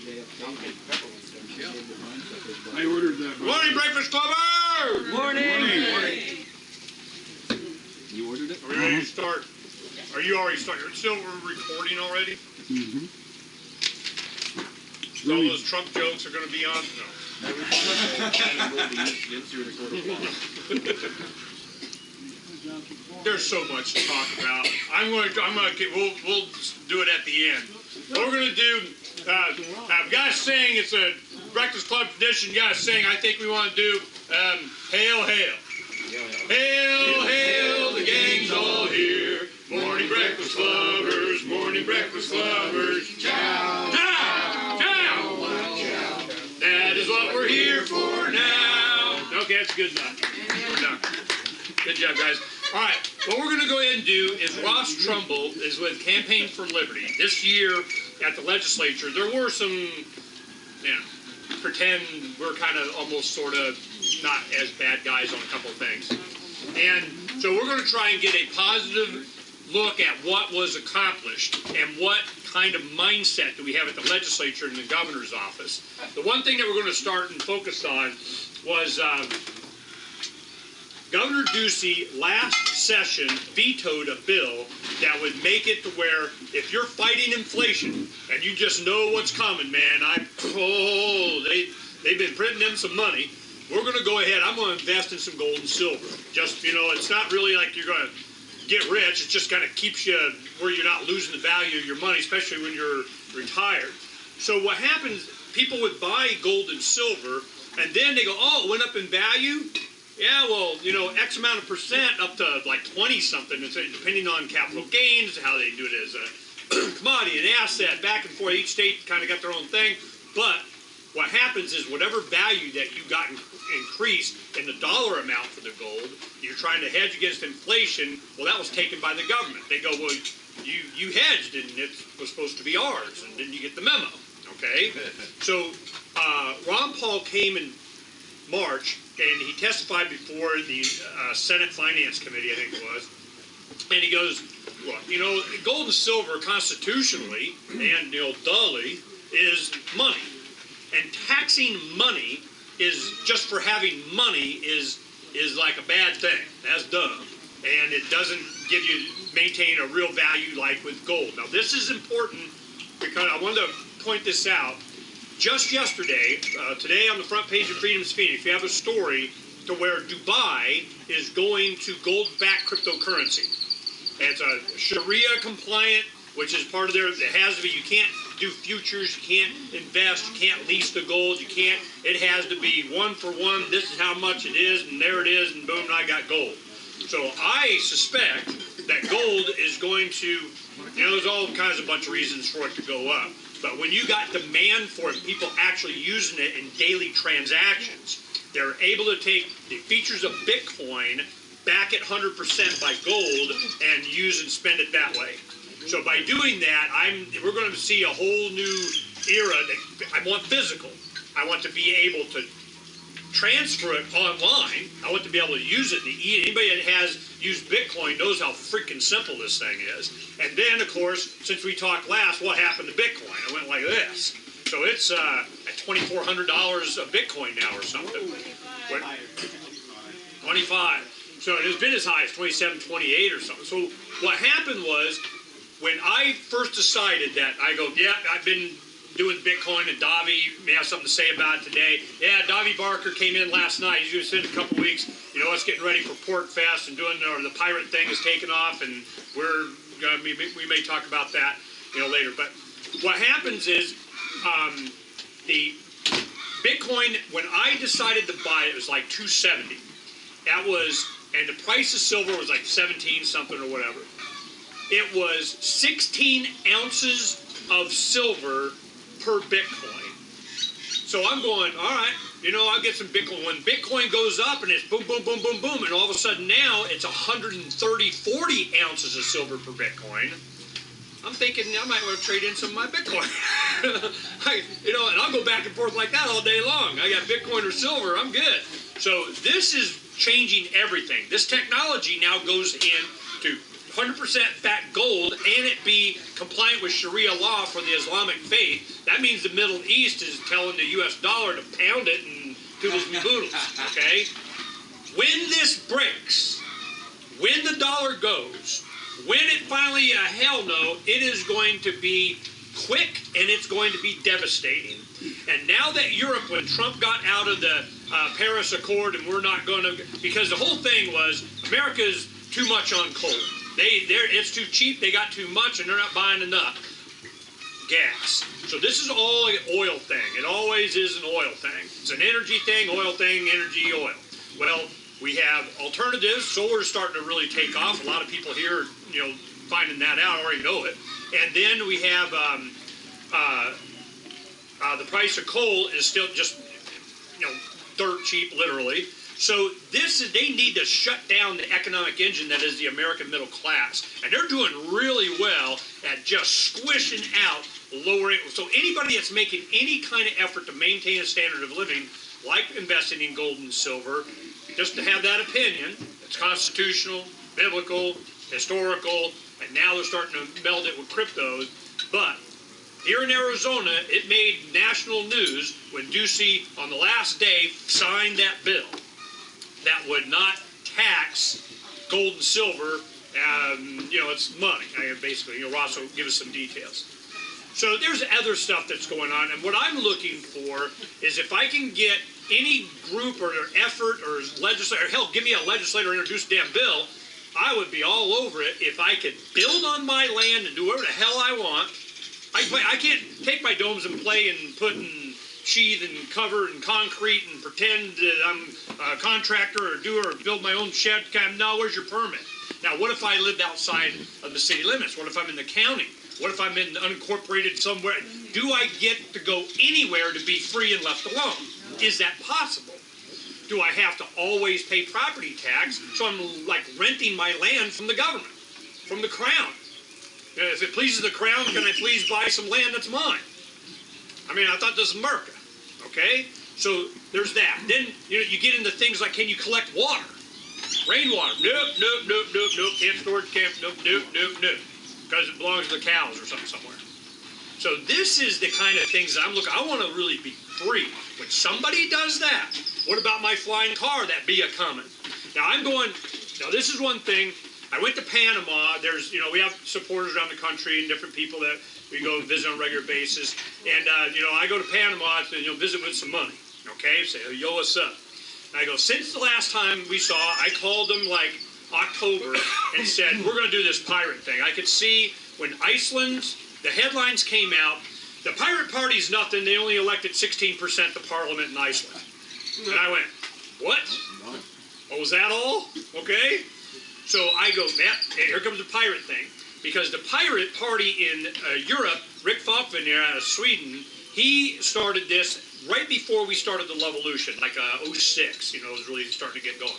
I ordered that. Morning, Breakfast Clubbers! Morning. You ordered it? Are we ready to start? Are you already started? Still recording already? Mm-hmm. So all those Trump jokes are going to be on? No. There's so much to talk about. We'll do it at the end. What we're going to do, guys saying it's a Breakfast Club tradition, guys saying I think we want to do Hail, Hail. Hail, hail, the gang's all here. Morning Breakfast Clubbers, morning Breakfast Clubbers. Chow, chow, chow. That is what we're here for now. Okay, that's good enough. We're done. Good job, guys. All right, what we're going to go ahead and do is Ross Trumble is with Campaign for Liberty. This year at the legislature, there were some, pretend we're kind of almost sort of not as bad guys on a couple of things. And so we're going to try and get a positive look at what was accomplished and what kind of mindset do we have at the legislature and the governor's office. The one thing that we're going to start and focus on was Governor Ducey last session vetoed a bill that would make it to where if you're fighting inflation and you just know what's coming, man, they've been printing in some money. We're going to go ahead. I'm going to invest in some gold and silver. Just, it's not really like you're going to get rich. It just kind of keeps you where you're not losing the value of your money, especially when you're retired. So what happens, people would buy gold and silver, and then they go, oh, it went up in value? Yeah, well, X amount of percent up to like 20-something, depending on capital gains, how they do it as a commodity, an asset, back and forth. Each state kind of got their own thing. But what happens is whatever value that you got increased in the dollar amount for the gold, you're trying to hedge against inflation. Well, that was taken by the government. They go, well, you hedged and it was supposed to be ours, and then you get the memo. Okay? So Ron Paul came in March, and he testified before the Senate Finance Committee, I think it was, and he goes, well, gold and silver constitutionally and dully is money. And taxing money is just for having money is like a bad thing. That's dumb. And it doesn't maintain a real value like with gold. Now, this is important because I wanted to point this out. Just yesterday, today on the front page of Freedom's Phoenix, you have a story to where Dubai is going to gold-backed cryptocurrency. And it's a Sharia compliant, which is part of their, it has to be, you can't do futures, you can't invest, you can't lease the gold, it has to be one for one, this is how much it is, and there it is, and boom, I got gold. So I suspect that gold is going to, there's all kinds of bunch of reasons for it to go up. But when you got demand for it, people actually using it in daily transactions, they're able to take the features of Bitcoin, back it 100% by gold, and use and spend it that way. So by doing that, we're going to see a whole new era. I want physical. I want to be able to transfer it online. I want to be able to use it. Anybody that has used Bitcoin knows how freaking simple this thing is. And then, of course, since we talked last, what happened to Bitcoin? It went like this. So it's at $2,400 a Bitcoin now or something. 25. So it has been as high as 27, 28 or something. So what happened was, when I first decided that, I go, yeah, I've been doing Bitcoin, and Davi may have something to say about it today. Yeah, Davi Barker came in last night. He's going to spend a couple weeks, us getting ready for Pork Fest and doing the pirate thing is taking off, and we may talk about that, later. But what happens is, the Bitcoin, when I decided to buy it, it was like $270. And the price of silver was like 17 something or whatever. It was 16 ounces of silver per Bitcoin. So I'm going, all right, I'll get some Bitcoin. When Bitcoin goes up and it's boom, boom, boom, boom, boom, and all of a sudden now it's 130, 40 ounces of silver per Bitcoin, I'm thinking I might want to trade in some of my Bitcoin. And I'll go back and forth like that all day long. I got Bitcoin or silver, I'm good. So this is changing everything. This technology now goes into 100% backed gold and it be compliant with Sharia law for the Islamic faith, that means the Middle East is telling the U.S. dollar to pound it and toodles me boodles, okay? When this breaks, when the dollar goes, when it finally, hell no, it is going to be quick and it's going to be devastating. And now that Europe, when Trump got out of the Paris Accord and we're not going to, because the whole thing was America's too much on coal. It's too cheap, they got too much, and they're not buying enough gas. So this is all an oil thing. It always is an oil thing. It's an energy thing, oil thing, energy, oil. Well, we have alternatives. Solar is starting to really take off. A lot of people here are, finding that out. I already know it. And then we have the price of coal is still just, dirt cheap, literally. So they need to shut down the economic engine that is the American middle class. And they're doing really well at just squishing out lowering. So anybody that's making any kind of effort to maintain a standard of living, like investing in gold and silver, just to have that opinion, it's constitutional, biblical, historical, and now they're starting to meld it with cryptos. But here in Arizona, it made national news when Ducey, on the last day, signed that bill that would not tax gold and silver. It's money. Basically, Ross will give us some details. So there's other stuff that's going on, and what I'm looking for is if I can get any group or effort or legislator, hell, give me a legislator introduce a damn bill, I would be all over it if I could build on my land and do whatever the hell I want. I can't take my domes and play and put in sheathe and cover and concrete and pretend that I'm a contractor or build my own shed. No, where's your permit? Now, what if I lived outside of the city limits? What if I'm in the county? What if I'm in unincorporated somewhere? Do I get to go anywhere to be free and left alone? Is that possible? Do I have to always pay property tax? So I'm like renting my land from the government, from the crown. If it pleases the crown, can I please buy some land that's mine? I thought this was America, okay? So there's that. Then you get into things like, can you collect water? Rainwater? Nope. Can't store it, nope. Because it belongs to the cows or something somewhere. So this is the kind of things that I'm looking. I want to really be free. When somebody does that, what about my flying car that be a coming? Now this is one thing. I went to Panama. There's, we have supporters around the country and different people that we go visit on a regular basis. And, I go to Panama to, visit with some money. Okay? Say, yo, what's up? And I go, since the last time we saw, I called them like October and said, we're going to do this pirate thing. I could see when the headlines came out, the pirate party's nothing. They only elected 16% to parliament in Iceland. And I went, what? Oh, was that all? Okay. So I go, here comes the pirate thing. Because the pirate party in Europe, Rick Falkvinner out of Sweden, he started this right before we started the Lovolution, like 06, it was really starting to get going.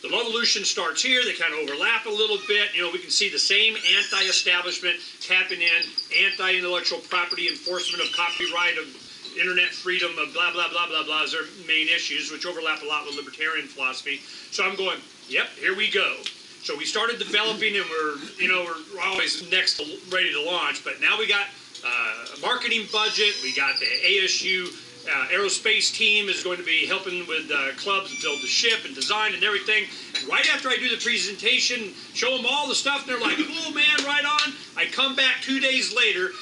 The Lovolution starts here. They kind of overlap a little bit. We can see the same anti-establishment tapping in, anti-intellectual property, enforcement of copyright, of internet freedom, of blah, blah, blah, blah, blah, is their main issues, which overlap a lot with libertarian philosophy. So I'm going, yep, here we go. So we started developing, and we're always next, ready to launch. But now we got a marketing budget. We got the ASU aerospace team is going to be helping with clubs build the ship and design and everything. And right after I do the presentation, show them all the stuff, and they're like, "Oh man, right on." I come back 2 days later.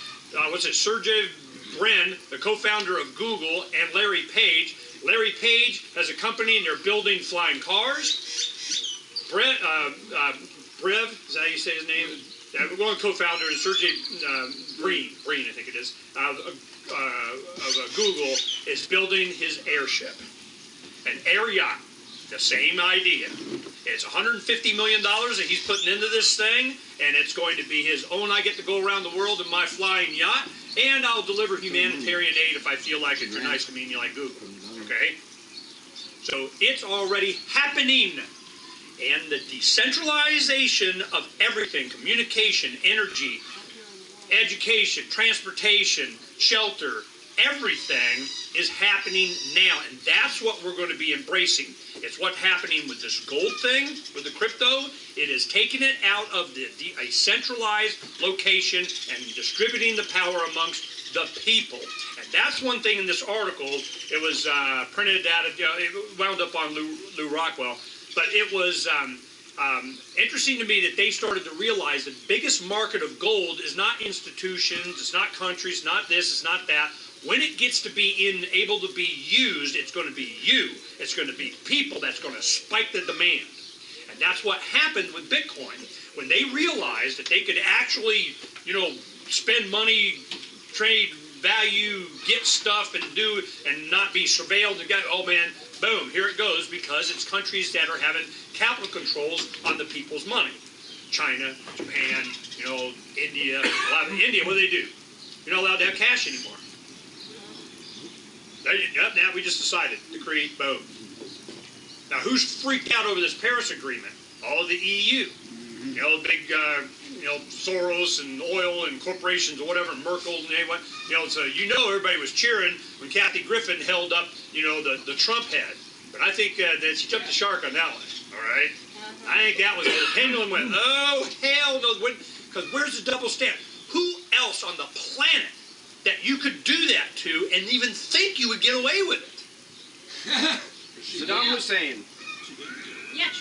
Sergey Brin, the co-founder of Google, and Larry Page. Larry Page has a company, and they're building flying cars. Brev, is that how you say his name? One co-founder is Sergey Brin, I think it is, of Google, is building his airship. An air yacht, the same idea. It's $150 million that he's putting into this thing, and it's going to be his own. I get to go around the world in my flying yacht, and I'll deliver humanitarian aid if I feel like it. You're nice to me and you like Google. Okay? So it's already happening. And the decentralization of everything, communication, energy, education, transportation, shelter, everything is happening now. And that's what we're going to be embracing. It's what's happening with this gold thing, with the crypto. It is taking it out of a centralized location and distributing the power amongst the people. And that's one thing in this article. It was printed out, it wound up on Lou Rockwell, but it was interesting to me that they started to realize the biggest market of gold is not institutions, it's not countries, not this, it's not that. When it gets to be able to be used, it's going to be you. It's going to be people that's going to spike the demand. And that's what happened with Bitcoin. When they realized that they could actually, spend money, trade value, get stuff, and not be surveilled and oh man, boom, here it goes, because it's countries that are having capital controls on the people's money. China, Japan, India. A lot of India, what do they do? You're not allowed to have cash anymore. Now we just decided to create boom. Now who's freaked out over this Paris Agreement? All of the EU. The big, Soros and oil and corporations or whatever, Merkel and anyone. So everybody was cheering when Kathy Griffin held up, the Trump head. But I think that she jumped the shark on that one. All right. I think that was where the pendulum went. Oh hell no! Because where's the double standard? Who else on the planet that you could do that to and even think you would get away with it? Saddam Hussein.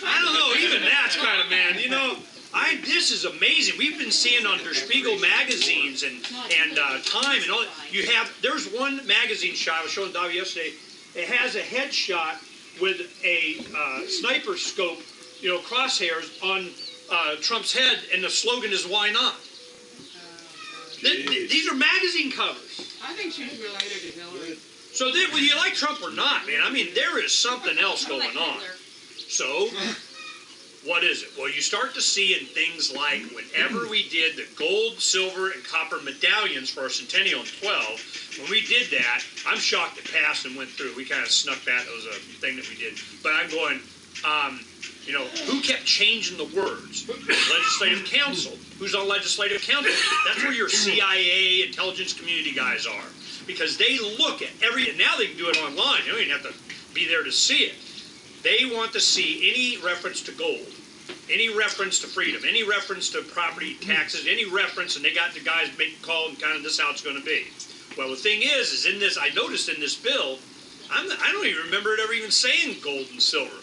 I don't know. Even that's kind of, man. This is amazing. We've been seeing on Der Spiegel magazines and Time and all that. There's one magazine shot I was showing Davi yesterday. It has a headshot with a sniper scope, crosshairs on Trump's head, and the slogan is "Why not?" These are magazine covers. I think she's related to Hillary. So whether you like Trump or not, man, there is something else going on. So, what is it? Well, you start to see in things like whenever we did the gold, silver, and copper medallions for our centennial in 12, when we did that, I'm shocked it passed and went through. We kind of snuck that. It was a thing that we did. But I'm going, who kept changing the words? Legislative Council. Who's on Legislative Council? That's where your CIA, intelligence community guys are. Because they look at and now they can do it online. You don't even have to be there to see it. They want to see any reference to gold, any reference to freedom, any reference to property taxes, any reference, and they got the guys make a call and kind of this is how it's going to be. Well, the thing is in this, I noticed in this bill, I don't even remember it ever even saying gold and silver.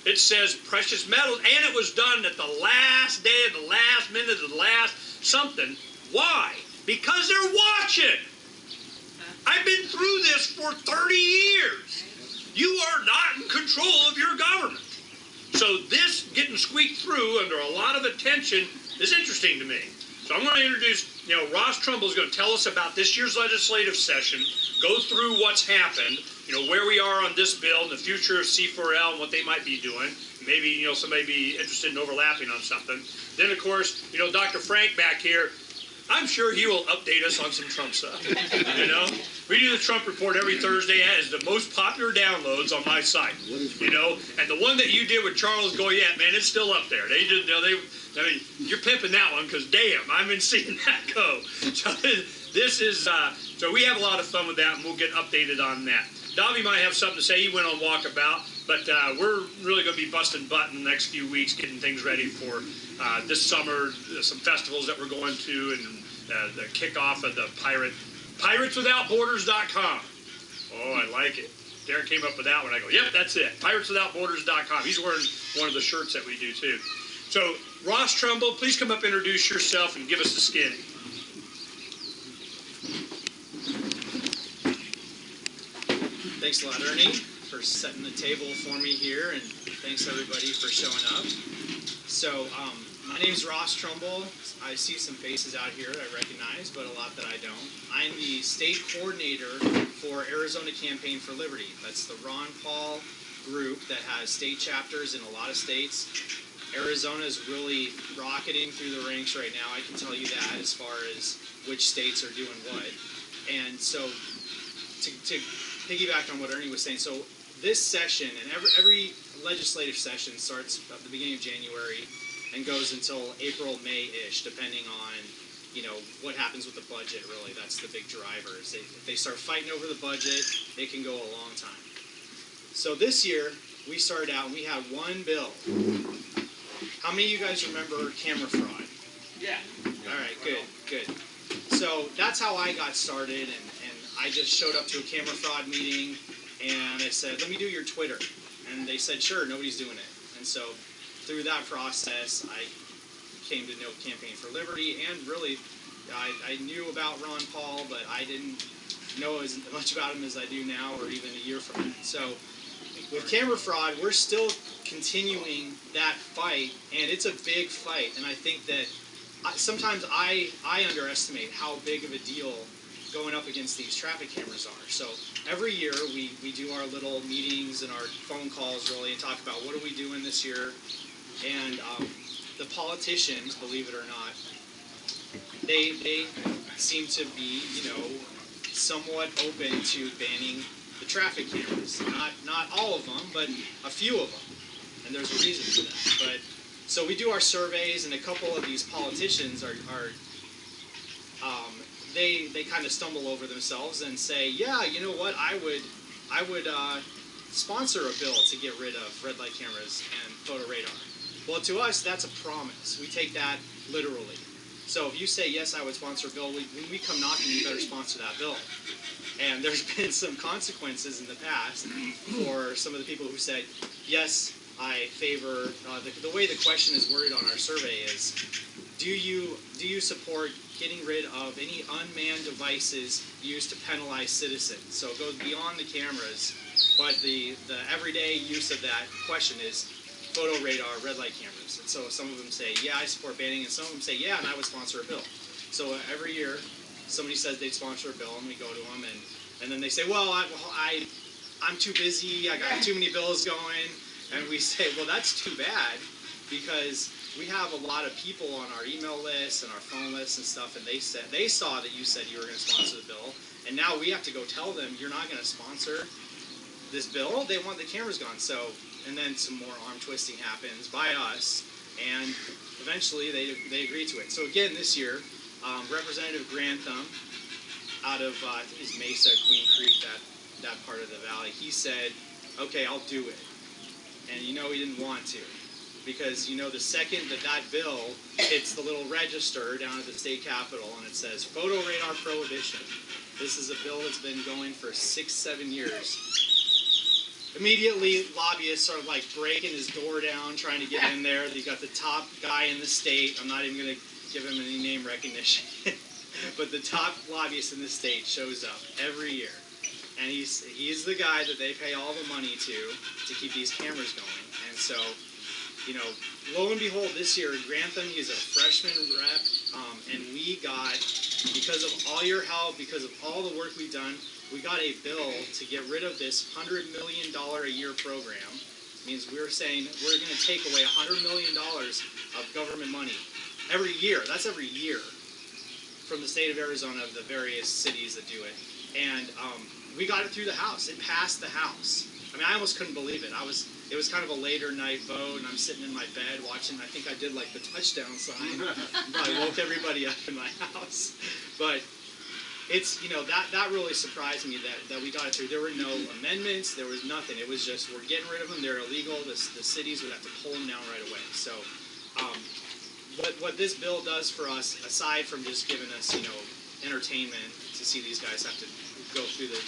It says precious metals, and it was done at the last day, of the last minute, of the last something. Why? Because they're watching. I've been through this for 30 years. You are not in control of your government. So this getting squeaked through under a lot of attention is interesting to me. So I'm going to introduce, Ross Trumble is going to tell us about this year's legislative session, go through what's happened, where we are on this bill and the future of C4L and what they might be doing. Maybe, somebody be interested in overlapping on something. Then, of course, Dr. Phranq back here, I'm sure he will update us on some Trump stuff. We do the Trump report every Thursday. It has the most popular downloads on my site. And the one that you did with Charles Goyette, man, it's still up there. You're pimping that one because damn, I've been seeing that go. So this is so we have a lot of fun with that, and we'll get updated on that. Davi might have something to say. He went on walkabout, but we're really going to be busting butt in the next few weeks, getting things ready for this summer, some festivals that we're going to, and the kickoff of the PiratesWithoutBorders.com. Oh, I like it. Derek came up with that one. I go, yep, that's it. PiratesWithoutBorders.com. He's wearing one of the shirts that we do, too. So, Ross Trumble, please come up, introduce yourself, and give us the skinny. Thanks a lot, Ernie, for setting the table for me here, and thanks everybody for showing up. So, my name is Ross Trumble. I see some faces out here that I recognize, but a lot that I don't. I'm the state coordinator for Arizona Campaign for Liberty. That's the Ron Paul group that has state chapters in a lot of states. Arizona is really rocketing through the ranks right now. I can tell you that as far as which states are doing what. And so to piggyback on what Ernie was saying, so this session and every legislative session starts at the beginning of January and goes until April, May-ish, depending on, what happens with the budget, really. That's the big driver. If they start fighting over the budget, it can go a long time. So this year, we started out and we had one bill. How many of you guys remember camera fraud? Yeah. All right, good. So that's how I got started, and I just showed up to a camera fraud meeting, and I said, let me do your Twitter. And they said, sure, nobody's doing it. And so through that process, I came to know Campaign for Liberty, and really, I knew about Ron Paul, but I didn't know as much about him as I do now, or even a year from now. So with camera fraud, we're still continuing that fight, and it's a big fight. And I think that sometimes I underestimate how big of a deal going up against these traffic cameras are. So every year we do our little meetings and our phone calls really and talk about what are we doing this year. And the politicians, believe it or not, they seem to be, somewhat open to banning the traffic cameras. Not all of them, but a few of them. And there's a reason for that. But so we do our surveys, and a couple of these politicians they kind of stumble over themselves and say, yeah, you know what, I would sponsor a bill to get rid of red light cameras and photo radar. Well, to us, that's a promise. We take that literally. So if you say, yes, I would sponsor a bill, when we come knocking, you better sponsor that bill. And there's been some consequences in the past for some of the people who said, yes, I favor, the way the question is worded on our survey is, do you support getting rid of any unmanned devices used to penalize citizens? So it goes beyond the cameras, but the everyday use of that question is photo radar, red light cameras. And so some of them say, yeah, I support banning, and some of them say, yeah, and I would sponsor a bill. So every year, somebody says they'd sponsor a bill, and we go to them, and then they say, well, I'm too busy, I got too many bills going, and we say, well, that's too bad, because we have a lot of people on our email list and our phone list and stuff, and they saw that you said you were going to sponsor the bill, and now we have to go tell them you're not going to sponsor this bill. They want the cameras gone. So, and then some more arm twisting happens by us, and eventually they agree to it. So again, this year, Representative Grantham, out of I think it's Mesa, Queen Creek, that part of the valley, he said, okay, I'll do it. And he didn't want to. Because, the second that bill hits the little register down at the state capitol and it says photo radar prohibition, this is a bill that's been going for 6-7 years. Immediately, lobbyists are like breaking his door down, trying to get in there. You got the top guy in the state. I'm not even going to give him any name recognition. But the top lobbyist in the state shows up every year. And he's the guy that they pay all the money to keep these cameras going. And so, lo and behold, this year, Grantham, he's a freshman rep, and we got, because of all your help, because of all the work we've done, we got a bill to get rid of this $100 million a year program. It means we're saying we're going to take away $100 million of government money every year. That's every year from the state of Arizona, of the various cities that do it. And we got it through the House. It passed the House. I mean, I almost couldn't believe it. It was kind of a later night vote, and I'm sitting in my bed watching. I think I did like the touchdown sign. I woke everybody up in my house. But it's, that really surprised me that we got it through. There were no amendments. There was nothing. It was just, we're getting rid of them. They're illegal. The cities would have to pull them down right away. So what this bill does for us, aside from just giving us, entertainment to see these guys have to go through the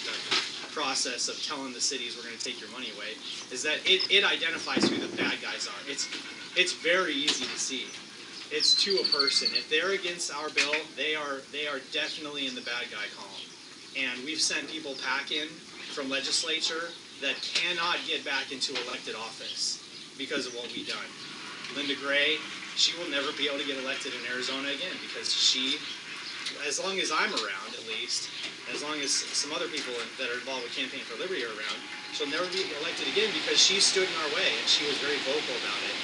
process of telling the cities we're going to take your money away, is that it identifies who the bad guys are. It's very easy to see. It's to a person. If they're against our bill, they are definitely in the bad guy column. And we've sent people packing from legislature that cannot get back into elected office because of what we've done. Linda Gray, she will never be able to get elected in Arizona again because she, as long as I'm around at least, as long as some other people that are involved with Campaign for Liberty are around, she'll never be elected again because she stood in our way and she was very vocal about it.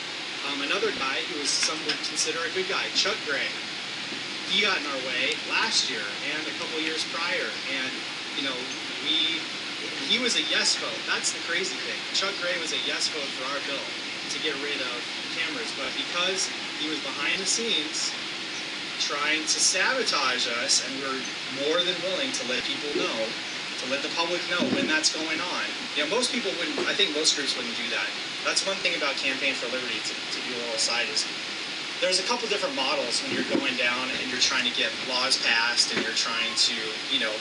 Another guy who was some would consider a good guy, Chuck Gray, he got in our way last year and a couple years prior, and he was a yes vote. That's the crazy thing. Chuck Gray was a yes vote for our bill to get rid of cameras, but because he was behind the scenes trying to sabotage us, and we're more than willing to let people know to let the public know when that's going on. Most people wouldn't, I think most groups wouldn't do that. That's one thing about Campaign for Liberty, to do a little aside, is there's a couple different models when you're going down and you're trying to get laws passed and you're trying to,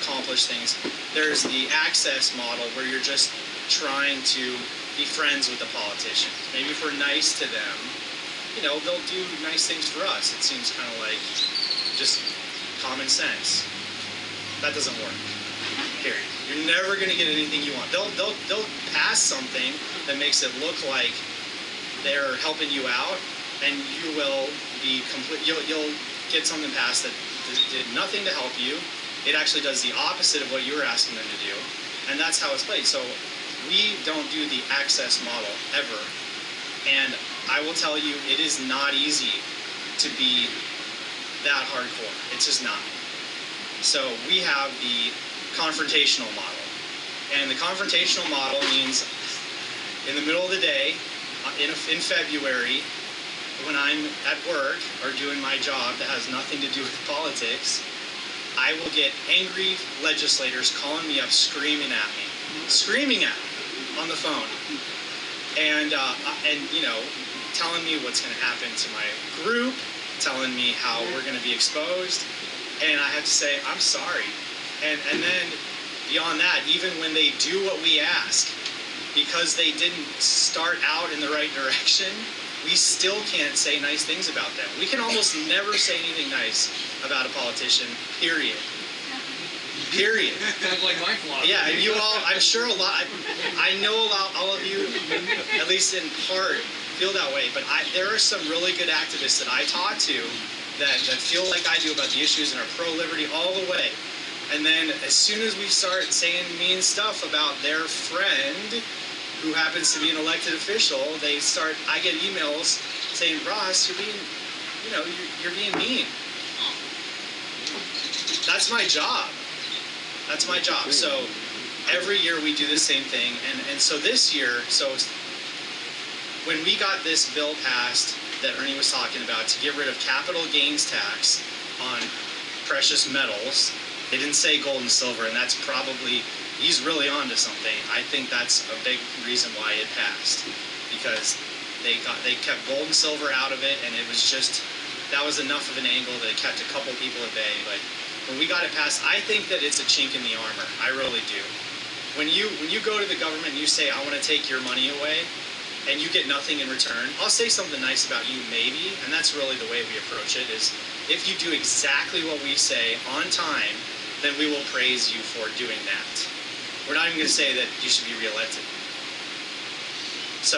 accomplish things. There's the access model where you're just trying to be friends with the politician. Maybe if we're nice to them, they'll do nice things for us. It seems kind of like just common sense. That doesn't work. Period. You're never going to get anything you want. They'll pass something that makes it look like they're helping you out, and you will be you'll get something passed that did nothing to help you. It actually does the opposite of what you were asking them to do, and that's how it's played. So we don't do the access model ever, and I will tell you, it is not easy to be that hardcore. It's just not. So we have the confrontational model, and the confrontational model means in the middle of the day, in February, when I'm at work or doing my job that has nothing to do with politics, I will get angry legislators calling me up, screaming at me on the phone, and telling me what's going to happen to my group, telling me how we're going to be exposed, and I have to say, I'm sorry. And then beyond that, even when they do what we ask, because they didn't start out in the right direction, we still can't say nice things about them. We can almost never say anything nice about a politician, period. Period. Sounds like my philosophy. Yeah, you all, I'm sure I know all of you, at least in part, feel that way, but there are some really good activists that I talk to that feel like I do about the issues and are pro-liberty all the way. And then as soon as we start saying mean stuff about their friend who happens to be an elected official, I get emails saying, Ross, you're being mean. That's my job. That's my job. So every year we do the same thing. And so this year, when we got this bill passed that Ernie was talking about to get rid of capital gains tax on precious metals, they didn't say gold and silver, and that's probably, he's really onto something. I think that's a big reason why it passed, because they kept gold and silver out of it, and it was just, that was enough of an angle that it kept a couple people at bay. But when we got it passed, I think that it's a chink in the armor. I really do. When you go to the government and you say, I want to take your money away, and you get nothing in return, I'll say something nice about you maybe, and that's really the way we approach it, is if you do exactly what we say on time, then we will praise you for doing that. We're not even going to say that you should be reelected. So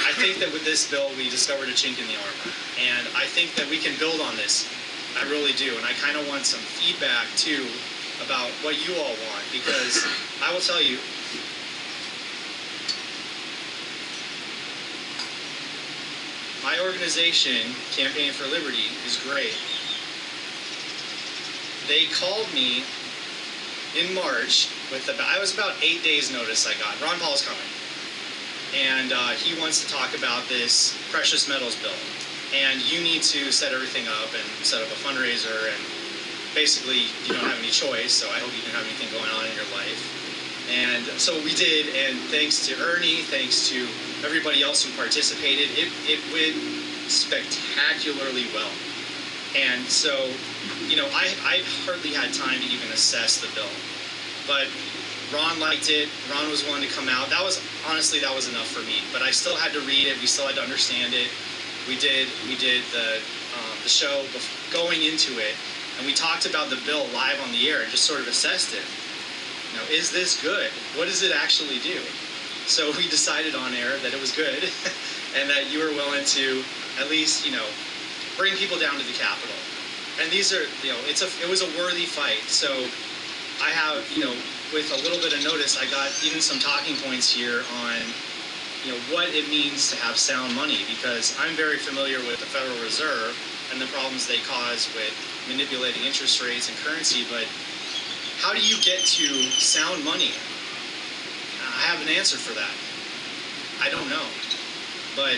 I think that with this bill, we discovered a chink in the armor, and I think that we can build on this. I really do, and I kind of want some feedback too about what you all want, because I will tell you, my organization, Campaign for Liberty, is great. They called me in March I was about 8 days notice I got. Ron Paul's coming. And he wants to talk about this precious metals bill. And you need to set everything up and set up a fundraiser, and basically you don't have any choice, so I hope you can have anything going on in your life. And so we did, and thanks to Ernie, thanks to everybody else who participated, it went spectacularly well. And so, I hardly had time to even assess the bill. But Ron liked it. Ron was willing to come out. That was enough for me. But I still had to read it. We still had to understand it. We did the show going into it, and we talked about the bill live on the air and just sort of assessed it. Is this good? What does it actually do? So we decided on air that it was good, and that you were willing to at least, bring people down to the Capitol. And these are, it was a worthy fight. So I have, with a little bit of notice, I got even some talking points here on, what it means to have sound money, because I'm very familiar with the Federal Reserve and the problems they cause with manipulating interest rates and currency, but how do you get to sound money? I have an answer for that. I don't know. But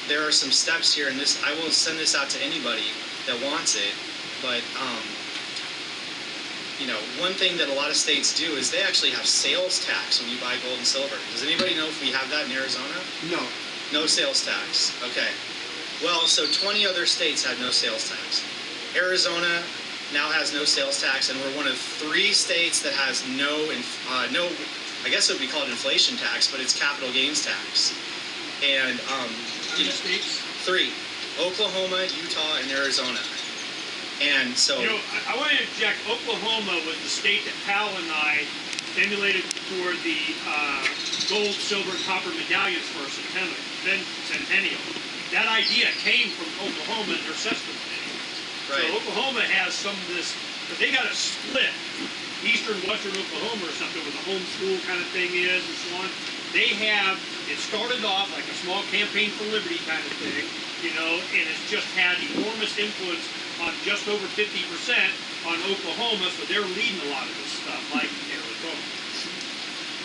there are some steps here, and I will send this out to anybody that wants it. But one thing that a lot of states do is they actually have sales tax when you buy gold and silver. Does anybody know if we have that in Arizona? No. No sales tax. Okay. Well, so 20 other states had no sales tax. Arizona now has no sales tax, and we're one of 3 states that has no, I guess it would be called inflation tax, but it's capital gains tax. And States? 3: Oklahoma, Utah, and Arizona. And so, I want to interject. Oklahoma was the state that Pal and I stimulated for the gold, silver, and copper medallions for our centennial. That idea came from Oklahoma and their system. right. So Oklahoma has some of this, but they got a split. Eastern, Western Oklahoma or something where the homeschool kind of thing is and so on. They have, it started off like a small campaign for liberty kind of thing, and it's just had enormous influence on just over 50% on Oklahoma, so they're leading a lot of this stuff, like Arizona.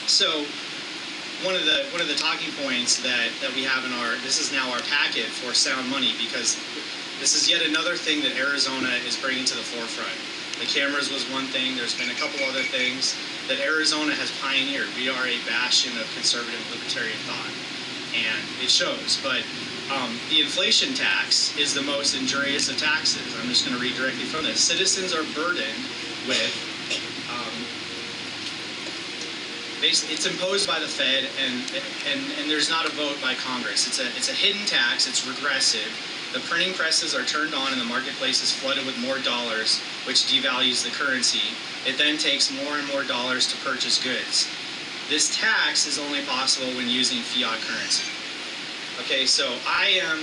So one of the talking points that we have in this is now our packet for sound money, because this is yet another thing that Arizona is bringing to the forefront. The cameras was one thing. There's been a couple other things that Arizona has pioneered. We are a bastion of conservative libertarian thought, and it shows. But the inflation tax is the most injurious of taxes. I'm just going to read directly from this. Citizens are burdened with, it's imposed by the Fed, and there's not a vote by Congress. It's a hidden tax. It's regressive. The printing presses are turned on and the marketplace is flooded with more dollars, which devalues the currency. It then takes more and more dollars to purchase goods. This tax is only possible when using fiat currency. Okay, so I am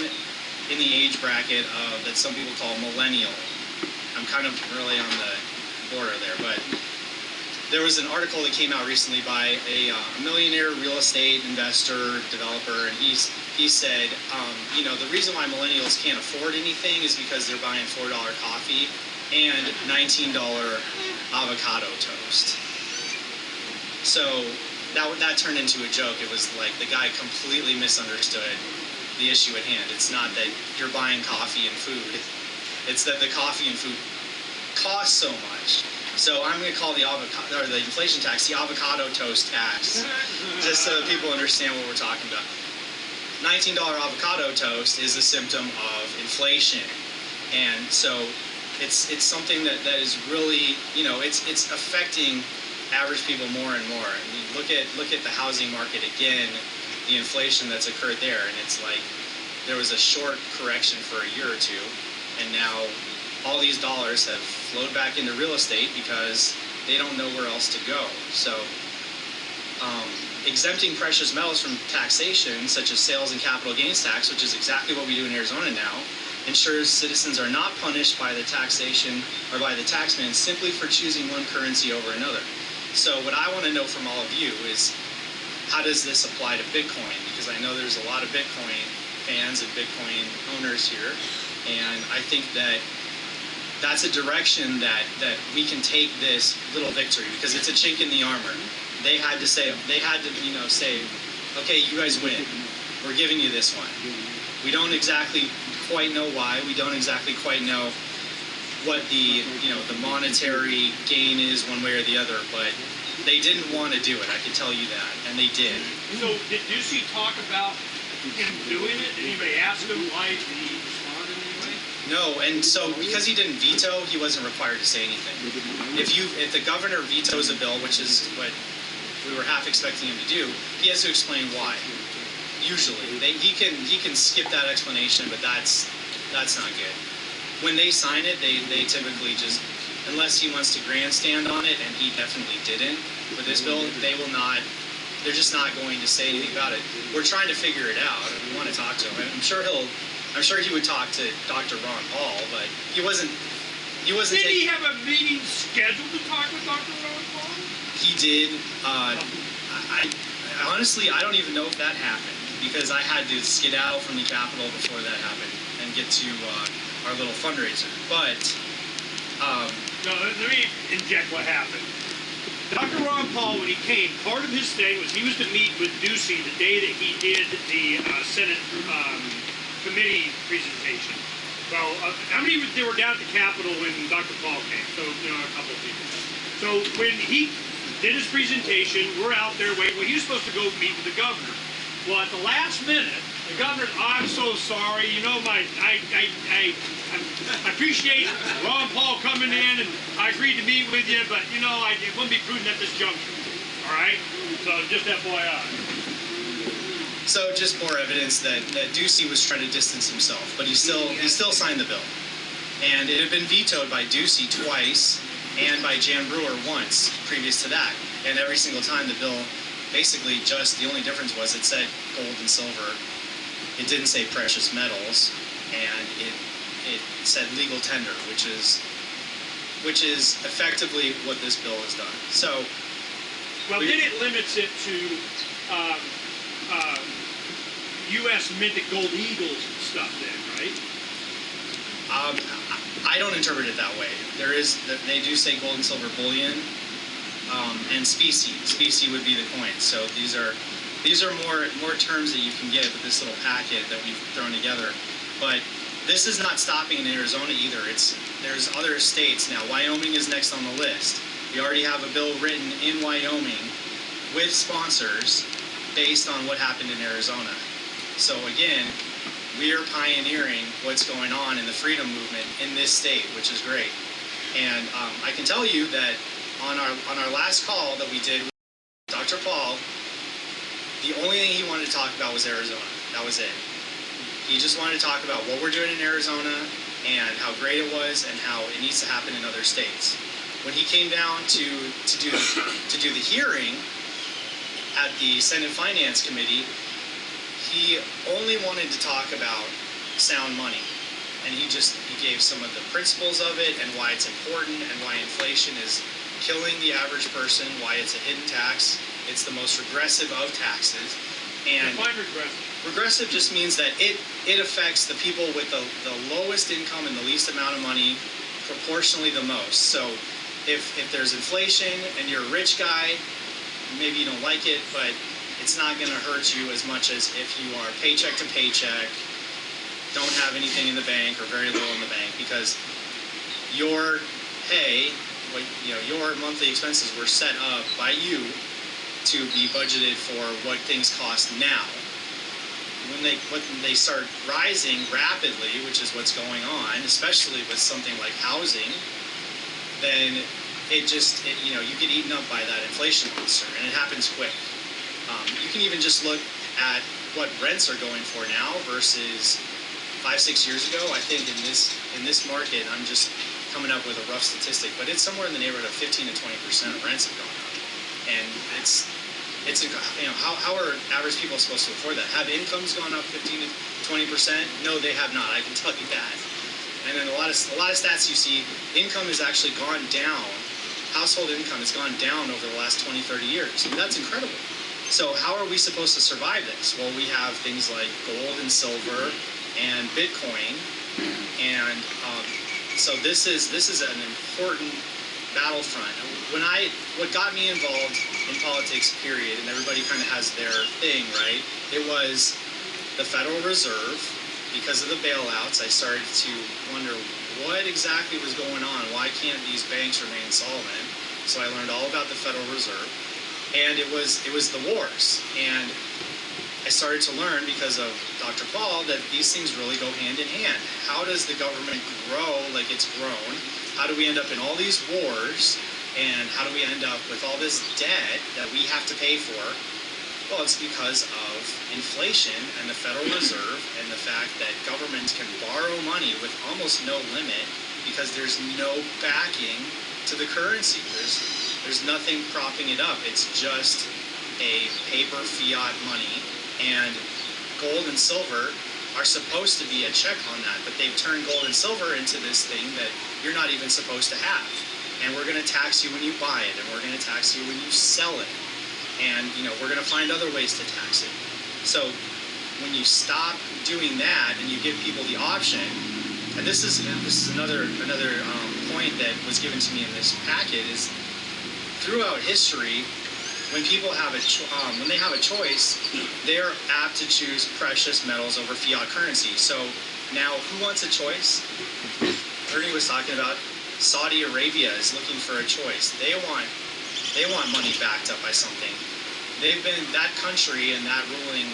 in the age bracket of that some people call millennial. I'm kind of really on the border there, but there was an article that came out recently by a millionaire real estate investor, developer, and he said, the reason why millennials can't afford anything is because they're buying $4 coffee and $19 avocado toast. So that turned into a joke. It was like the guy completely misunderstood the issue at hand. It's not that you're buying coffee and food. It's that the coffee and food cost so much. So I'm going to call the inflation tax the avocado toast tax, just so that people understand what we're talking about. $19 avocado toast is a symptom of inflation, and so it's something that is really, it's affecting average people more and more. I mean, look at the housing market again, the inflation that's occurred there, and it's like there was a short correction for a year or two, and now all these dollars have flowed back into real estate because they don't know where else to go. So exempting precious metals from taxation, such as sales and capital gains tax, which is exactly what we do in Arizona now, ensures citizens are not punished by the taxation or by the taxman simply for choosing one currency over another. So what I want to know from all of you is, how does this apply to Bitcoin? Because I know there's a lot of Bitcoin fans and Bitcoin owners here, and I think that that's a direction that we can take this little victory, because it's a chink in the armor. They had to say, okay, you guys win. We're giving you this one. We don't exactly quite know why. We don't exactly quite know what the monetary gain is one way or the other, but they didn't want to do it. I can tell you that, and they did. So did Ducey talk about him doing it? Did anybody ask him why he responded in any way? No, and so because he didn't veto, he wasn't required to say anything. If the governor vetoes a bill, which is what we were half expecting him to do, he has to explain why. Usually, he can skip that explanation, but that's not good. When they sign it, they typically just, unless he wants to grandstand on it, and he definitely didn't with this bill, they're just not going to say anything about it. We're trying to figure it out. We want to talk to him. I'm sure he would talk to Dr. Ron Paul, but he wasn't. Did he have a meeting scheduled to talk with Dr. Ron Paul? He did. I honestly, I don't even know if that happened, because I had to skedaddle from the Capitol before that happened and get to our little fundraiser. But no, let me inject what happened. Dr. Ron Paul, when he came, part of his thing was he was to meet with Ducey the day that he did the Senate committee presentation. Well, how many they were down at the Capitol when Dr. Paul came? So, a couple of people. So when he did his presentation, we're out there waiting. Well, he was supposed to go meet with the governor. Well, at the last minute, the governor, I'm so sorry. You know, I appreciate Ron Paul coming in, and I agreed to meet with you, but you know, it wouldn't be prudent at this juncture. All right. So just FYI. So just more evidence that Ducey was trying to distance himself, but he still signed the bill, and it had been vetoed by Ducey twice and by Jan Brewer once previous to that, and every single time the bill basically just the only difference was it said gold and silver, it didn't say precious metals, and it said legal tender, which is effectively what this bill has done. So. Well, then it limits it to U.S. minted gold eagles and stuff then, right? I don't interpret it that way. They do say gold and silver bullion, and specie. Specie would be the coin. So these are more terms that you can get with this little packet that we've thrown together. But this is not stopping in Arizona either. There's other states now. Wyoming is next on the list. We already have a bill written in Wyoming with sponsors based on what happened in Arizona. So again, we are pioneering what's going on in the freedom movement in this state, which is great. And I can tell you that on our last call that we did with Dr. Paul, the only thing he wanted to talk about was Arizona. That was it. He just wanted to talk about what we're doing in Arizona and how great it was and how it needs to happen in other states. When he came down to do the hearing at the Senate Finance Committee, he only wanted to talk about sound money, and he gave some of the principles of it and why it's important and why inflation is killing the average person, why it's a hidden tax. It's the most regressive of taxes. And define regressive. Regressive just means that it affects the people with the lowest income and the least amount of money proportionally the most. So if there's inflation and you're a rich guy, maybe you don't like it, but it's not going to hurt you as much as if you are paycheck to paycheck, don't have anything in the bank or very little in the bank, because your pay, your monthly expenses were set up by you to be budgeted for what things cost now. When they start rising rapidly, which is what's going on, especially with something like housing, then you get eaten up by that inflation monster, and it happens quick. You can even just look at what rents are going for now versus 5-6 years ago. I think in this market, I'm just coming up with a rough statistic, but it's somewhere in the neighborhood of 15 to 20% of rents have gone up, and how are average people supposed to afford that? Have incomes gone up 15 to 20%? No, they have not. I can tell you that. And then a lot of stats you see, income has actually gone down. Household income has gone down over the last 20, 30 years. I mean, that's incredible. So how are we supposed to survive this? Well, we have things like gold and silver and Bitcoin, and so this is an important battlefront. What got me involved in politics, period, and everybody kind of has their thing, right? It was the Federal Reserve. Because of the bailouts, I started to wonder what exactly was going on. Why can't these banks remain solvent? So I learned all about the Federal Reserve, and it was the wars. And I started to learn because of Dr. Paul that these things really go hand in hand. How does the government grow like it's grown? How do we end up in all these wars? And how do we end up with all this debt that we have to pay for? Well, it's because of inflation and the Federal Reserve and the fact that governments can borrow money with almost no limit because there's no backing to the currency. There's nothing propping it up. It's just a paper fiat money, and gold and silver are supposed to be a check on that, but they've turned gold and silver into this thing that you're not even supposed to have. And we're going to tax you when you buy it, and we're going to tax you when you sell it. And we're going to find other ways to tax it. So when you stop doing that and you give people the option, and this is another point that was given to me in this packet, is throughout history, when people have when they have a choice, they are apt to choose precious metals over fiat currency. So now, who wants a choice? Ernie was talking about Saudi Arabia is looking for a choice. They want money backed up by something. They've been, that country and that ruling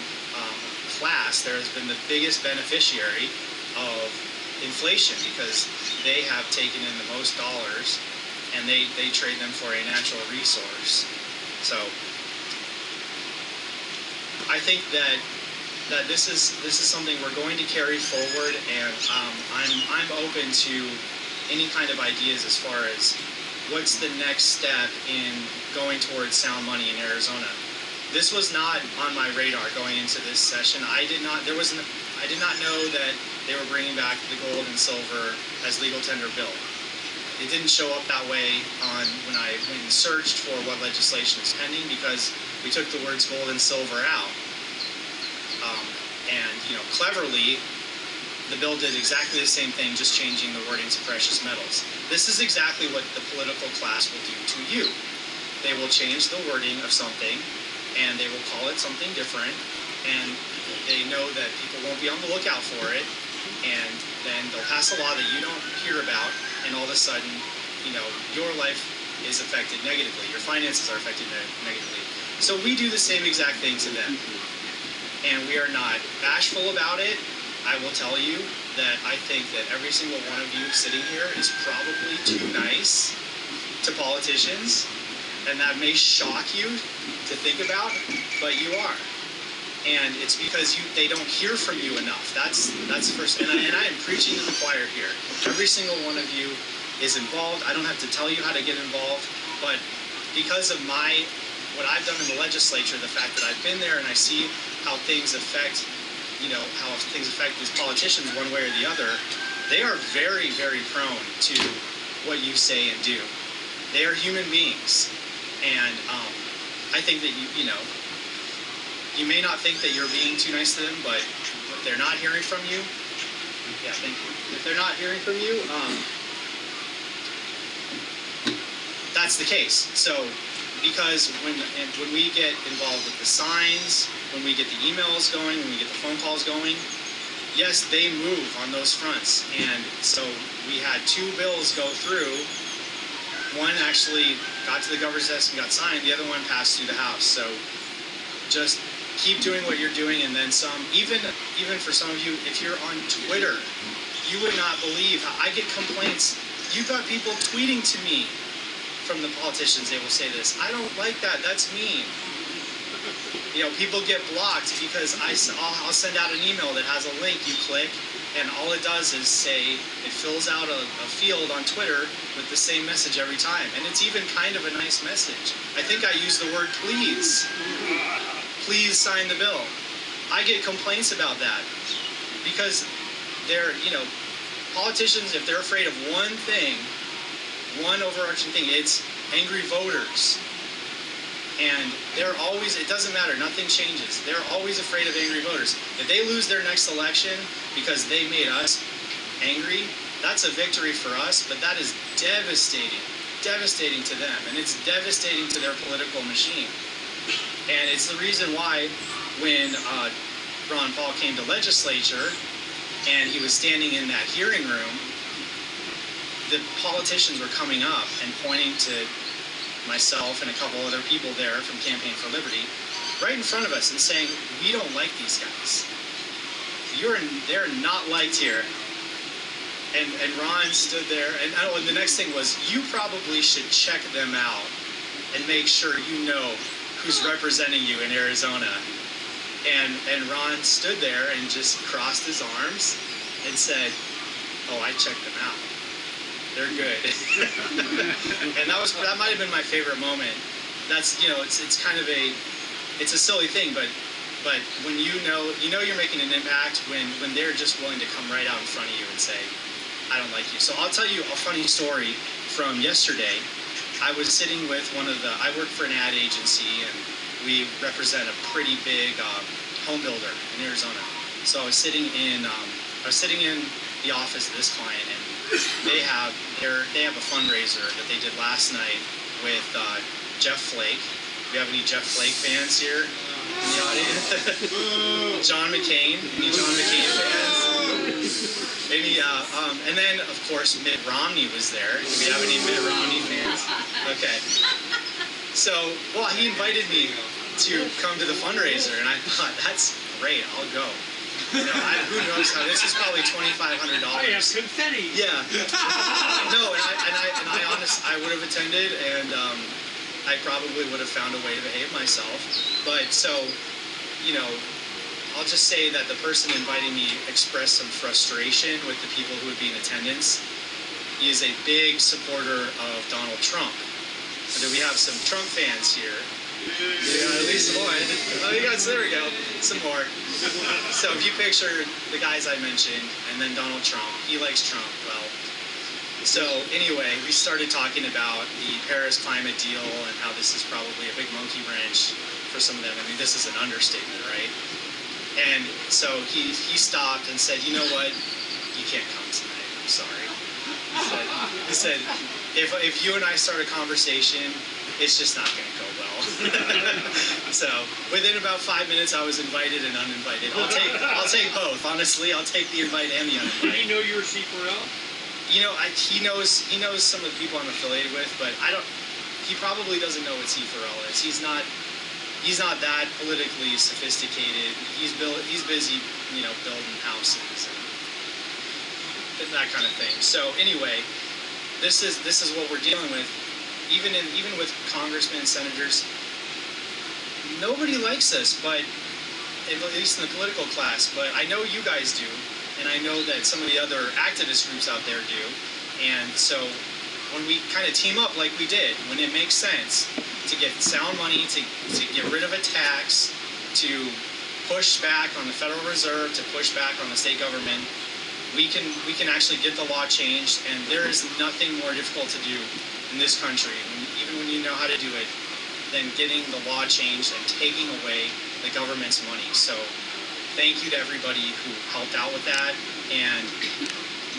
class there has been the biggest beneficiary of inflation because they have taken in the most dollars and they trade them for a natural resource. So I think that this is something we're going to carry forward, and I'm open to any kind of ideas as far as what's the next step in going towards sound money in Arizona. This was not on my radar going into this session. I did not know that they were bringing back the gold and silver as legal tender bill. It didn't show up that way when I went and searched for what legislation is pending because we took the words gold and silver out. And cleverly, the bill did exactly the same thing, just changing the wording to precious metals. This is exactly what the political class will do to you. They will change the wording of something, and they will call it something different, and they know that people won't be on the lookout for it, and then they'll pass a law that you don't hear about, and all of a sudden, your life is affected negatively, your finances are affected negatively. So we do the same exact thing to them, and we are not bashful about it. I will tell you that I think that every single one of you sitting here is probably too nice to politicians, and that may shock you to think about, but you are. And it's because they don't hear from you enough. That's first. And I am preaching to the choir here. Every single one of you is involved. I don't have to tell you how to get involved, but because of what I've done in the legislature, the fact that I've been there and I see how things affect, how things affect these politicians one way or the other, they are very, very prone to what you say and do. They are human beings. And I think that you may not think that you're being too nice to them, but if they're not hearing from you, yeah, thank you. If they're not hearing from you, that's the case. So, because when we get involved with the signs, when we get the emails going, when we get the phone calls going, yes, they move on those fronts. And so we had 2 bills go through. One actually got to the governor's desk and got signed. The other one passed through the House. So just keep doing what you're doing, and then some. Even for some of you, if you're on Twitter, you would not believe how I get complaints. You've got people tweeting to me from the politicians. They will say this: I don't like that. That's mean. People get blocked because I'll send out an email that has a link. You click, and all it does is say it fills out a field on Twitter with the same message every time, and it's even kind of a nice message. I think I use the word please. Please sign the bill. I get complaints about that because politicians, if they're afraid of one thing, one overarching thing, it's angry voters. And they're always, it doesn't matter, nothing changes. They're always afraid of angry voters. If they lose their next election because they made us angry, that's a victory for us, but that is devastating to them, and it's devastating to their political machine. And it's the reason why when Ron Paul came to legislature and he was standing in that hearing room, the politicians were coming up and pointing to myself and a couple other people there from Campaign for Liberty right in front of us and saying, we don't like these guys. They're not liked here. And Ron stood there, and the next thing was, you probably should check them out and make sure you know who's representing you in Arizona. And Ron stood there and just crossed his arms and said, oh, I checked them out. They're good. And that might have been my favorite moment. That's, it's kind of it's a silly thing, but when you're making an impact when they're just willing to come right out in front of you and say, I don't like you. So I'll tell you a funny story from yesterday. I was sitting with I work for an ad agency, and we represent a pretty big home builder in Arizona. So I was sitting in the office of this client, and they have a fundraiser that they did last night with Jeff Flake. Do you have any Jeff Flake fans here in the audience? John McCain. Any John McCain fans? And then, of course, Mitt Romney was there. Do we have any Mitt Romney fans? Okay. So, well, he invited me to come to the fundraiser, and I thought, that's great, I'll go. You know, who knows how, this is probably $2,500. I have confetti. Yeah. No, and I honestly, I would have attended, and I probably would have found a way to behave myself. But so, you know, I'll just say that the person inviting me expressed some frustration with the people who would be in attendance. He is a big supporter of Donald Trump. And we have some Trump fans here. Yeah, at least one. Oh, you guys, there we go. Some more. So if you picture the guys I mentioned, and then Donald Trump, he likes Trump, well. So anyway, we started talking about the Paris climate deal and how this is probably a big monkey wrench for some of them. I mean, this is an understatement, right? And so he stopped and said, you know what, you can't come tonight, I'm sorry. He said if you and I start a conversation, it's just not going to go well. So within about 5 minutes, I was invited and uninvited. I'll take both. Honestly, I'll take the invite and the uninvited. Did he know you were C4L? You know, he knows some of the people I'm affiliated with, but he probably doesn't know what C4L is. He's not that politically sophisticated. He's busy, you know, building houses and that kind of thing. So anyway, this is what we're dealing with. Even with congressmen and senators, nobody likes us, but at least in the political class. But I know you guys do, and I know that some of the other activist groups out there do. And so when we kind of team up like we did, when it makes sense to get sound money, to get rid of a tax, to push back on the Federal Reserve, to push back on the state government, we can actually get the law changed. And there is nothing more difficult to do in this country, even when you know how to do it, than getting the law changed and taking away the government's money. So thank you to everybody who helped out with that. And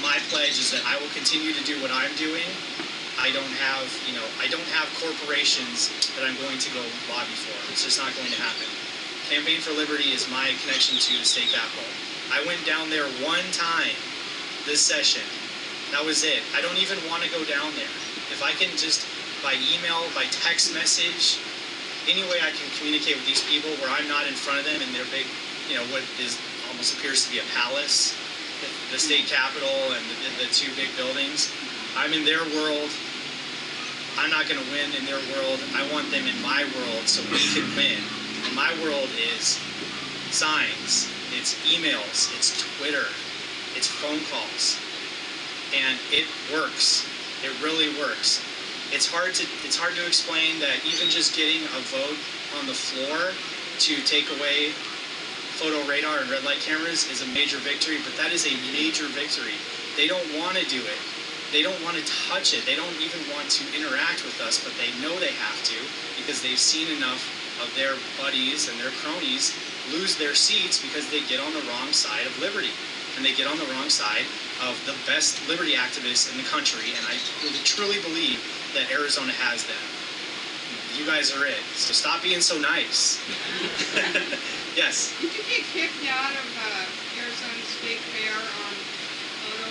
my pledge is that I will continue to do what I'm doing. I don't have corporations that I'm going to go lobby for. It's just not going to happen. Campaign for Liberty is my connection to the state capitol. I went down there one time this session. That was it. I don't even want to go down there. If I can just, by email, by text message, any way I can communicate with these people where I'm not in front of them in their big, you know, what is almost appears to be a palace, the state capitol and the two big buildings. I'm in their world. I'm not going to win in their world. I want them in my world so we can win. And my world is signs, it's emails, it's Twitter, it's phone calls. And it works. It really works. It's hard to explain that even just getting a vote on the floor to take away photo radar and red light cameras is a major victory, but that is a major victory. They don't want to do it. They don't want to touch it. They don't even want to interact with us, but they know they have to because they've seen enough of their buddies and their cronies lose their seats because they get on the wrong side of liberty. And they get on the wrong side of the best liberty activists in the country, and I really truly believe that Arizona has them. You guys are it. So stop being so nice. Yes? Did you get kicked out of Arizona State Fair on photo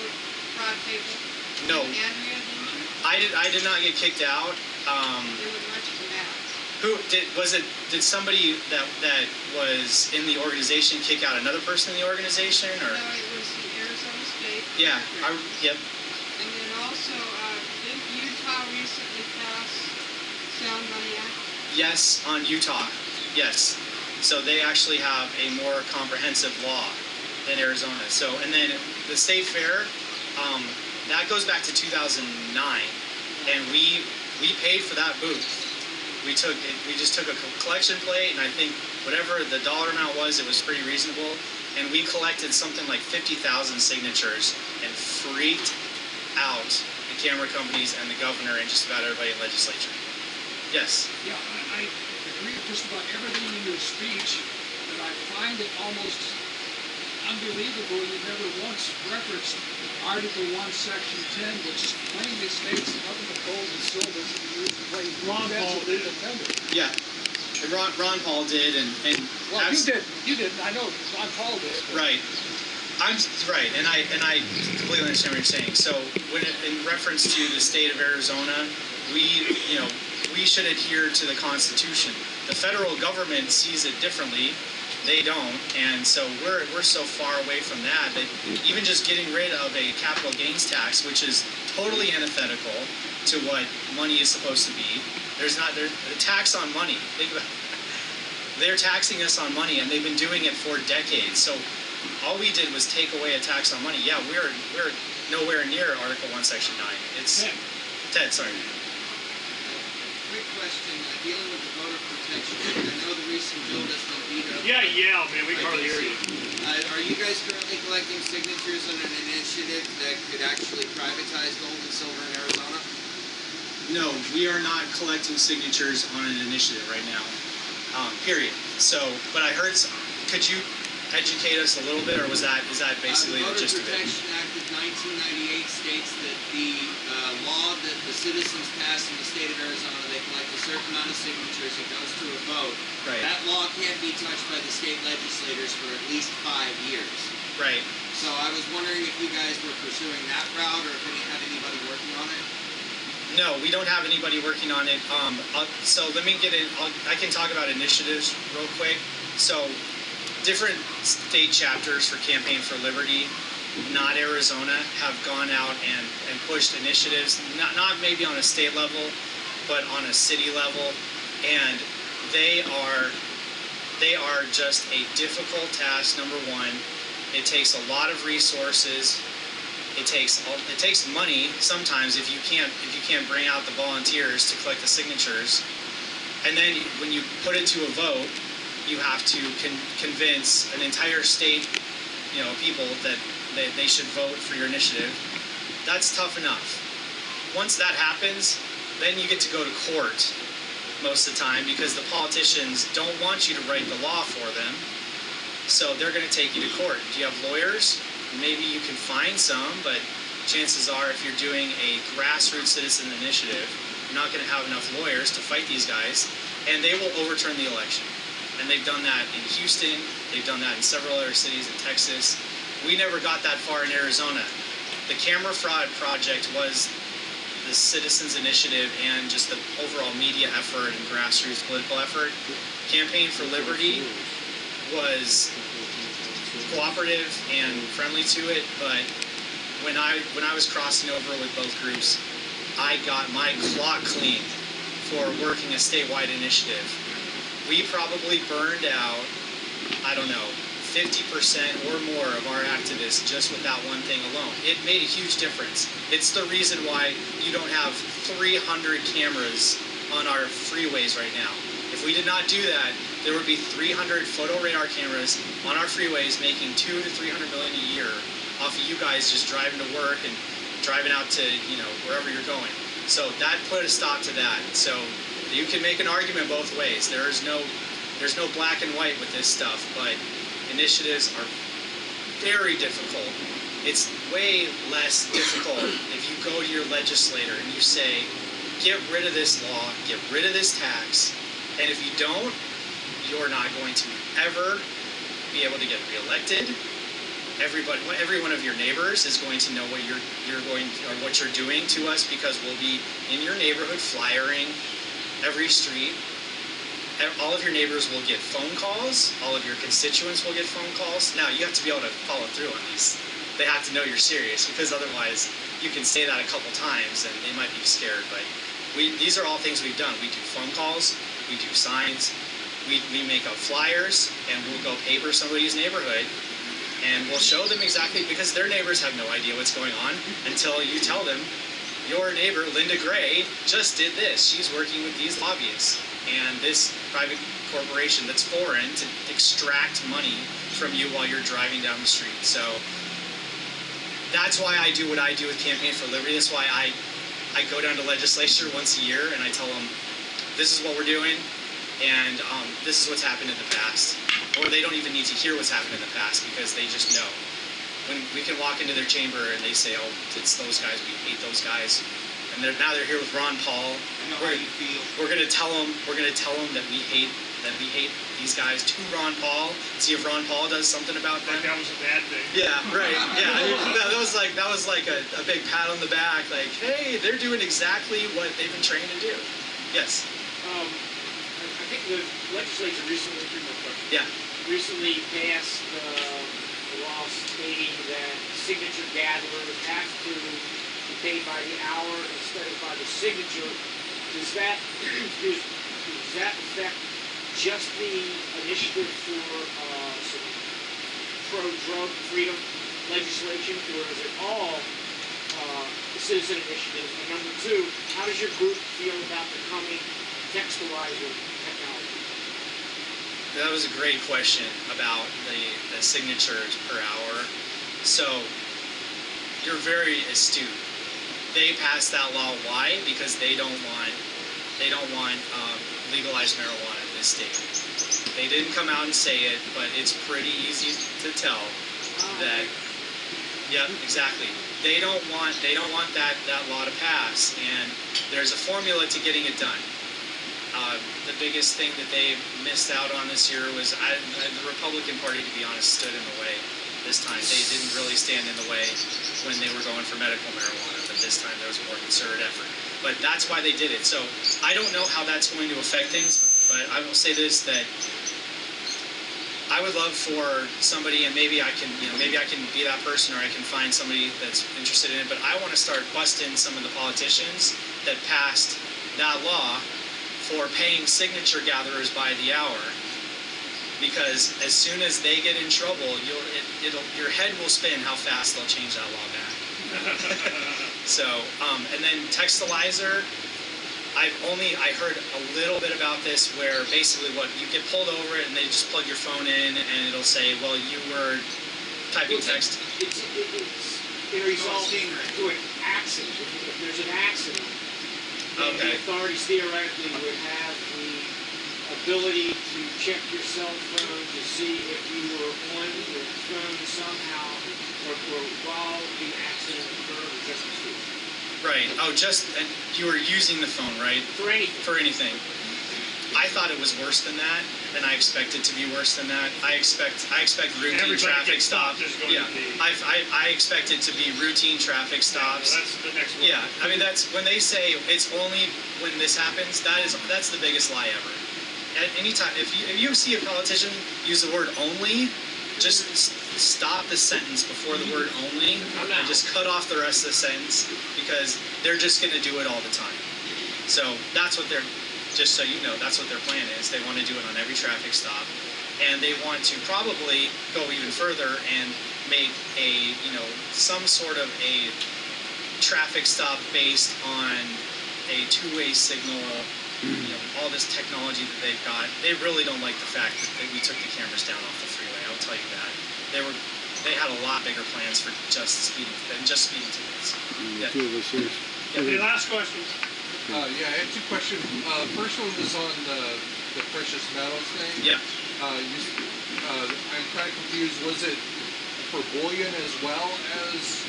fraud paper? No. Andrea, didn't you? I did not get kicked out. There was much of that. Who did somebody that was in the organization kick out another person in the organization, or? No, it was the Arizona State. Yeah. Yep. And then also, didn't Utah recently pass Sound Money Act? Yes, on Utah. Yes. So they actually have a more comprehensive law than Arizona. So, and then the state fair, that goes back to 2009, and we paid for that booth. We just took a collection plate, and I think whatever the dollar amount was, it was pretty reasonable. And we collected something like 50,000 signatures and freaked out the camera companies and the governor and just about everybody in the legislature. Yes? Yeah, I agree with just about everything in your speech, but I find it almost unbelievable you never once referenced Article 1, Section 10, which just plainly states nothing but gold and silver should be used to play Ron Paul did. Yeah. And Ron Paul did, and well, you didn't. I know Ron Paul did. Right. I'm right, and I completely understand what you're saying. So, in reference to the state of Arizona, we should adhere to the Constitution. The federal government sees it differently. They don't, and so we're so far away from that even just getting rid of a capital gains tax, which is totally antithetical to what money is supposed to be. There's a tax on money. Think about it. They're taxing us on money, and they've been doing it for decades. So all we did was take away a tax on money. Yeah, we're nowhere near Article 1, Section 9. It's Ted, sorry. Quick question, dealing with the voter protection. I know the recent bill that's been vetoed. Yeah, man, we can hardly hear you. Are you guys currently collecting signatures on an initiative that could actually privatize gold and silver in Arizona? No, we are not collecting signatures on an initiative right now. Period. So, but I heard. Could you educate us a little bit, or is that basically the gist of it? The Voter Protection Act of 1998 states that the law that the citizens pass in the state of Arizona, they collect a certain amount of signatures, it goes to a vote. Right. That law can't be touched by the state legislators for at least 5 years. Right. So I was wondering if you guys were pursuing that route, or if you had anybody working on it. No, we don't have anybody working on it. So let me get in. I can talk about initiatives real quick. So different state chapters for Campaign for Liberty, not Arizona, have gone out and pushed initiatives, not maybe on a state level, but on a city level. And they are just a difficult task, number one. It takes a lot of resources. It takes money sometimes if you can't bring out the volunteers to collect the signatures, and then when you put it to a vote, you have to convince an entire state, people that they should vote for your initiative. That's tough enough. Once that happens, then you get to go to court most of the time because the politicians don't want you to write the law for them, so they're going to take you to court. Do you have lawyers? Maybe you can find some, but chances are if you're doing a grassroots citizen initiative, you're not going to have enough lawyers to fight these guys, and they will overturn the election. And they've done that in Houston, they've done that in several other cities in Texas. We never got that far in Arizona. The camera fraud project was the citizens initiative and just the overall media effort and grassroots political effort. Campaign for Liberty was cooperative and friendly to it, but when I was crossing over with both groups, I got my clock clean for working a statewide initiative. We probably burned out, 50% or more of our activists just with that one thing alone. It made a huge difference. It's the reason why you don't have 300 cameras on our freeways right now. If we did not do that, there would be 300 photo radar cameras on our freeways making $200 to $300 million a year off of you guys just driving to work and driving out to wherever you're going. So that put a stop to that. So you can make an argument both ways. There's no black and white with this stuff, but initiatives are very difficult. It's way less difficult if you go to your legislator and you say, get rid of this law, get rid of this tax, and if you don't, you're not going to ever be able to get reelected. Every one of your neighbors is going to know what what you're doing to us because we'll be in your neighborhood flyering every street. All of your neighbors will get phone calls. All of your constituents will get phone calls. Now you have to be able to follow through on these. They have to know you're serious because otherwise you can say that a couple times and they might be scared. But these are all things we've done. We do phone calls. We do signs. We make up flyers, and we'll go paper somebody's neighborhood, and we'll show them exactly, because their neighbors have no idea what's going on until you tell them, your neighbor, Linda Gray, just did this. She's working with these lobbyists and this private corporation that's foreign to extract money from you while you're driving down the street. So that's why I do what I do with Campaign for Liberty. That's why I go down to legislature once a year and I tell them, this is what we're doing, and this is what's happened in the past. Or they don't even need to hear what's happened in the past because they just know. When we can walk into their chamber and they say, oh, it's those guys, we hate those guys. And now they're here with Ron Paul. I know how you feel. We're going to tell them that we hate that we hate these guys to Ron Paul. See if Ron Paul does something about Like them. that was a bad thing. Yeah, right. Yeah, I mean, that was like a big pat on the back. Like, hey, they're doing exactly what they've been trained to do. Yes. I think the legislature recently, Yeah. recently passed a law stating that signature gatherers have to be paid by the hour instead of by the signature. Does that affect just the initiative for some pro-drug freedom legislation, or is it all citizen initiative? And number two, how does your group feel about the coming textualizer technology? That was a great question about the signatures per hour. So you're very astute. They passed that law. Why? Because they don't want legalized marijuana in this state. They didn't come out and say it, but it's pretty easy to tell that. Yeah, exactly. They don't want that law to pass, and there's a formula to getting it done. The biggest thing that they missed out on this year was the Republican Party, to be honest, stood in the way this time. They didn't really stand in the way when they were going for medical marijuana, but this time there was a more concerted effort. But that's why they did it. So I don't know how that's going to affect things, but I will say this, that I would love for somebody, and maybe I can be that person, or I can find somebody that's interested in it, but I want to start busting some of the politicians that passed that law for paying signature gatherers by the hour, because as soon as they get in trouble, your head will spin how fast they'll change that law back. So, and then textualizer, I heard a little bit about this, where basically what you get pulled over and they just plug your phone in and it'll say, well, you were typing text. It results to an accident. If there's an accident, then the authorities theoretically would have the ability to check your cell phone to see if you were on your phone somehow or while the accident occurred, or just before. Right. Oh, and you were using the phone, right? For anything. For anything. I thought it was worse than that, and I expect it to be worse than that. I expect routine traffic stops. Yeah. I expect it to be routine traffic stops. Yeah, that's the next one. Yeah. I mean, that's when they say it's only when this happens. That's the biggest lie ever. At any time, if you see a politician use the word only, just stop the sentence before the word only, and just cut off the rest of the sentence, because they're just going to do it all the time. So that's what just so you know, that's what their plan is. They want to do it on every traffic stop, and they want to probably go even further and make some sort of a traffic stop based on a two-way signal. All this technology that they've got. They really don't like the fact that we took the cameras down off the freeway. I'll tell you that. They had a lot bigger plans for just speeding tickets. Yeah. Two of us here. Okay, last question. Yeah, I had two questions. First one was on the precious metals thing. Yeah. I'm kind of confused. Was it for bullion as well as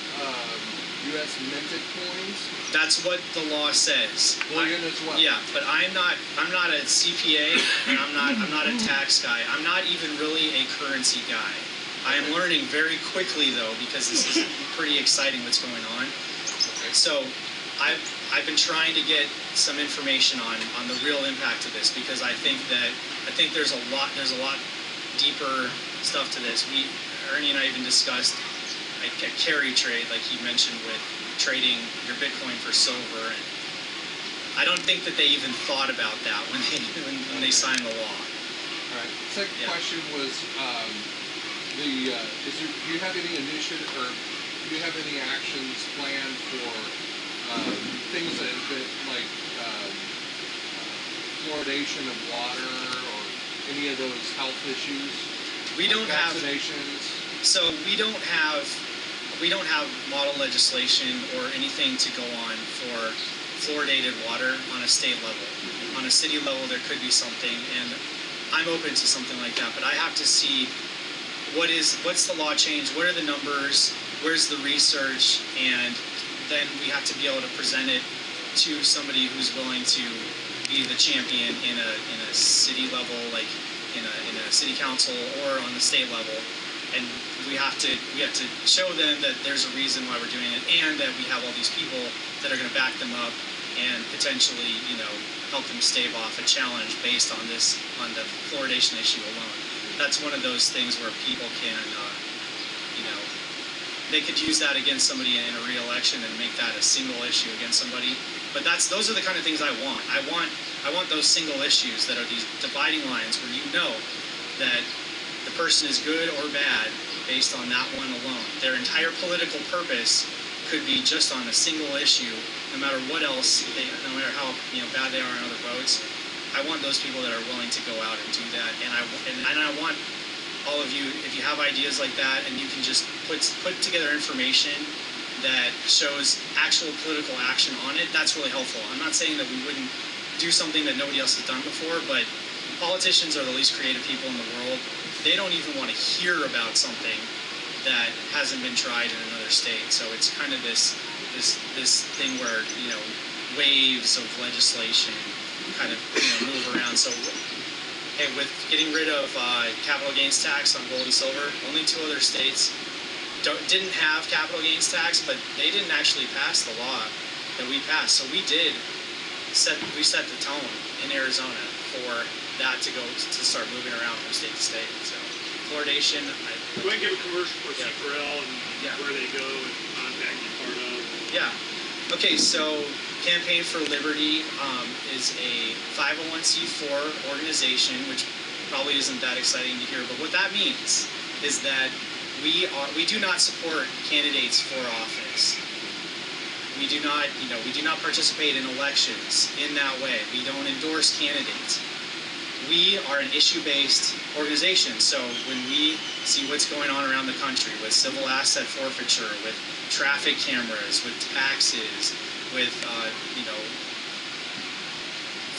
U.S. minted coins? That's what the law says. Bullion as well. Yeah, but I'm not a CPA, and I'm not a tax guy. I'm not even really a currency guy. I am learning very quickly though, because this is pretty exciting what's going on. Okay. So I've been trying to get some information on the real impact of this, because I think there's a lot deeper stuff to this. Ernie and I even discussed a carry trade, like he mentioned, with trading your Bitcoin for silver, and I don't think that they even thought about that when they signed the law. All right. Second question was, do you have any initiative, or do you have any actions planned for things that like fluoridation of water or any of those health issues? We don't have vaccinations. So we don't have model legislation or anything to go on for fluoridated water on a state level. On a city level, there could be something, and I'm open to something like that. But I have to see what's the law change, what are the numbers, where's the research, and then we have to be able to present it to somebody who's willing to be the champion in a city level, like in a city council or on the state level, and we have to show them that there's a reason why we're doing it, and that we have all these people that are going to back them up and potentially, help them stave off a challenge based on the fluoridation issue alone. That's one of those things where people can, they could use that against somebody in a re-election and make that a single issue against somebody. But those are the kind of things I want. I want those single issues that are these dividing lines where you know that the person is good or bad based on that one alone. Their entire political purpose could be just on a single issue, no matter what else, no matter how bad they are in other votes. I want those people that are willing to go out and do that, and I want all of you, if you have ideas like that, and you can just put together information that shows actual political action on it, that's really helpful. I'm not saying that we wouldn't do something that nobody else has done before, but politicians are the least creative people in the world. They don't even want to hear about something that hasn't been tried in another state. So it's kind of this thing where, waves of legislation kind of move around. So hey, with getting rid of capital gains tax on gold and silver, only 2 other states didn't have capital gains tax, but they didn't actually pass the law that we passed. So we set the tone in Arizona for that to start moving around from state to state. So fluoridation. Go ahead and give a commercial for CPRL and where they go and contact you part of. Yeah. Okay, so Campaign for Liberty is a 501c4 organization, which probably isn't that exciting to hear, but what that means is that we do not support candidates for office. We do not participate in elections in that way. We don't endorse candidates. We are an issue-based organization, so when we see what's going on around the country with civil asset forfeiture, with traffic cameras, with taxes, with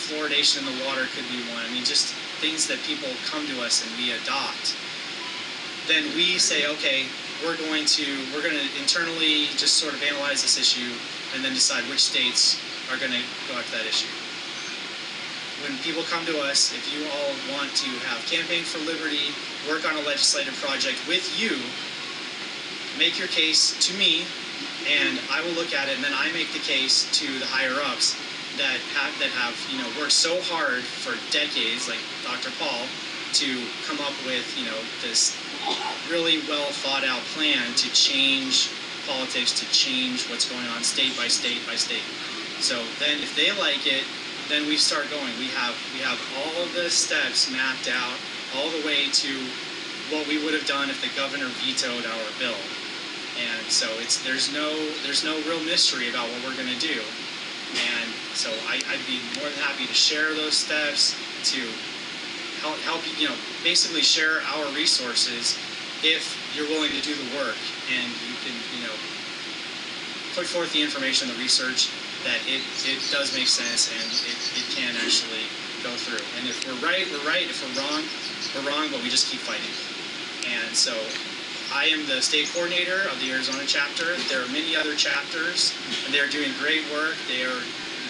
fluoridation in the water could be one. I mean, just things that people come to us and we adopt. Then we say, okay, we're going to internally just sort of analyze this issue and then decide which states are going to go after that issue. When people come to us, if you all want to have Campaign for Liberty, work on a legislative project with you, make your case to me, and I will look at it, and then I make the case to the higher ups that have worked so hard for decades, like Dr. Paul, to come up with this really well thought out plan to change politics, to change what's going on state by state by state. So then, if they like it, then we start going. We have all the steps mapped out, all the way to what we would have done if the governor vetoed our bill. And so there's no real mystery about what we're going to do. And so I'd be more than happy to share those steps, to help you, basically share our resources if you're willing to do the work and you can, put forth the information, the research, that it does make sense and it can actually go through. And if we're right, we're right. If we're wrong, but we just keep fighting. And so I am the state coordinator of the Arizona chapter. There are many other chapters, and they're doing great work. There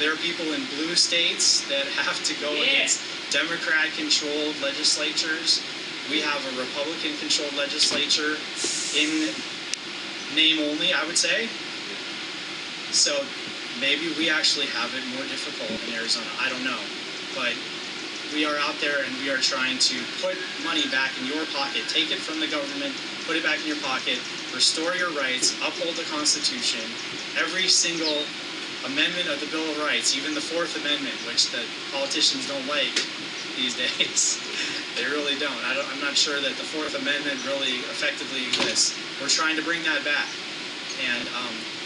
are people in blue states that have to go against Democrat-controlled legislatures. We have a Republican-controlled legislature in name only, I would say. So maybe we actually have it more difficult in Arizona. I don't know. But we are out there and we are trying to put money back in your pocket, take it from the government, put it back in your pocket, restore your rights, uphold the Constitution. Every single amendment of the Bill of Rights, even the Fourth Amendment, which the politicians don't like these days. They really don't. I'm not sure that the Fourth Amendment really effectively exists. We're trying to bring that back. And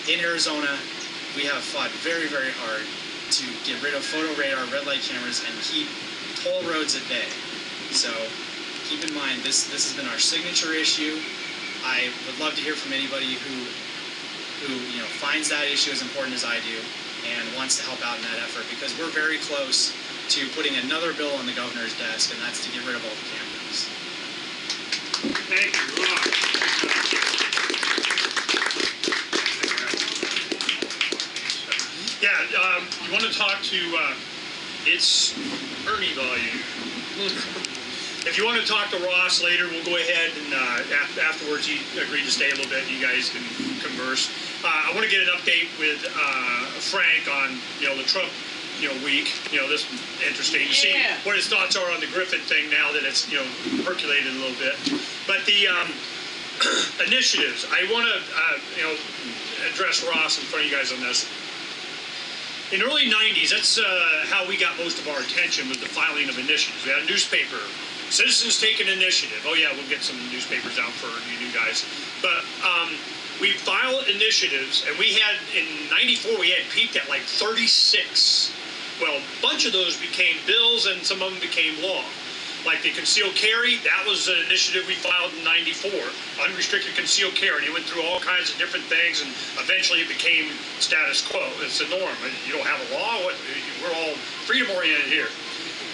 in Arizona, we have fought very, very hard to get rid of photo radar, red light cameras, and keep toll roads at bay. So keep in mind, this has been our signature issue. I would love to hear from anybody who finds that issue as important as I do and wants to help out in that effort, because we're very close to putting another bill on the governor's desk, and that's to get rid of all the cameras. Thank you, Ross. Yeah, you want to talk to It's Ernie volume. If you want to talk to Ross later, we'll go ahead and afterwards he agreed to stay a little bit. You guys can converse. I want to get an update with Phranq on the Trump week. This is interesting to see what his thoughts are on the Griffin thing now that it's percolated a little bit. But the initiatives, I want to address Ross in front of you guys on this. In the early 90s, that's how we got most of our attention, was the filing of initiatives. We had a newspaper, Citizens Take an Initiative. Oh yeah, we'll get some newspapers out for you new guys. But we filed initiatives, and we had, in 94, we had peaked at like 36. Well, a bunch of those became bills, and some of them became law. Like the concealed carry, that was an initiative we filed in 94, unrestricted concealed carry. And it went through all kinds of different things, and eventually it became status quo. It's the norm. You don't have a law. We're all freedom-oriented here.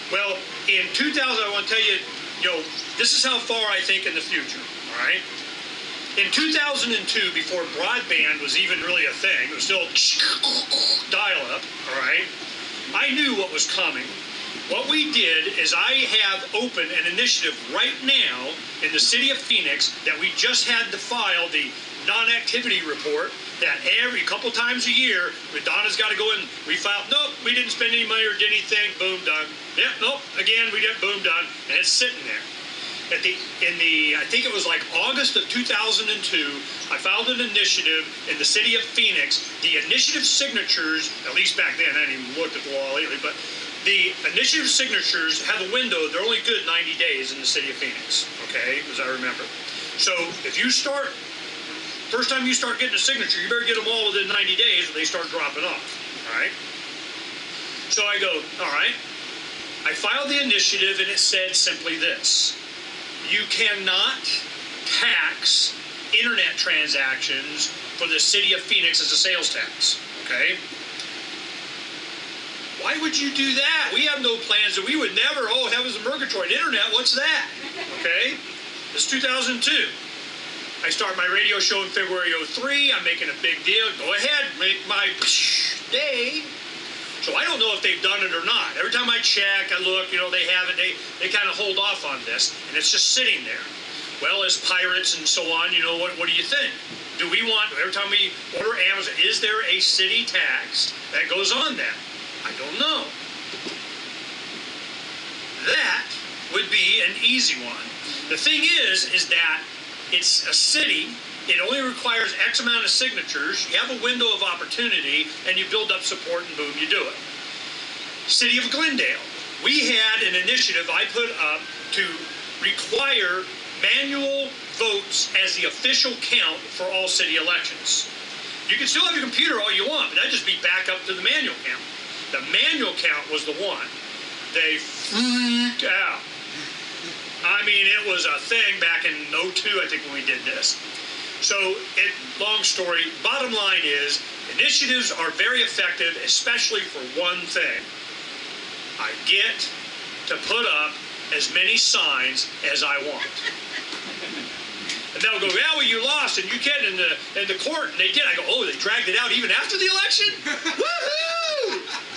Well, in 2000, I want to tell you, this is how far I think in the future, all right? In 2002, before broadband was even really a thing, it was still dial-up, all right? I knew what was coming. What we did is I have opened an initiative right now in the city of Phoenix that we just had to file the non-activity report that every couple times a year, Donna's got to go in, we filed, nope, we didn't spend any money or did anything, boom, done. Yep, nope, again, we did, boom, done, and it's sitting there. I think it was like August of 2002, I filed an initiative in the city of Phoenix. The initiative signatures, at least back then, I hadn't even looked at the law lately, but the initiative signatures have a window. They're only good 90 days in the city of Phoenix, okay, as I remember. So if you start, first time you start getting a signature, you better get them all within 90 days or they start dropping off, all right? So I go, all right. I filed the initiative and it said simply this: you cannot tax internet transactions for the city of Phoenix as a sales tax, okay? Why would you do that? We have no plans that we would never, oh, heavens and purgatory, internet, what's that? Okay? It's 2002. I start my radio show in February 03. I'm making a big deal. Go ahead, make my day. So I don't know if they've done it or not. Every time I check, I look, they haven't. They kind of hold off on this, and it's just sitting there. Well, as pirates and so on, what do you think? Do we want, every time we order Amazon, is there a city tax that goes on that? I don't know. That would be an easy one. The thing is that it's a city. It only requires X amount of signatures. You have a window of opportunity, and you build up support, and boom, you do it. City of Glendale. We had an initiative I put up to require manual votes as the official count for all city elections. You can still have your computer all you want, but that'd just be back up to the manual count. The manual count was the one. They freaked out. I mean, it was a thing back in 02, I think, when we did this. So, long story, bottom line is, initiatives are very effective, especially for one thing. I get to put up as many signs as I want. And they'll go, yeah, well, you lost, and you can't in the court, and they did. I go, oh, they dragged it out even after the election? Woohoo!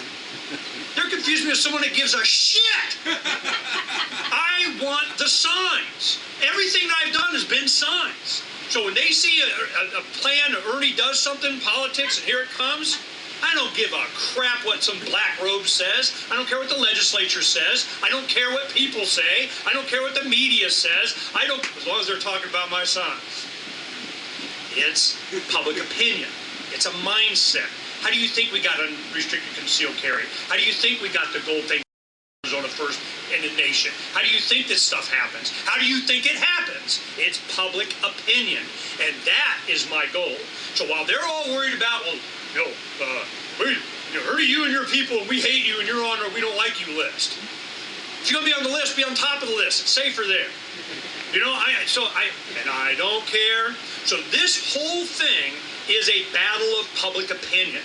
They're confusing me with someone that gives a shit. I want the signs. Everything that I've done has been signs. So when they see a plan, Ernie does something, politics, and here it comes, I don't give a crap what some black robe says. I don't care what the legislature says. I don't care what people say. I don't care what the media says. As long as they're talking about my sons. It's public opinion. It's a mindset. How do you think we got unrestricted concealed carry? How do you think we got the gold thing on the first in the nation? How do you think this stuff happens? How do you think it happens? It's public opinion. And that is my goal. So while they're all worried about, Ernie, you and your people, we hate you and you're on our we don't like you list. If you're going to be on the list, be on top of the list. It's safer there. And I don't care. So this whole thing is a battle of public opinion.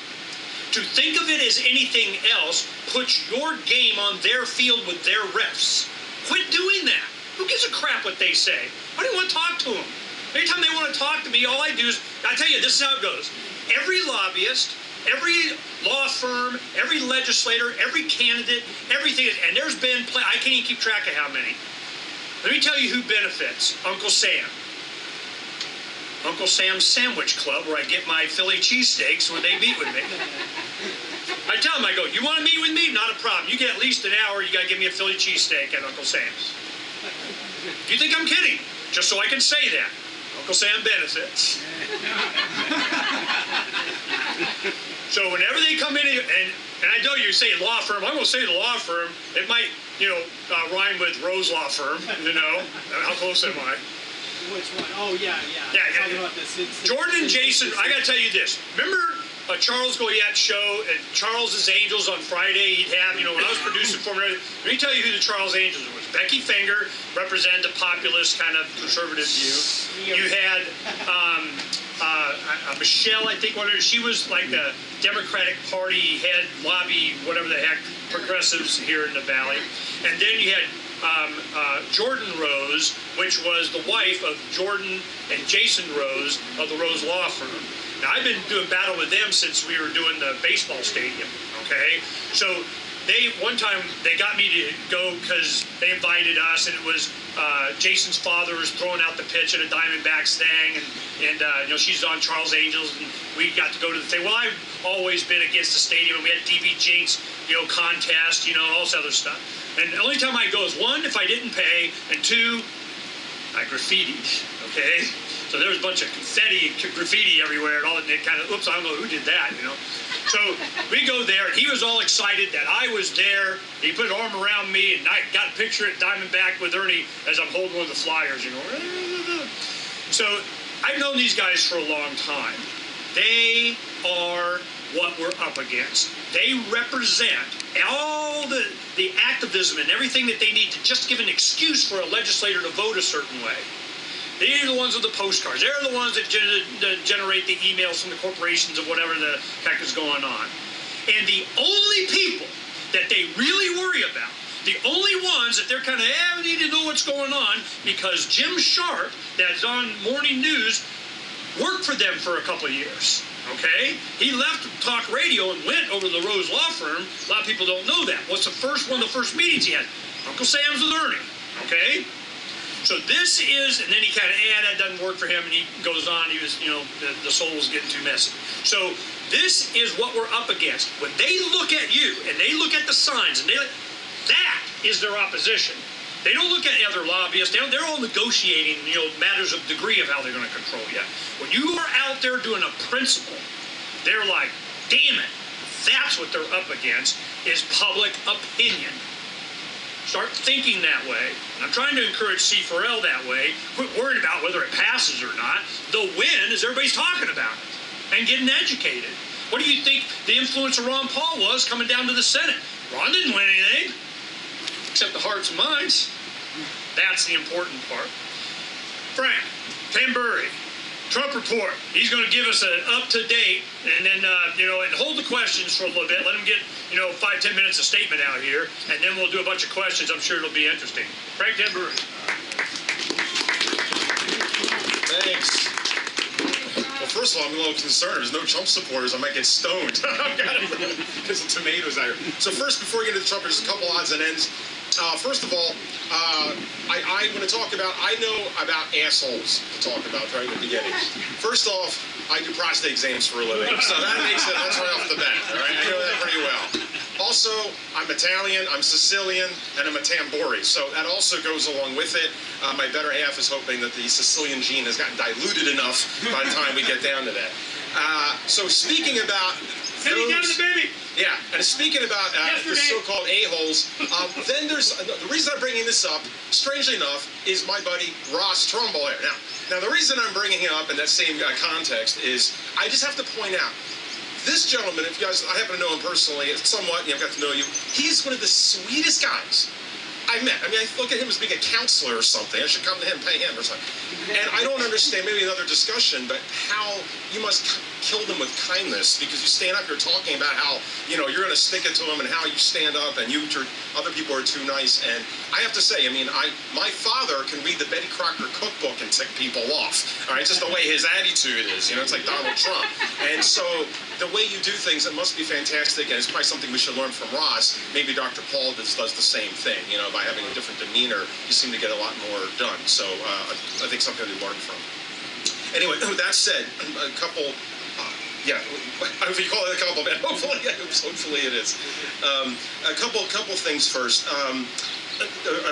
To think of it as anything else puts your game on their field with their refs. Quit doing that. Who gives a crap what they say? I don't want to talk to them. Anytime they want to talk to me, all I do is, I tell you, this is how it goes. Every lobbyist, every law firm, every legislator, every candidate, everything, and there's been, I can't even keep track of how many. Let me tell you who benefits. Uncle Sam. Uncle Sam's Sandwich Club, where I get my Philly cheesesteaks when they meet with me. I tell them, I go, you want to meet with me? Not a problem. You get at least an hour, you got to give me a Philly cheesesteak at Uncle Sam's. Do you think I'm kidding? Just so I can say that. Uncle Sam benefits. So whenever they come in, and I know you say law firm, I'm going to say the law firm. It might, rhyme with Rose Law Firm, How close am I? Which one? Oh, yeah. Talking about this. Jordan and Jason, I got to tell you this. Remember Charles Goyette's show at Charles's Angels on Friday? He'd have, when I was producing for him, let me tell you who the Charles Angels was. Becky Finger represented a populist kind of conservative view. You had Michelle, I think, she was like the Democratic Party head lobby, whatever the heck, progressives here in the Valley. And then you had Jordan Rose, which was the wife of Jordan and Jason Rose of the Rose Law Firm. Now, I've been doing battle with them since we were doing the baseball stadium, okay? So one time they got me to go because they invited us, and it was Jason's father was throwing out the pitch at a Diamondbacks thing, and she's on Charles Angels, and we got to go to the thing. Well, I've always been against the stadium, and we had DB Jinx, contest, all this other stuff. And the only time I go is, one, if I didn't pay, and two, I graffitied, okay? So there was a bunch of confetti, graffiti everywhere, and all that. Kind of, oops, I don't know who did that, So we go there, and he was all excited that I was there. He put an arm around me, and I got a picture at Diamondback with Ernie as I'm holding one of the flyers, So I've known these guys for a long time. They are what we're up against. They represent all the activism and everything that they need to just give an excuse for a legislator to vote a certain way. They're the ones with the postcards. They're the ones that generate the emails from the corporations of whatever the heck is going on. And the only people that they really worry about, the only ones that they're kind of, we need to know what's going on, because Jim Sharp, that's on morning news, worked for them for a couple of years. Okay? He left talk radio and went over to the Rose Law Firm. A lot of people don't know that. What's one of the first meetings he had? Uncle Sam's with Ernie. Okay? So this is, and then he kind of, that doesn't work for him, and he goes on. He was, the soul was getting too messy. So this is what we're up against. When they look at you, and they look at the signs, and that is their opposition. They don't look at other lobbyists. They're all negotiating, matters of degree of how they're going to control you. When you are out there doing a principle, they're like, damn it, that's what they're up against, is public opinion. Start thinking that way. And I'm trying to encourage C. Farrell that way. Quit worrying about whether it passes or not. The win is everybody's talking about it and getting educated. What do you think the influence of Ron Paul was coming down to the Senate? Ron didn't win anything, except the hearts and minds. That's the important part. Phranq Tambouri, Trump report. He's going to give us an up-to-date, and then, and hold the questions for a little bit. Let him get, 5-10 minutes of statement out here, and then we'll do a bunch of questions. I'm sure it'll be interesting. Phranq Tambouri. Thanks. Well, first of all, I'm a little concerned. There's no Trump supporters. I might get stoned. I've got to get some tomatoes out here. So first, before we get into Trump, there's a couple odds and ends. First of all, I want to talk about, I know about assholes to talk about right at the beginning. First off, I do prostate exams for a living, so that's right off the bat, all right? I know that pretty well. Also, I'm Italian, I'm Sicilian, and I'm a Tambouri, so that also goes along with it. My better half is hoping that the Sicilian gene has gotten diluted enough by the time we get down to that. So speaking about those, yeah, and speaking about the so-called a-holes, then there's the reason I'm bringing this up, strangely enough, is my buddy Ross Trumble here. Now the reason I'm bringing him up in that same context is I just have to point out, this gentleman, if you guys, I happen to know him personally, somewhat, I've got to know you, he's one of the sweetest guys I look at him as being a counselor or something. I should come to him, pay him or something. And I don't understand, maybe another discussion, but how you must kill them with kindness, because you stand up here talking about how, you know, you're going to stick it to them and how you stand up and other people are too nice. And I have to say, I mean, my father can read the Betty Crocker cookbook and tick people off. All right, just the way his attitude is. You know, it's like Donald Trump. And so the way you do things, it must be fantastic, and it's probably something we should learn from Ross. Maybe Dr. Paul does the same thing. You know, by having a different demeanor, you seem to get a lot more done. So I think something to learn from. Anyway, that said, a couple. Yeah, if you call it a couple, man. Hopefully it is. A couple things first.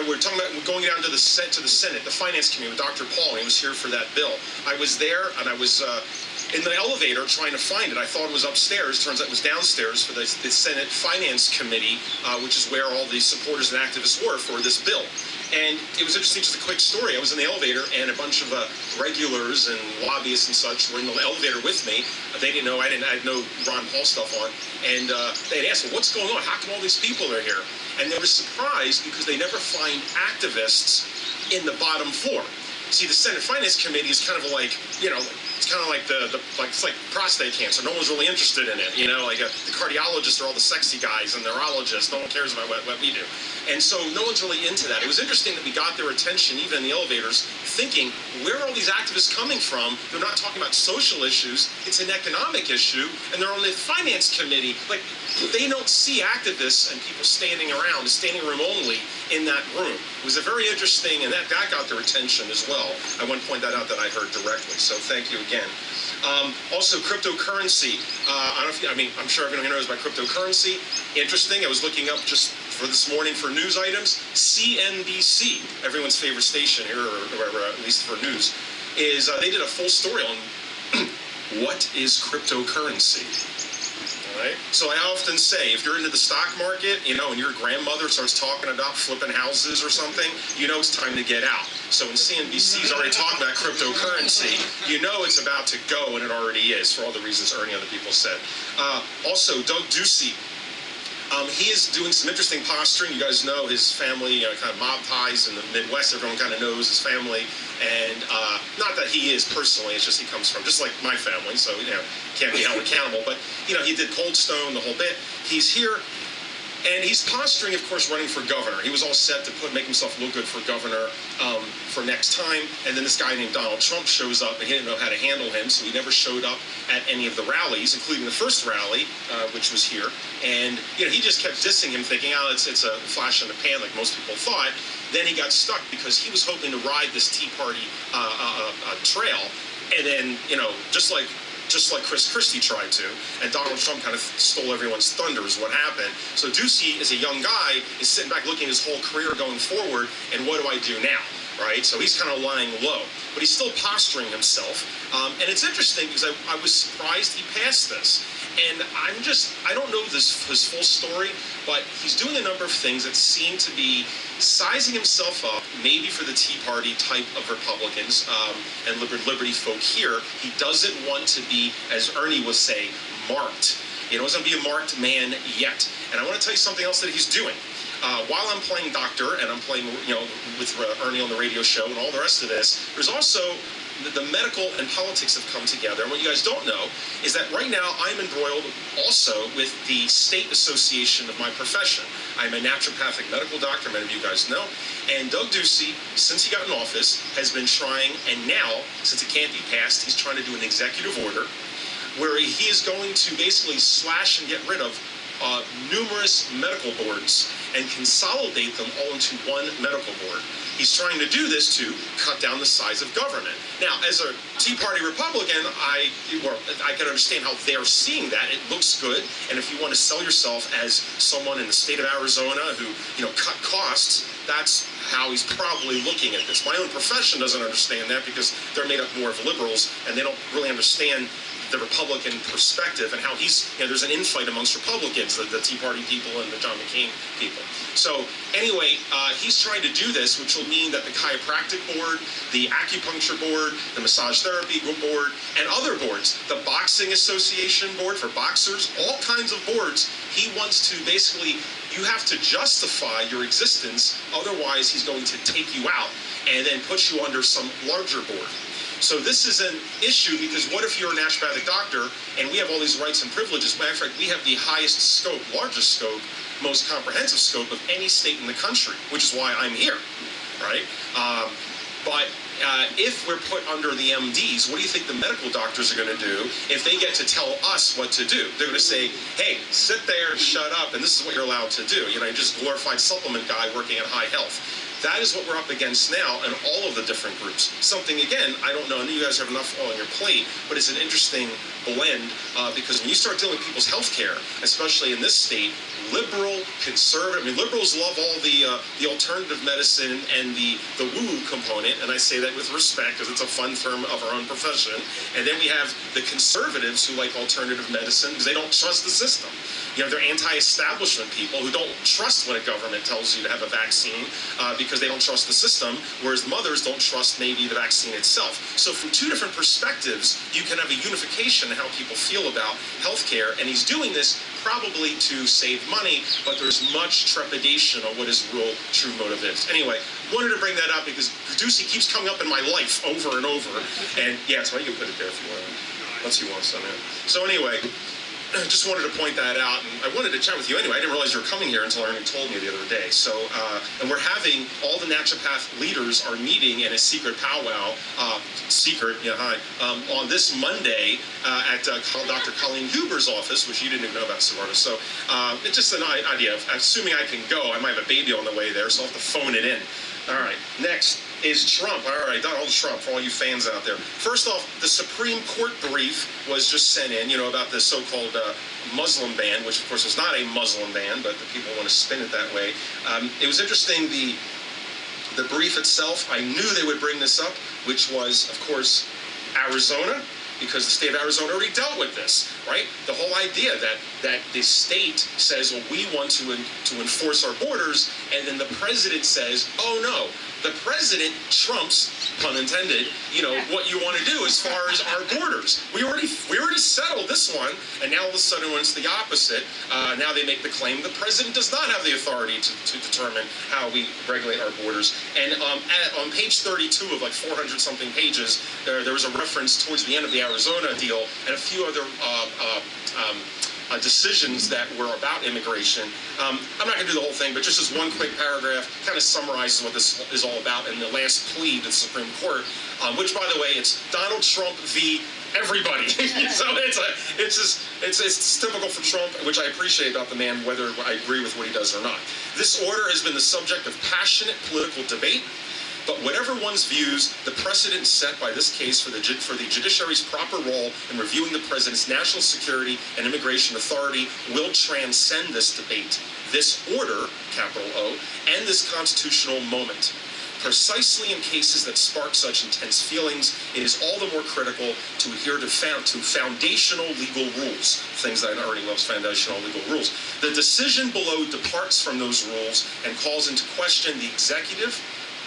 We're talking about going down to the Senate, the Finance Committee with Dr. Paul. He was here for that bill. I was there, and I was in the elevator trying to find it. I thought it was upstairs. Turns out it was downstairs for the Senate Finance Committee, which is where all the supporters and activists were for this bill. And it was interesting, just a quick story. I was in the elevator, and a bunch of regulars and lobbyists and such were in the elevator with me. They didn't know, I had no Ron Paul stuff on. And they'd asked, well, what's going on? How come all these people are here? And they were surprised because they never find activists in the bottom floor. See, the Senate Finance Committee is kind of like, you know, it's kind of like it's like prostate cancer. No one's really interested in it, you know. Like the cardiologists are all the sexy guys, and neurologists. No one cares about what we do, and so no one's really into that. It was interesting that we got their attention, even in the elevators, thinking, where are all these activists coming from? They're not talking about social issues. It's an economic issue, and they're on the Finance Committee. Like, they don't see activists and people standing around, standing room only in that room. It was a very interesting, and that got their attention as well. I want to point that out that I heard directly. So thank you again. Also, cryptocurrency. I'm sure everyone knows about cryptocurrency. Interesting. I was looking up just for this morning for news items. CNBC, everyone's favorite station here, or at least for news, is they did a full story on what is cryptocurrency. Right? So I often say, if you're into the stock market, you know, and your grandmother starts talking about flipping houses or something, you know it's time to get out. So when CNBC's already talking about cryptocurrency, you know it's about to go, and it already is, for all the reasons Ernie and other people said. Also, Doug Ducey. He is doing some interesting posturing. You guys know his family, kind of mob ties in the Midwest. Everyone kind of knows his family. And not that he is personally, it's just he comes from, just like my family, so, you know, can't be held accountable. But, you know, he did Cold Stone, the whole bit. He's here. And he's posturing, of course, running for governor. He was all set to make himself look good for governor for next time. And then this guy named Donald Trump shows up, and he didn't know how to handle him, so he never showed up at any of the rallies, including the first rally, which was here. And, you know, he just kept dissing him, thinking, oh, it's a flash in the pan, like most people thought. Then he got stuck because he was hoping to ride this Tea Party trail. And then, you know, just like Chris Christie tried to, and Donald Trump kind of stole everyone's thunder is what happened. So Ducey, as a young guy, is sitting back looking at his whole career going forward, and what do I do now, right? So he's kind of lying low, but he's still posturing himself. And it's interesting because I was surprised he passed this. And I don't know his full story, but he's doing a number of things that seem to be sizing himself up, maybe for the Tea Party type of Republicans and liberty folk here. He doesn't want to be, as Ernie would say, marked. He doesn't want to be a marked man yet. And I want to tell you something else that he's doing. While I'm playing doctor and I'm playing, you know, with Ernie on the radio show and all the rest of this, there's also the medical and politics have come together. And what you guys don't know is that right now I'm embroiled also with the state association of my profession. I'm a naturopathic medical doctor, many of you guys know. And Doug Ducey, since he got in office, has been trying, and now, since it can't be passed, he's trying to do an executive order where he is going to basically slash and get rid of numerous medical boards and consolidate them all into one medical board. He's trying to do this to cut down the size of government. Now, as a Tea Party Republican, I can understand how they're seeing that. It looks good, and if you want to sell yourself as someone in the state of Arizona who, you know, cut costs, that's how he's probably looking at this. My own profession doesn't understand that because they're made up more of liberals, and they don't really understand the Republican perspective and how there's an infight amongst Republicans, the Tea Party people and the John McCain people. So anyway, he's trying to do this, which will mean that the chiropractic board, the acupuncture board, the massage therapy board, and other boards, the boxing association board for boxers, all kinds of boards, he wants to basically you have to justify your existence, otherwise he's going to take you out and then put you under some larger board. So this is an issue, because what if you're a naturopathic doctor and we have all these rights and privileges? Matter of fact, we have the highest scope, largest scope, most comprehensive scope of any state in the country, which is why I'm here, right? But if we're put under the MDs, what do you think the medical doctors are going to do if they get to tell us what to do? They're going to say, hey, sit there, shut up, and this is what you're allowed to do. You know, you're just a glorified supplement guy working at High Health. That is what we're up against now in all of the different groups. Something, again, I don't know, I know you guys have enough on your plate, but it's an interesting blend because when you start dealing with people's health care, especially in this state, liberal, conservative, I mean, liberals love all the alternative medicine and the woo-woo component, and I say that with respect because it's a fun term of our own profession. And then we have the conservatives who like alternative medicine because they don't trust the system. You know, they're anti-establishment people who don't trust when a government tells you to have a vaccine because they don't trust the system, whereas mothers don't trust maybe the vaccine itself. So from two different perspectives, you can have a unification in how people feel about healthcare, and he's doing this probably to save money, but there's much trepidation on what his real true motive is. Anyway, wanted to bring that up because Ducey keeps coming up in my life over and over, and yeah, so you can put it there if you want. Let's see what's on there. So anyway, just wanted to point that out, and I wanted to chat with you anyway. I didn't realize you were coming here until Ernie told me the other day. So, and we're having, all the naturopath leaders are meeting in a secret powwow, on this Monday at Dr. Colleen Huber's office, which you didn't even know about, Savarna. So, it's just an idea of, assuming I can go, I might have a baby on the way there, so I'll have to phone it in. All right, next is Trump. All right, Donald Trump, for all you fans out there. First off, the Supreme Court brief was just sent in, you know, about the so-called Muslim ban, which of course is not a Muslim ban, but the people want to spin it that way. It was interesting, the brief itself, I knew they would bring this up, which was, of course, Arizona, because the state of Arizona already dealt with this, right? The whole idea that the state says, well, we want to enforce our borders, and then the president says, oh no, the president trumps, pun intended, you know, what you want to do as far as our borders. We already settled this one, and now all of a sudden when it's the opposite, now they make the claim the president does not have the authority to determine how we regulate our borders. And on page 32 of like 400 something pages, there was a reference towards the end of the Arizona deal and a few other decisions that were about immigration. I'm not going to do the whole thing, but just as one quick paragraph kind of summarizes what this is all about in the last plea to the Supreme Court, which, by the way, it's Donald Trump v. everybody. So it's typical for Trump, which I appreciate about the man, whether I agree with what he does or not. This order has been the subject of passionate political debate. But whatever one's views, the precedent set by this case for the judiciary's proper role in reviewing the president's national security and immigration authority will transcend this debate, this order, capital O, and this constitutional moment. Precisely in cases that spark such intense feelings, it is all the more critical to adhere to foundational legal rules, things that Ernie loves, foundational legal rules. The decision below departs from those rules and calls into question the executive,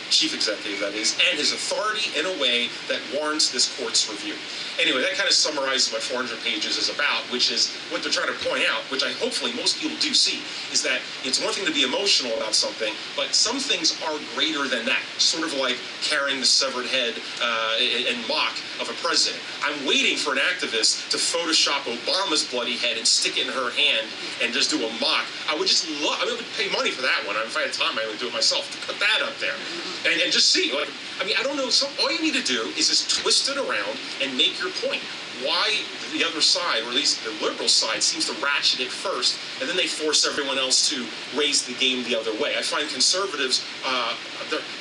chief executive that is, and his authority in a way that warrants this court's review. Anyway, that kind of summarizes what 400 pages is about, which is what they're trying to point out, which I hopefully most people do see, is that it's one thing to be emotional about something, but some things are greater than that, sort of like carrying the severed head and mock of a president. I'm waiting for an activist to Photoshop Obama's bloody head and stick it in her hand and just do a mock. I would just love, I would pay money for that one. If I had time, I would do it myself, to put that up there. And just see, like, I mean, I don't know, all you need to do is just twist it around and make your point. Why the other side, or at least the liberal side, seems to ratchet it first, and then they force everyone else to raise the game the other way. I find conservatives,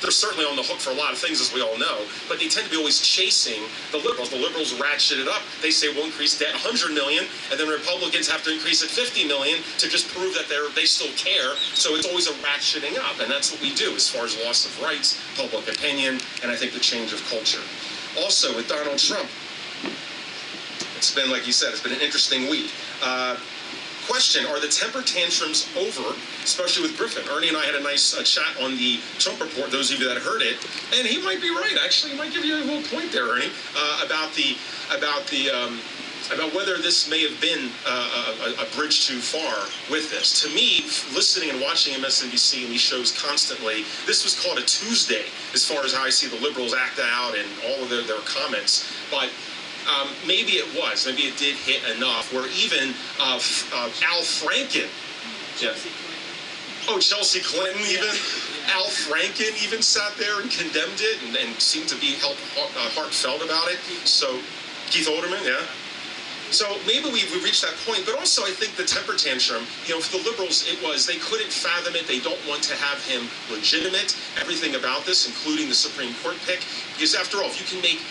they're certainly on the hook for a lot of things, as we all know, but they tend to be always chasing the liberals. The liberals ratchet it up. They say we'll increase debt 100 million, and then Republicans have to increase it 50 million to just prove that they still care. So it's always a ratcheting up, and that's what we do as far as loss of rights, public opinion, and I think the change of culture. Also, with Donald Trump, it's been, like you said, it's been an interesting week. Question, are the temper tantrums over, especially with Griffin? Ernie and I had a nice chat on the Trump report, those of you that heard it, and he might be right. Actually, he might give you a little point there, Ernie, about the about whether this may have been a bridge too far with this. To me, listening and watching MSNBC and these shows constantly, this was called a Tuesday as far as how I see the liberals act out and all of their comments. But maybe it was. Maybe it did hit enough where even Al Franken, Chelsea Clinton even, Al Franken even sat there and condemned it and seemed to be heartfelt about it. So, Keith Olbermann, yeah. So maybe we've reached that point, but also I think the temper tantrum, for the liberals, it was they couldn't fathom it. They don't want to have him legitimate, everything about this, including the Supreme Court pick, because after all, if you can make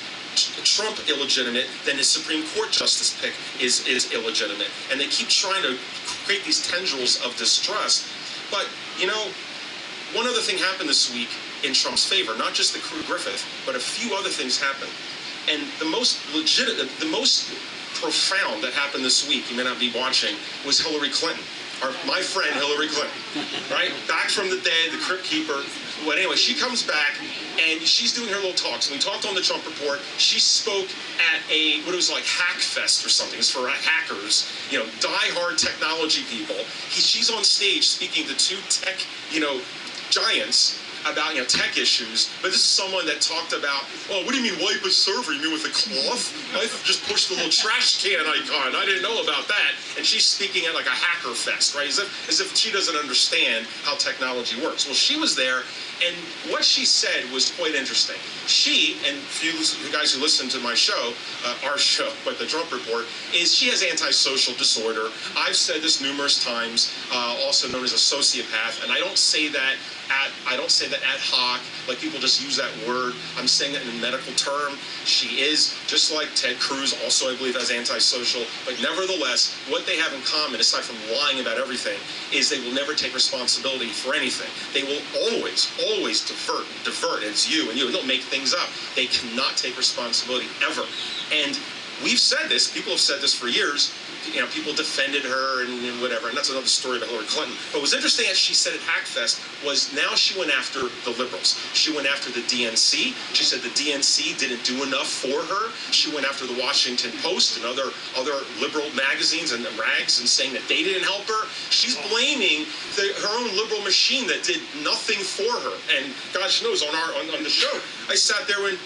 Trump illegitimate, then his Supreme Court justice pick is illegitimate. And they keep trying to create these tendrils of distrust. But, one other thing happened this week in Trump's favor, not just the Crew Griffith, but a few other things happened. And the most profound that happened this week, you may not be watching, was Hillary Clinton. My friend Hillary Clinton, right? Back from the dead, the Crypt Keeper. Well, anyway, she comes back and she's doing her little talks. And we talked on the Trump Report. She spoke at what it was like Hack Fest or something. It's for hackers, die-hard technology people. She's on stage speaking to two tech, giants about tech issues, but this is someone that talked about, what do you mean wipe a server? You mean with a cloth? I just pushed the little trash can icon. I didn't know about that. And she's speaking at like a hacker fest, right? As if she doesn't understand how technology works. Well, she was there, and what she said was quite interesting. She, and for you guys who listen to my show, our show, but the Trump Report, is she has antisocial disorder. I've said this numerous times, also known as a sociopath, and I don't say that ad hoc, like people just use that word. I'm saying that in a medical term. She is, just like Ted Cruz, also I believe has antisocial, but nevertheless, what they have in common, aside from lying about everything, is they will never take responsibility for anything. They will always divert. It's you and they'll make things up. They cannot take responsibility ever. And we've said this, people have said this for years. People defended her and whatever, and that's another story about Hillary Clinton. But what was interesting, as she said at Hackfest, was now she went after the liberals. She went after the DNC. She said the DNC didn't do enough for her. She went after the Washington Post and other liberal magazines and rags and saying that they didn't help her. She's blaming her own liberal machine that did nothing for her. And gosh knows, on the show, I sat there and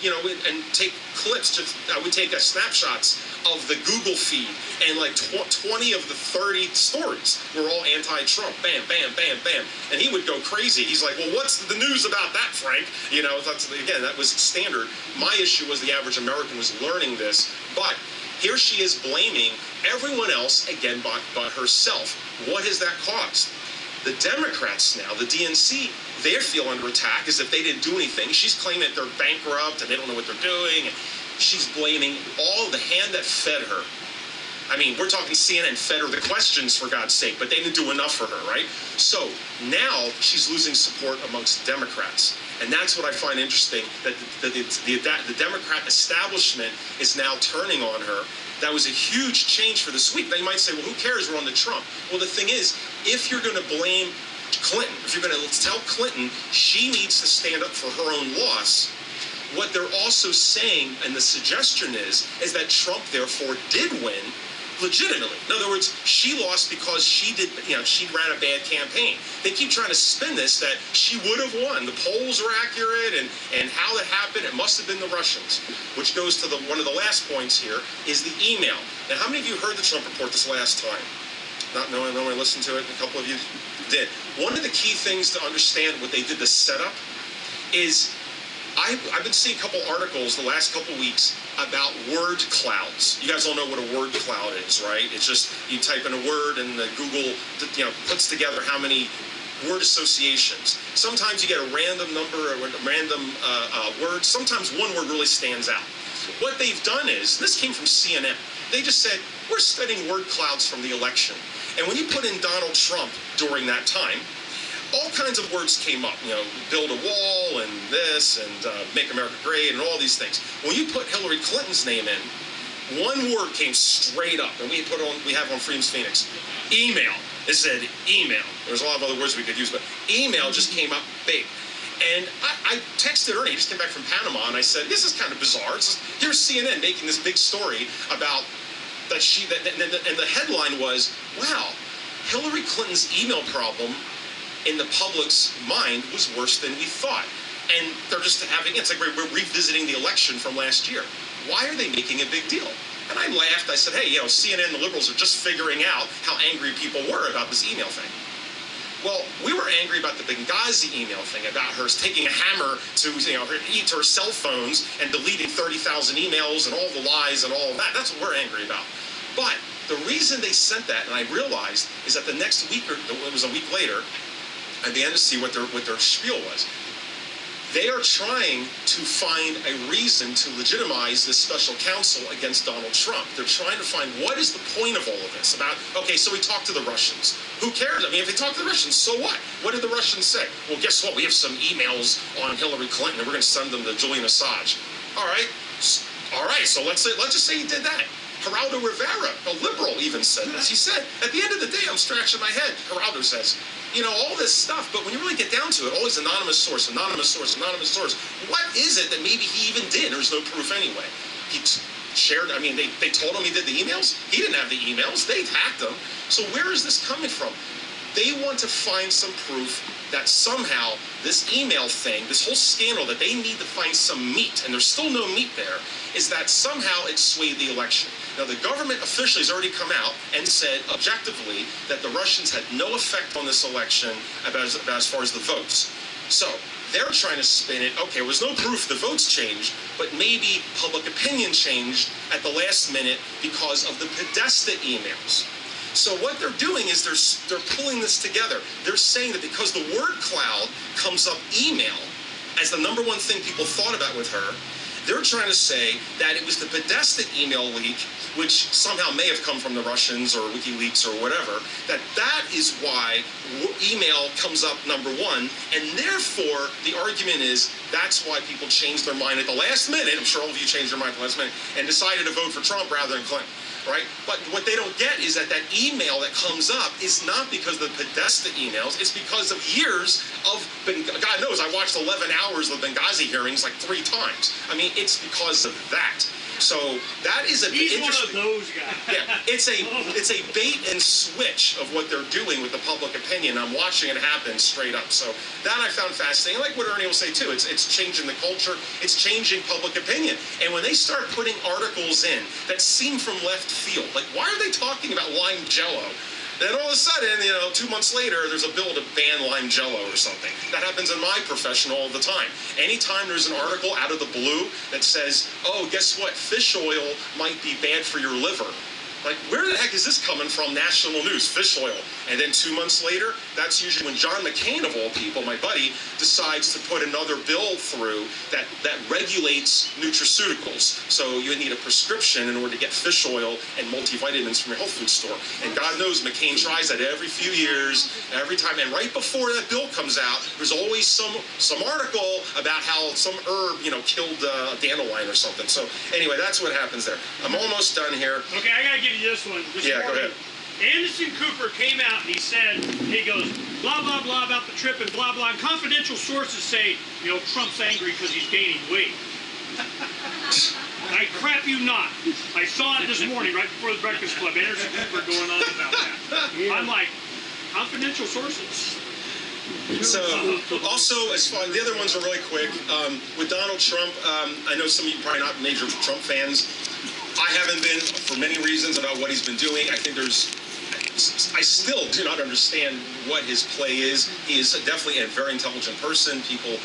take clips. I would take snapshots of the Google feed, and like 20 of the 30 stories were all anti-Trump. Bam, bam, bam, bam. And he would go crazy. He's like, well, what's the news about that, Frank? Again, that was standard. My issue was the average American was learning this, but here she is blaming everyone else, again, but herself. What has that caused? The Democrats now, the DNC, they feel under attack as if they didn't do anything. She's claiming that they're bankrupt and they don't know what they're doing. She's blaming all the hand that fed her. I mean, we're talking CNN fed her the questions, for God's sake, but they didn't do enough for her, right? So now she's losing support amongst Democrats. And that's what I find interesting, that the Democrat establishment is now turning on her. That was a huge change for this week. Now you might say, well, who cares? We're on the Trump. Well, the thing is, if you're going to blame Clinton, if you're going to tell Clinton she needs to stand up for her own loss, what they're also saying, and the suggestion is that Trump therefore did win legitimately. In other words, she lost because she ran a bad campaign. They keep trying to spin this that she would have won. The polls are accurate, and how that happened, it must have been the Russians. Which goes to one of the last points here, is the email. Now, how many of you heard the Trump Report this last time? Not knowing, no one listened to it, a couple of you did. One of the key things to understand what they did, the setup, is I've been seeing a couple articles the last couple weeks about word clouds. You guys all know what a word cloud is, right? It's just you type in a word and the Google puts together how many word associations. Sometimes you get a random number or a random word. Sometimes one word really stands out. What they've done is, this came from CNN, they just said, we're studying word clouds from the election. And when you put in Donald Trump during that time, all kinds of words came up, build a wall and this and make America great and all these things. When you put Hillary Clinton's name in, one word came straight up, and we have on Freedom's Phoenix, email. It said email. There's a lot of other words we could use, but email just came up big. And I texted Ernie, he just came back from Panama, and I said, this is kind of bizarre. Here's CNN making this big story about and the headline was, wow, Hillary Clinton's email problem in the public's mind was worse than we thought. And they're just it's like we're revisiting the election from last year. Why are they making a big deal? And I laughed. I said, hey, CNN, the liberals are just figuring out how angry people were about this email thing. Well, we were angry about the Benghazi email thing, about her taking a hammer to her cell phones and deleting 30,000 emails and all the lies and all of that. That's what we're angry about. But the reason they sent that, and I realized, is that the next week, or it was a week later, I began to see what their spiel was. They are trying to find a reason to legitimize this special counsel against Donald Trump. They're trying to find what is the point of all of this about, okay, so we talked to the Russians. Who cares? I mean, if they talk to the Russians, so what? What did the Russians say? Well, guess what? We have some emails on Hillary Clinton, and we're going to send them to Julian Assange. All right, so let's just say he did that. Geraldo Rivera, a liberal, even said this. He said, at the end of the day, I'm scratching my head. Geraldo says, all this stuff, but when you really get down to it, always anonymous source, anonymous source, anonymous source. What is it that maybe he even did? There's no proof anyway. He shared, they told him he did the emails. He didn't have the emails. They hacked them. So where is this coming from? They want to find some proof that somehow this email thing, this whole scandal, that they need to find some meat, and there's still no meat there, is that somehow it swayed the election. Now, the government officially has already come out and said objectively that the Russians had no effect on this election about as far as the votes. So they're trying to spin it, okay, there was no proof the votes changed, but maybe public opinion changed at the last minute because of the Podesta emails. So what they're doing is they're pulling this together. They're saying that because the word cloud comes up email as the #1 thing people thought about with her, they're trying to say that it was the Podesta email leak, which somehow may have come from the Russians or WikiLeaks or whatever, that is why email comes up #1, and therefore the argument is that's why people changed their mind at the last minute. I'm sure all of you changed your mind at the last minute and decided to vote for Trump rather than Clinton. Right? But what they don't get is that email that comes up is not because of the Podesta emails. It's because of years of, God knows, I watched 11 hours of Benghazi hearings like 3 times. I mean, it's because of that. So that is a He's one of those guys. Yeah, it's a bait and switch of what they're doing with the public opinion. I'm watching it happen straight up. So that I found fascinating. Like what Ernie will say too, it's changing the culture. It's changing public opinion. And when they start putting articles in that seem from left field, like why are they talking about lime jello? Then all of a sudden, 2 months later, there's a bill to ban lime jello or something. That happens in my profession all the time. Anytime there's an article out of the blue that says, oh, guess what? Fish oil might be bad for your liver. Like, where the heck is this coming from? National news, fish oil. And then 2 months later, that's usually when John McCain, of all people, my buddy, decides to put another bill through that regulates nutraceuticals. So you need a prescription in order to get fish oil and multivitamins from your health food store. And God knows McCain tries that every few years, every time. And right before that bill comes out, there's always some article about how some herb, killed dandelion or something. So anyway, that's what happens there. I'm almost done here. Okay, I gotta give you this one. Yeah, go ahead. Anderson Cooper came out and he goes, blah, blah, blah about the trip and blah, blah. And confidential sources say, Trump's angry because he's gaining weight. I crap you not. I saw it this morning right before the Breakfast Club. Anderson Cooper going on about that. I'm like, confidential sources. So, also, as far the other ones are really quick. With Donald Trump, I know some of you probably not major Trump fans. I haven't been for many reasons about what he's been doing. I think I still do not understand what his play is. He is definitely a very intelligent person. People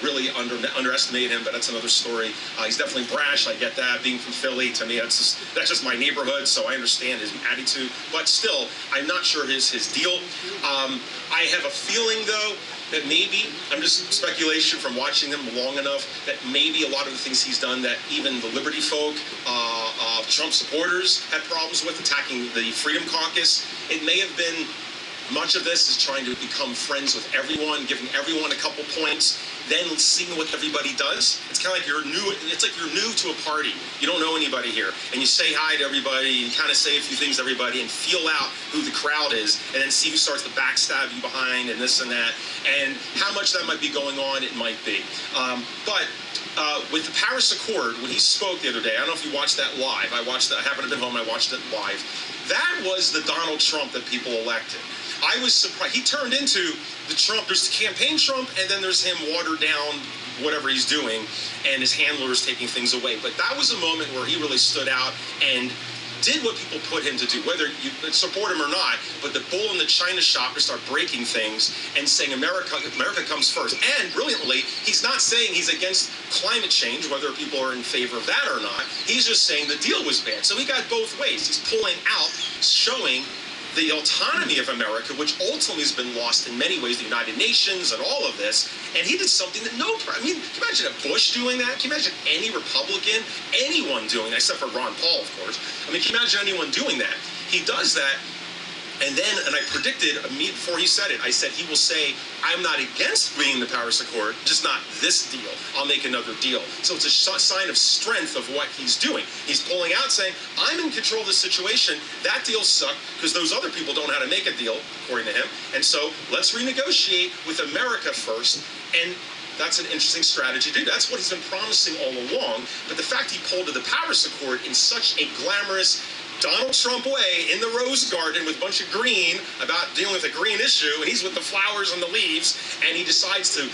really underestimate him, but that's another story. He's definitely brash. I get that. Being from Philly, to me, that's just my neighborhood, so I understand his attitude. But still, I'm not sure his deal. I have a feeling, though, that maybe, I'm just speculation from watching him long enough, that maybe a lot of the things he's done that even the Liberty folk, Trump supporters had problems with, attacking the Freedom Caucus, it may have been Much of this is trying to become friends with everyone, giving everyone a couple points, then seeing what everybody does. It's kind of like you're new. It's like you're new to a party. You don't know anybody here, and you say hi to everybody, and kind of say a few things to everybody, and feel out who the crowd is, and then see who starts to backstab you behind, and this and that, and how much that might be going on. It might be, but. With the Paris Accord, when he spoke the other day, I don't know if you watched that live. I happened to be home. I watched it live. That was the Donald Trump that people elected. I was surprised. He turned into the Trump. There's the campaign Trump, and then there's him watered down, whatever he's doing, and his handlers taking things away. But that was a moment where he really stood out and did what people put him to do, whether you support him or not. But the bull in the china shop to start breaking things and saying America comes first. And brilliantly, he's not saying he's against climate change, whether people are in favor of that or not. He's just saying the deal was bad. So he got both ways. He's pulling out, showing the autonomy of America, which ultimately has been lost in many ways, the United Nations and all of this, and he did something that can you imagine a Bush doing that? Can you imagine any Republican, anyone doing that, except for Ron Paul, of course? Can you imagine anyone doing that? He does that, and I predicted immediately before he said it, I said he will say, I'm not against being the Paris Accord, just not this deal. I'll make another deal. So it's a sign of strength of what he's doing. He's pulling out saying, I'm in control of the situation. That deal sucked because those other people don't know how to make a deal, according to him. And so let's renegotiate with America first. And that's an interesting strategy to do. That's what he's been promising all along. But the fact he pulled to the Paris Accord in such a glamorous Donald Trump way in the Rose Garden with a bunch of green about dealing with a green issue, and he's with the flowers and the leaves, and he decides to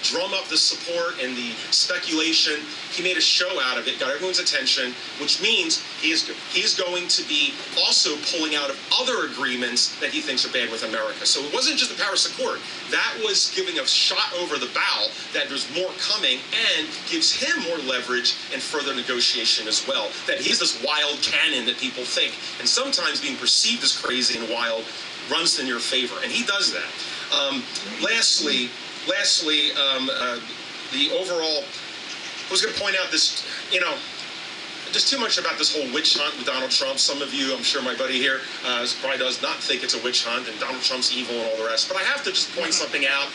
drum up the support and the speculation. He made a show out of it, got everyone's attention, which means he is going to be also pulling out of other agreements that he thinks are bad with America. So it wasn't just the Paris Accord. That was giving a shot over the bow that there's more coming and gives him more leverage and further negotiation as well. That he's this wild cannon that people think, and sometimes being perceived as crazy and wild, runs in your favor, and he does that. Lastly, the overall. I was going to point out this, just too much about this whole witch hunt with Donald Trump. Some of you, I'm sure my buddy here, probably does not think it's a witch hunt and Donald Trump's evil and all the rest. But I have to just point something out.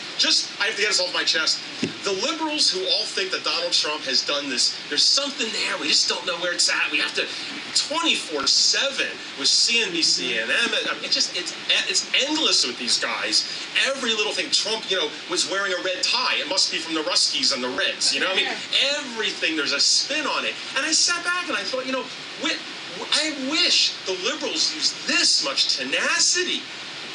I have to get this off my chest. The liberals who all think that Donald Trump has done this, there's something there. We just don't know where it's at. We have to 24/7 with CNBC and it's endless with these guys. Every little thing. Trump, was wearing a red tie. It must be from the Ruskies and the Reds. Everything. There's a spin on it. And I sat back and I thought, I wish the liberals used this much tenacity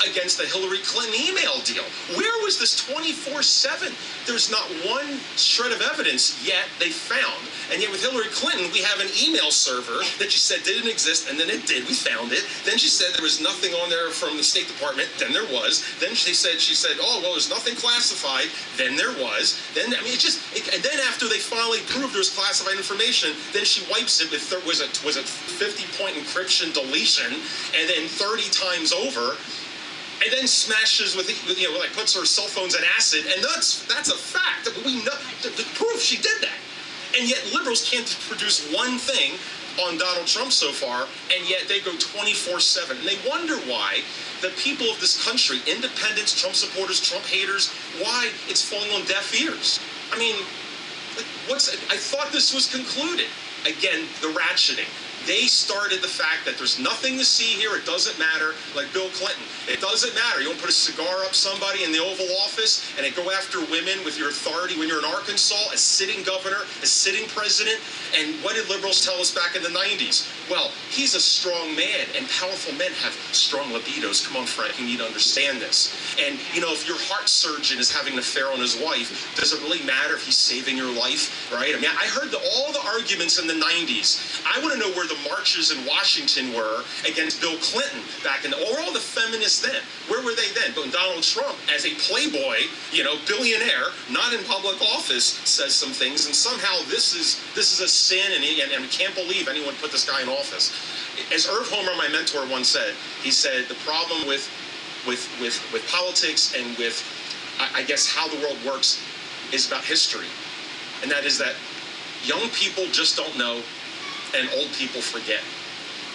against the Hillary Clinton email deal. Where was this 24/7? There's not one shred of evidence yet they found. And yet with Hillary Clinton, we have an email server that she said didn't exist, and then it did. We found it. Then she said there was nothing on there from the State Department. Then there was. Then she said, oh, well, there's nothing classified. Then there was. Then, and then after they finally proved there was classified information, then she wipes it with, was it 50-point encryption deletion, and then 30 times over. And then smashes puts her cell phones in acid, and that's a fact. We know the proof she did that. And yet liberals can't produce one thing on Donald Trump so far, and yet they go 24/7. And they wonder why the people of this country, independents, Trump supporters, Trump haters, why it's falling on deaf ears. I thought this was concluded. Again, the ratcheting. They started the fact that there's nothing to see here. It doesn't matter. Like Bill Clinton. It doesn't matter. You don't put a cigar up somebody in the Oval Office and go after women with your authority when you're in Arkansas, a sitting governor, a sitting president. And what did liberals tell us back in the 90s? Well, he's a strong man, and powerful men have strong libidos. Come on, Frank, you need to understand this. And, if your heart surgeon is having an affair on his wife, does it really matter if he's saving your life, right? I heard all the arguments in the 90s. I want to know where the marches in Washington were against Bill Clinton back in or all the feminists then. Where were they then? But Donald Trump, as a playboy, billionaire, not in public office, says some things, and somehow this is a sin, and we can't believe anyone put this guy in office. As Irv Homer, my mentor, once said, he said the problem with politics and with I guess how the world works is about history, and that is that young people just don't know and old people forget.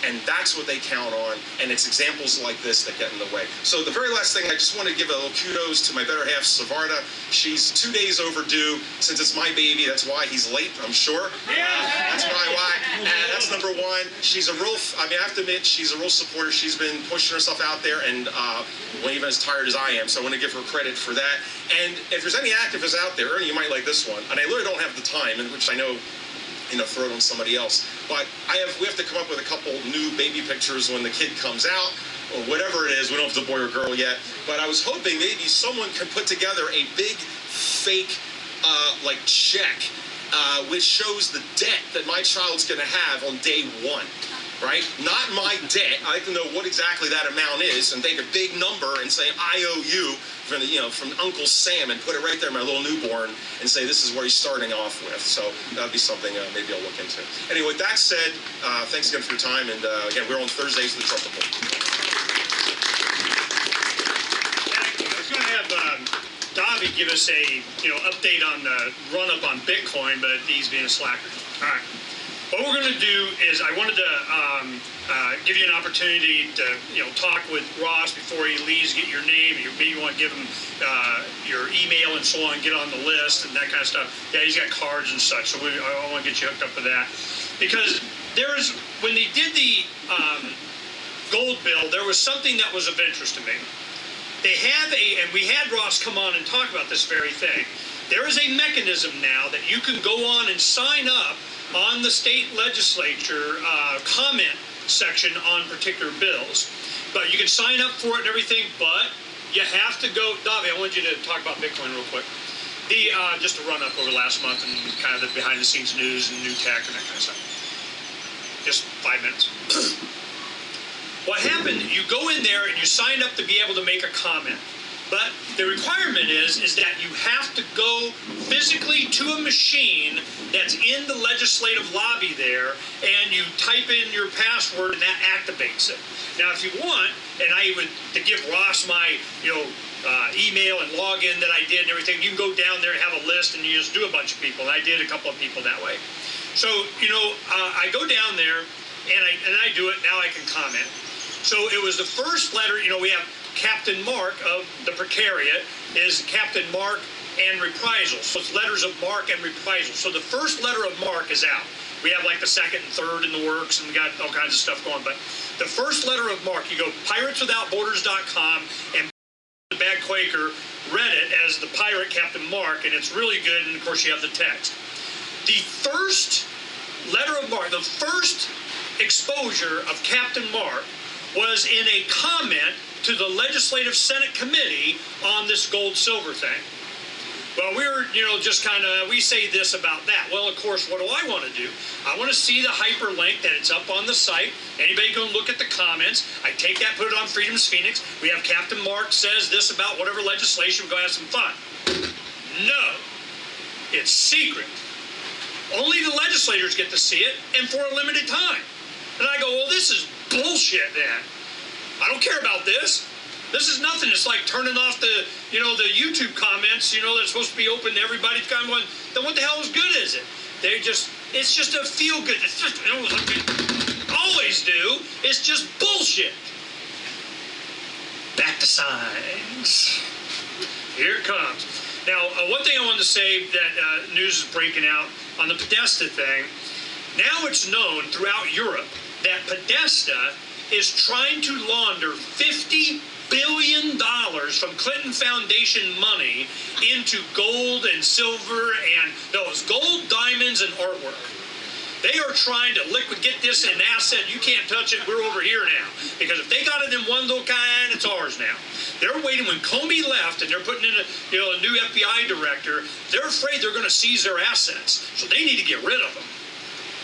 and that's what they count on, and it's examples like this that get in the way. So the very last thing, I just want to give a little kudos to my better half, Savarda. She's 2 days overdue. Since it's my baby, that's why he's late, I'm sure. That's probably why. That's number one. She's a real, I mean, I have to admit, she's a real supporter. She's been pushing herself out there, and even as tired as I am, so I want to give her credit for that. And if there's any activists out there, Ernie, you might like this one, and I literally don't have the time, in which I know, throw it on somebody else. But we have to come up with a couple new baby pictures when the kid comes out, or whatever it is. We don't have the boy or girl yet. But I was hoping maybe someone could put together a big fake check, which shows the debt that my child's going to have on day one. Right? Not my debt. I like to know what exactly that amount is, and take a big number and say, I owe you from Uncle Sam, and put it right there, my little newborn, and say this is where he's starting off with. So that'd be something maybe I'll look into. Anyway, with that said, thanks again for your time, and again, we're on Thursdays with the Trumble. Thank you. I was going to have Davi give us a update on the run up on Bitcoin, but he's being a slacker. All right. What we're going to do is I wanted to give you an opportunity to talk with Ross before he leaves, get your name, maybe you want to give him your email and so on, get on the list and that kind of stuff. Yeah, he's got cards and such, so I want to get you hooked up with that. Because when they did the gold bill, there was something that was of interest to me. They have and we had Ross come on and talk about this very thing. There is a mechanism now that you can go on and sign up on the state legislature comment section on particular bills. But you can sign up for it and everything, but you have to go. Davi, I want you to talk about Bitcoin real quick. Just a run up over last month and kind of the behind the scenes news and new tech and that kind of stuff. Just 5 minutes. What happened, you go in there and you sign up to be able to make a comment. But the requirement is that you have to go physically to a machine that's in the legislative lobby there, and you type in your password, and that activates it. Now, if you want, and I would to give Ross my email and login that I did and everything, you can go down there and have a list, and you just do a bunch of people. And I did a couple of people that way. So I go down there, and I do it. Now I can comment. So it was the first letter. We have Captain Mark of the Precariat is Captain Mark and Reprisal. So it's letters of Mark and Reprisal. So the first letter of Mark is out. We have like the second and third in the works, and we got all kinds of stuff going. But the first letter of Mark, you go pirateswithoutborders.com, and the Bad Quaker read it as the pirate Captain Mark, and it's really good. And of course, you have the text. The first letter of Mark, the first exposure of Captain Mark was in a comment to the Legislative Senate Committee on this gold-silver thing. Well, we're, just kind of, we say this about that. Well, of course, what do I want to do? I want to see the hyperlink that it's up on the site. Anybody go look at the comments. I take that, put it on Freedom's Phoenix. We have Captain Mark says this about whatever legislation. We go have some fun. No. It's secret. Only the legislators get to see it, and for a limited time. And I go, well, this is bullshit, then. I don't care about this. This is nothing. It's like turning off the YouTube comments, that's supposed to be open to everybody. It's kind of going, then what the hell is good is it? It's just a feel good. It's just, like we always do. It's just bullshit. Back to signs. Here it comes. Now, one thing I wanted to say that news is breaking out on the Podesta thing. Now it's known throughout Europe that Podesta is trying to launder $50 billion from Clinton Foundation money into gold and silver and those gold, diamonds, and artwork. They are trying to get this an asset. You can't touch it. We're over here now. Because if they got it in one little kind, it's ours now. They're waiting. When Comey left and they're putting in a new FBI director, they're afraid they're going to seize their assets. So they need to get rid of them.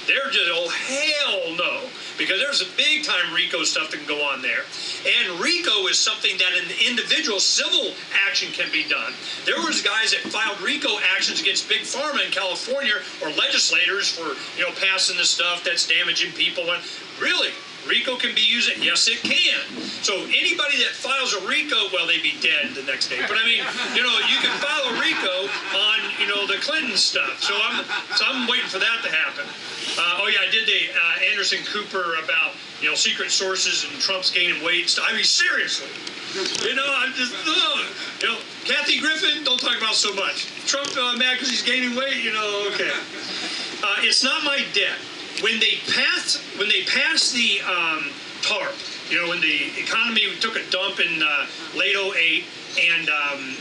They're just, oh, hell no. Because there's a big-time RICO stuff that can go on there. And RICO is something that an individual civil action can be done. There was guys that filed RICO actions against Big Pharma in California, or legislators for, passing this stuff that's damaging people. And really, RICO can be used. Yes, it can. So anybody that files a RICO, well, they'd be dead the next day. But I mean, you can file a RICO on, the Clinton stuff. So I'm waiting for that to happen. I did the Anderson Cooper about secret sources and Trump's gaining weight. I mean, seriously. I'm just, Kathy Griffin, don't talk about so much. Trump mad because he's gaining weight, okay. It's not my debt. When they passed the TARP, when the economy took a dump in late 08 and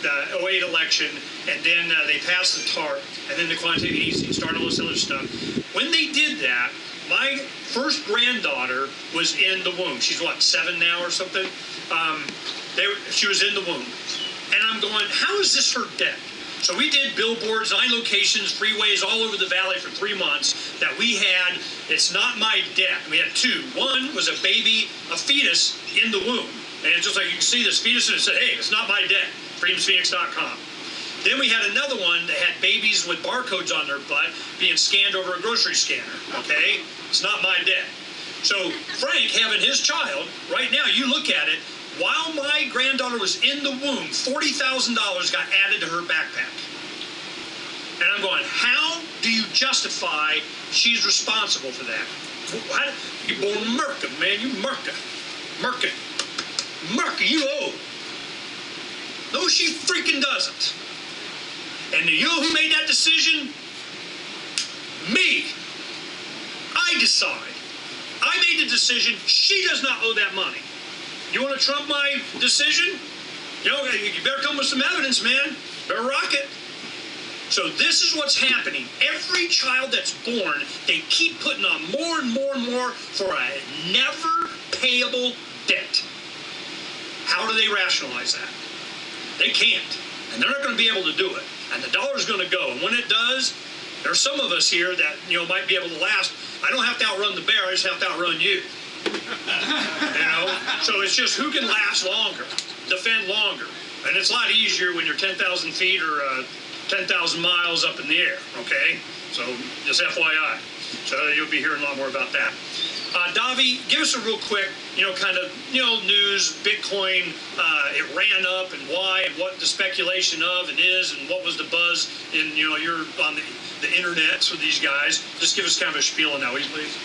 the 08 election, and then they passed the TARP, and then the quantitative easing, started all this other stuff. When they did that, my first granddaughter was in the womb. She's 7 now or something? She was in the womb. And I'm going, how is this her debt? So we did billboards, 9 locations, freeways all over the valley for 3 months that we had. It's not my debt. We had 2. One was a baby, a fetus in the womb. And it's just like you can see this fetus and it said, hey, it's not my debt, freedomsphoenix.com. Then we had another one that had babies with barcodes on their butt being scanned over a grocery scanner, okay? It's not my debt. So Phranq having his child, right now, you look at it, while my granddaughter was in the womb, $40,000 got added to her backpack. And I'm going, how do you justify she's responsible for that? What? You born Merca, man, you Merca. Merca, you owe. No, she freaking doesn't. And you know who made that decision? Me. I decide. I made the decision. She does not owe that money. You want to trump my decision? You better come with some evidence, man. Better rock it. So this is what's happening. Every child that's born, they keep putting on more and more and more for a never payable debt. How do they rationalize that? They can't. And they're not going to be able to do it. And the dollar's going to go. And when it does, there's some of us here that might be able to last. I don't have to outrun the bear. I just have to outrun you. So it's just who can last longer, defend longer. And it's a lot easier when you're 10,000 feet or 10,000 miles up in the air, okay? So just FYI. So you'll be hearing a lot more about that. Davi, give us a real quick, news, Bitcoin, it ran up and why and what the speculation of and is and what was the buzz in, you're on the internets with these guys. Just give us kind of a spiel on that, will you please?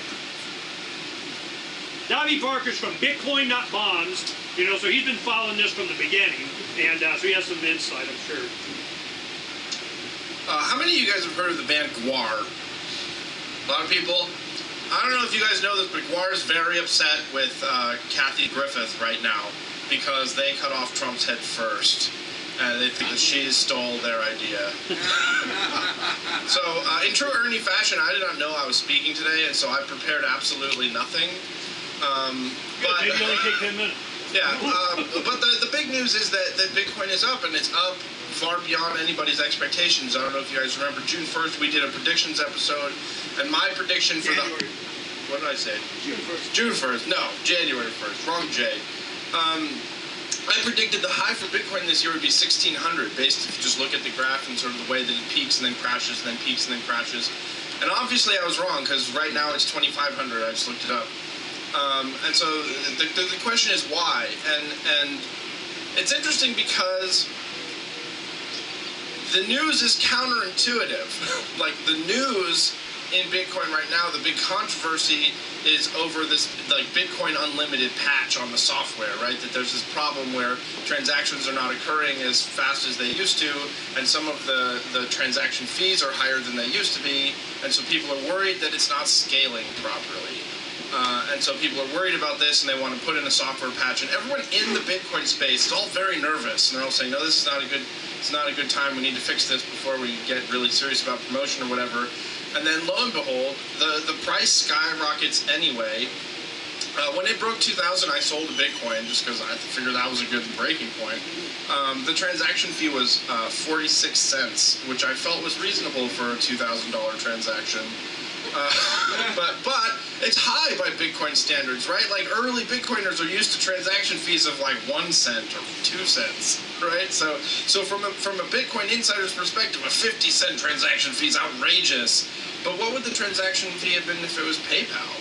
Davi Barker's from Bitcoin Not Bombs, so he's been following this from the beginning, and so he has some insight, I'm sure. How many of you guys have heard of the band Gwar? A lot of people. I don't know if you guys know this, but Gwar is very upset with Kathy Griffith right now because they cut off Trump's head first. And they think that she stole their idea. So, in true Ernie fashion, I did not know I was speaking today, and so I prepared absolutely nothing. But maybe only take 10 minutes. Yeah, but the big news is that Bitcoin is up, and it's up far beyond anybody's expectations. I don't know if you guys remember, June 1st, we did a predictions episode, and my prediction for January. What did I say? June 1st. June 1st. No, January 1st. Wrong J. I predicted the high for Bitcoin this year would be 1,600, based if you just look at the graph and sort of the way that it peaks and then crashes and then peaks and then crashes. And obviously I was wrong, because right now it's 2,500. I just looked it up. And so the question is why? And it's interesting because the news is counterintuitive. Like, the news in Bitcoin right now, the big controversy is over this Bitcoin Unlimited patch on the software, right? That there's this problem where transactions are not occurring as fast as they used to, and some of the transaction fees are higher than they used to be, and so people are worried that it's not scaling properly. And so people are worried about this, and they want to put in a software patch. And everyone in the Bitcoin space is all very nervous, and they're all saying, "No, this is not a good time. We need to fix this before we get really serious about promotion or whatever." And then, lo and behold, the price skyrockets anyway. When it broke 2,000, I sold a Bitcoin just because I figured that was a good breaking point. The transaction fee was 46 cents, which I felt was reasonable for a $2,000 transaction. But it's high by Bitcoin standards, right? Like, early Bitcoiners are used to transaction fees of like 1 cent or 2 cents, right? So from a Bitcoin insider's perspective, a 50-cent transaction fee is outrageous. But what would the transaction fee have been if it was PayPal?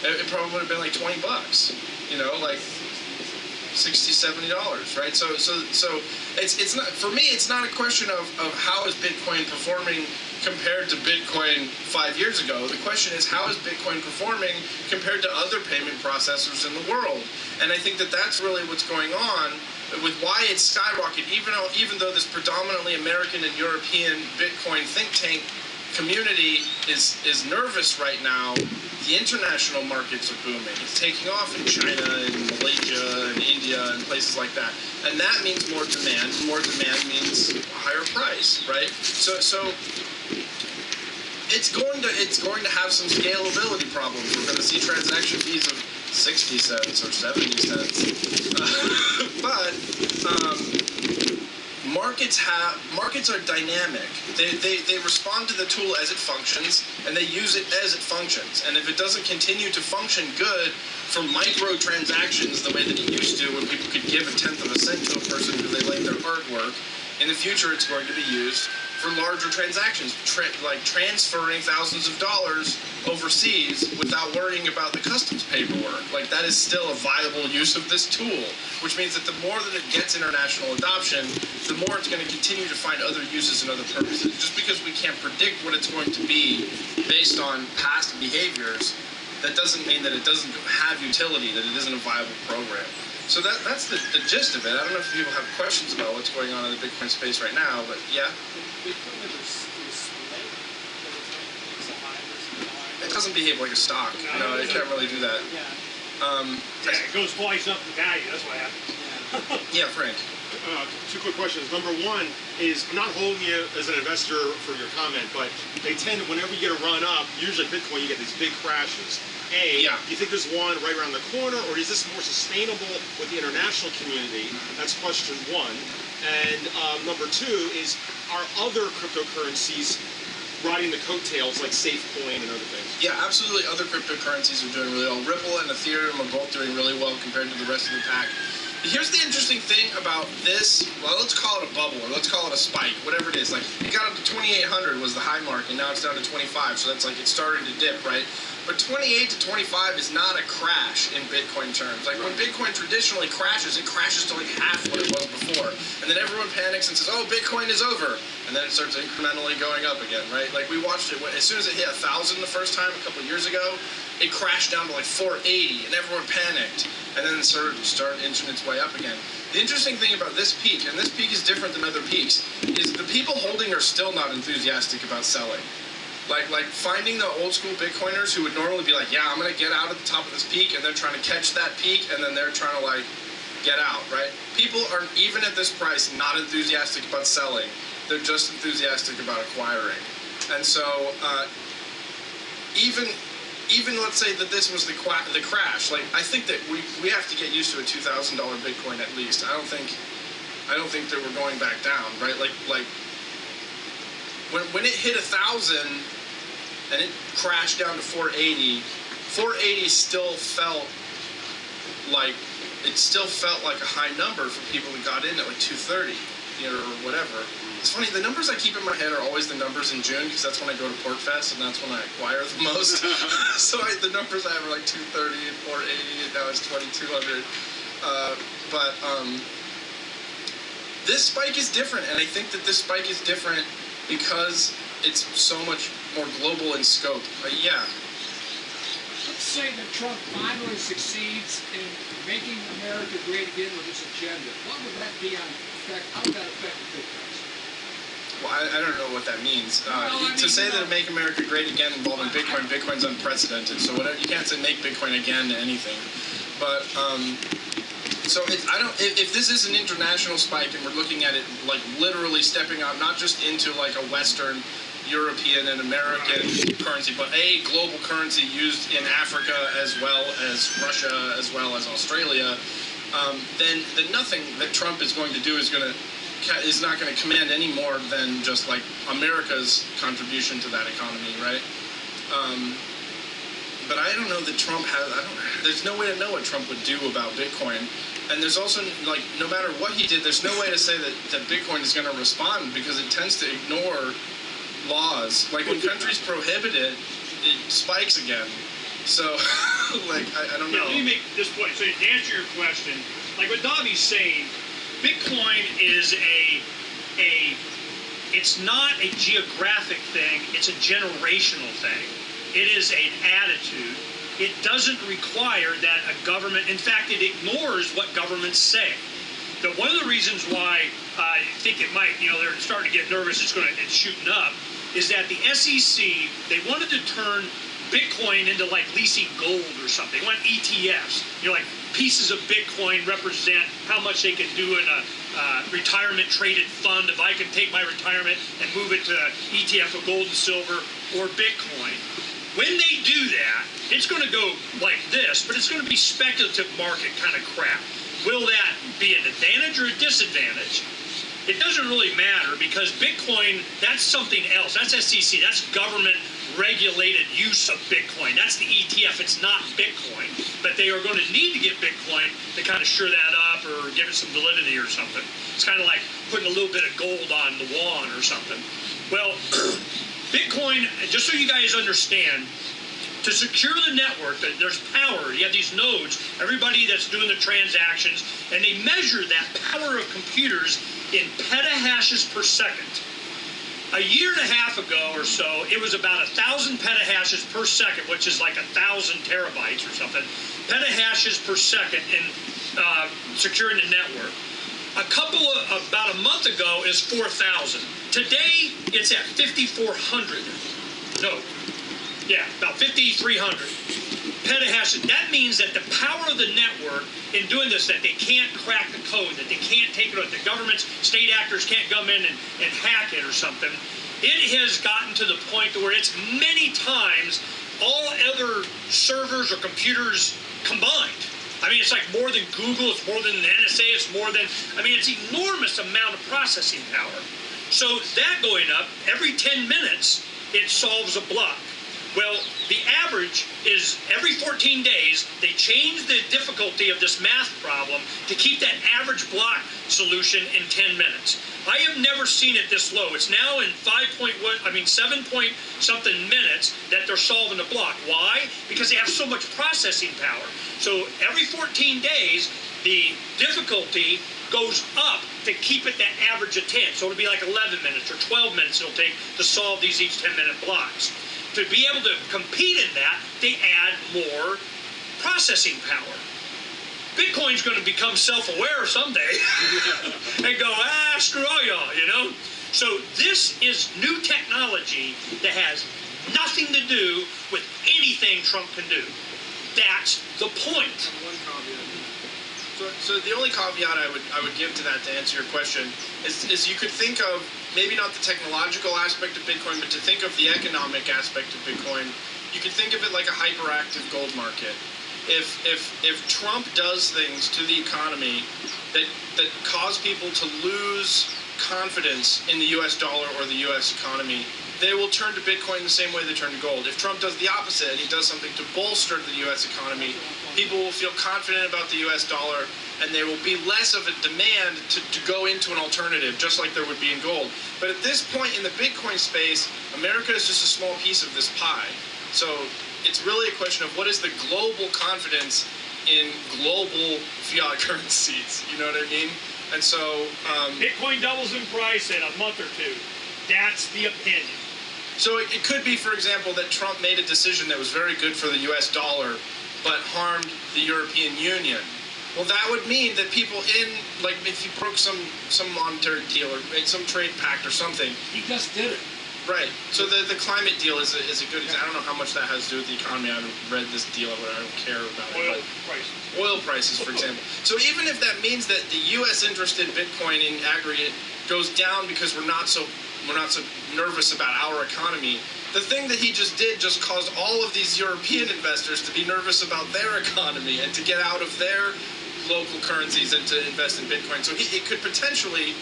It probably would have been like $20, like $60, $70, right? So it's not, for me, it's not a question of how is Bitcoin performing compared to Bitcoin 5 years ago. The question is, how is Bitcoin performing compared to other payment processors in the world? And I think that that's really what's going on with why it's skyrocketed, even though this predominantly American and European Bitcoin think tank community is nervous right now. The international markets are booming. It's taking off in China and Malaysia and India and places like that. And that means more demand. More demand means a higher price, right? So it's going to have some scalability problems. We're going to see transaction fees of 60 cents or 70 cents. But markets are dynamic. They respond to the tool as it functions, and they use it as it functions. And if it doesn't continue to function good for micro transactions the way that it used to, when people could give 1/10 of a cent to a person because they liked their artwork, in the future it's going to be used for larger transactions, like transferring thousands of dollars overseas without worrying about the customs paperwork. Like, that is still a viable use of this tool, which means that the more that it gets international adoption, the more it's going to continue to find other uses and other purposes. Just because we can't predict what it's going to be based on past behaviors, that doesn't mean that it doesn't have utility, that it isn't a viable program. So that's the gist of it. I don't know if people have questions about what's going on in the Bitcoin space right now, but yeah. It doesn't behave like a stock. No, it can't really do that. It goes twice up in value. That's what happens. Yeah, Phranq. Two quick questions. Number one is, I'm not holding you as an investor for your comment, but they tend, whenever you get a run up, usually Bitcoin, you get these big crashes. Do you think there's one right around the corner, or is this more sustainable with the international community? That's question one. And number two is, are other cryptocurrencies riding the coattails like SafeCoin and other things? Yeah, absolutely. Other cryptocurrencies are doing really well. Ripple and Ethereum are both doing really well compared to the rest of the pack. Here's the interesting thing about this. Well, let's call it a bubble, or let's call it a spike, whatever it is. Like, it got up to 2,800 was the high mark, and now it's down to 25. So that's like it's starting to dip, right? But 28 to 25 is not a crash in Bitcoin terms. Like, when Bitcoin traditionally crashes, it crashes to like half what it was before. And then everyone panics and says, oh, Bitcoin is over. And then it starts incrementally going up again, right? Like, we watched it, as soon as it hit 1,000 the first time a couple years ago, it crashed down to like 480, and everyone panicked. And then it started inching its way up again. The interesting thing about this peak, and this peak is different than other peaks, is the people holding are still not enthusiastic about selling. Like finding the old school Bitcoiners who would normally be like, yeah, I'm going to get out at the top of this peak, and they're trying to catch that peak, and then they're trying to like get out, right? People are, even at this price, not enthusiastic about selling. They're just enthusiastic about acquiring. And so even let's say that this was the crash, like, I think that we have to get used to a $2,000 Bitcoin at least. I don't think that we're going back down, right? Like when it hit 1,000 and it crashed down to 480, 480 still felt like a high number for people that got in at like 230, or whatever. It's funny, the numbers I keep in my head are always the numbers in June, because that's when I go to PortFest, and that's when I acquire the most. So the numbers I have are like 230 and 480, and now it's 2,200. This spike is different, and I think that this spike is different because it's so much more global in scope. Yeah. Let's say that Trump finally succeeds in making America great again with his agenda. What would that be on effect? How would that affect the Bitcoin? Well, I don't know what that means. To say that Make America Great Again involving Bitcoin, Bitcoin's unprecedented. So whatever, you can't say Make Bitcoin Again to anything. But so if this is an international spike and we're looking at it like literally stepping out, not just into like a Western European and American currency, but a global currency used in Africa as well as Russia as well as Australia, then nothing that Trump is going to do is not going to command any more than just like America's contribution to that economy, right? But I don't know that Trump has. There's no way to know what Trump would do about Bitcoin, and there's also like no matter what he did, there's no way to say that Bitcoin is going to respond, because it tends to ignore laws. Like when countries prohibit it, it spikes again. So, like I don't know. Yeah, let me make this point. So to answer your question, like what Davi's saying, Bitcoin is a it's not a geographic thing, it's a generational thing. It is an attitude. It doesn't require that a government, in fact, it ignores what governments say. But one of the reasons why I think it might, they're starting to get nervous, it's shooting up, is that the SEC, they wanted to turn Bitcoin into like leasing gold or something. They want ETFs. Like pieces of Bitcoin represent how much they can do in a retirement traded fund. If I can take my retirement and move it to ETF of gold and silver or Bitcoin. When they do that, it's going to go like this, but it's going to be speculative market kind of crap. Will that be an advantage or a disadvantage? It doesn't really matter because Bitcoin, that's something else. That's SEC. That's government-regulated use of Bitcoin. That's the ETF. It's not Bitcoin. But they are going to need to get Bitcoin to kind of sure that up or give it some validity or something. It's kind of like putting a little bit of gold on the wand or something. Well, Bitcoin, just so you guys understand, to secure the network, there's power. You have these nodes, everybody that's doing the transactions, and they measure that power of computers in petahashes per second. A year and a half ago or so, it was about 1,000 petahashes per second, which is like 1,000 terabytes or something. Petahashes per second in securing the network. About a month ago is 4,000. Today, it's at 5,400. No. Yeah, about 5,300 petahashes. That means that the power of the network in doing this, that they can't crack the code, that they can't take it out, the governments, state actors can't come in and hack it or something. It has gotten to the point where it's many times all other servers or computers combined. I mean, it's like more than Google, it's more than the NSA, it's more than, it's enormous amount of processing power. So that going up, every 10 minutes, it solves a block. Well, the average is every 14 days, they change the difficulty of this math problem to keep that average block solution in 10 minutes. I have never seen it this low. It's now in 7 point something minutes that they're solving the block. Why? Because they have so much processing power. So every 14 days, the difficulty goes up to keep it that average of 10. So it'll be like 11 minutes or 12 minutes it'll take to solve these each 10-minute blocks. To be able to compete in that, they add more processing power. Bitcoin's going to become self-aware someday and go, screw all y'all, So this is new technology that has nothing to do with anything Trump can do. That's the point. One caveat. So the only caveat I would give to that, to answer your question, is you could think of maybe not the technological aspect of Bitcoin, but to think of the economic aspect of Bitcoin. You could think of it like a hyperactive gold market. If Trump does things to the economy that cause people to lose confidence in the U.S. dollar or the U.S. economy, they will turn to Bitcoin the same way they turn to gold. If Trump does the opposite and he does something to bolster the U.S. economy, people will feel confident about the U.S. dollar and there will be less of a demand to go into an alternative, just like there would be in gold. But at this point in the Bitcoin space, America is just a small piece of this pie. So it's really a question of what is the global confidence in global fiat currencies, you know what I mean? And so Bitcoin doubles in price in a month or two. That's the opinion. So it could be, for example, that Trump made a decision that was very good for the U.S. dollar, but harmed the European Union. Well, that would mean that people if he broke some monetary deal or made some trade pact or something. He just did it. Right. So the climate deal is a good example. I don't know how much that has to do with the economy. I haven't read this deal, but I don't care about it. Oil prices, for example. So even if that means that the U.S. interest in Bitcoin in aggregate goes down because we're not so nervous about our economy, the thing that he just did just caused all of these European investors to be nervous about their economy and to get out of their local currencies and to invest in Bitcoin. So it could potentially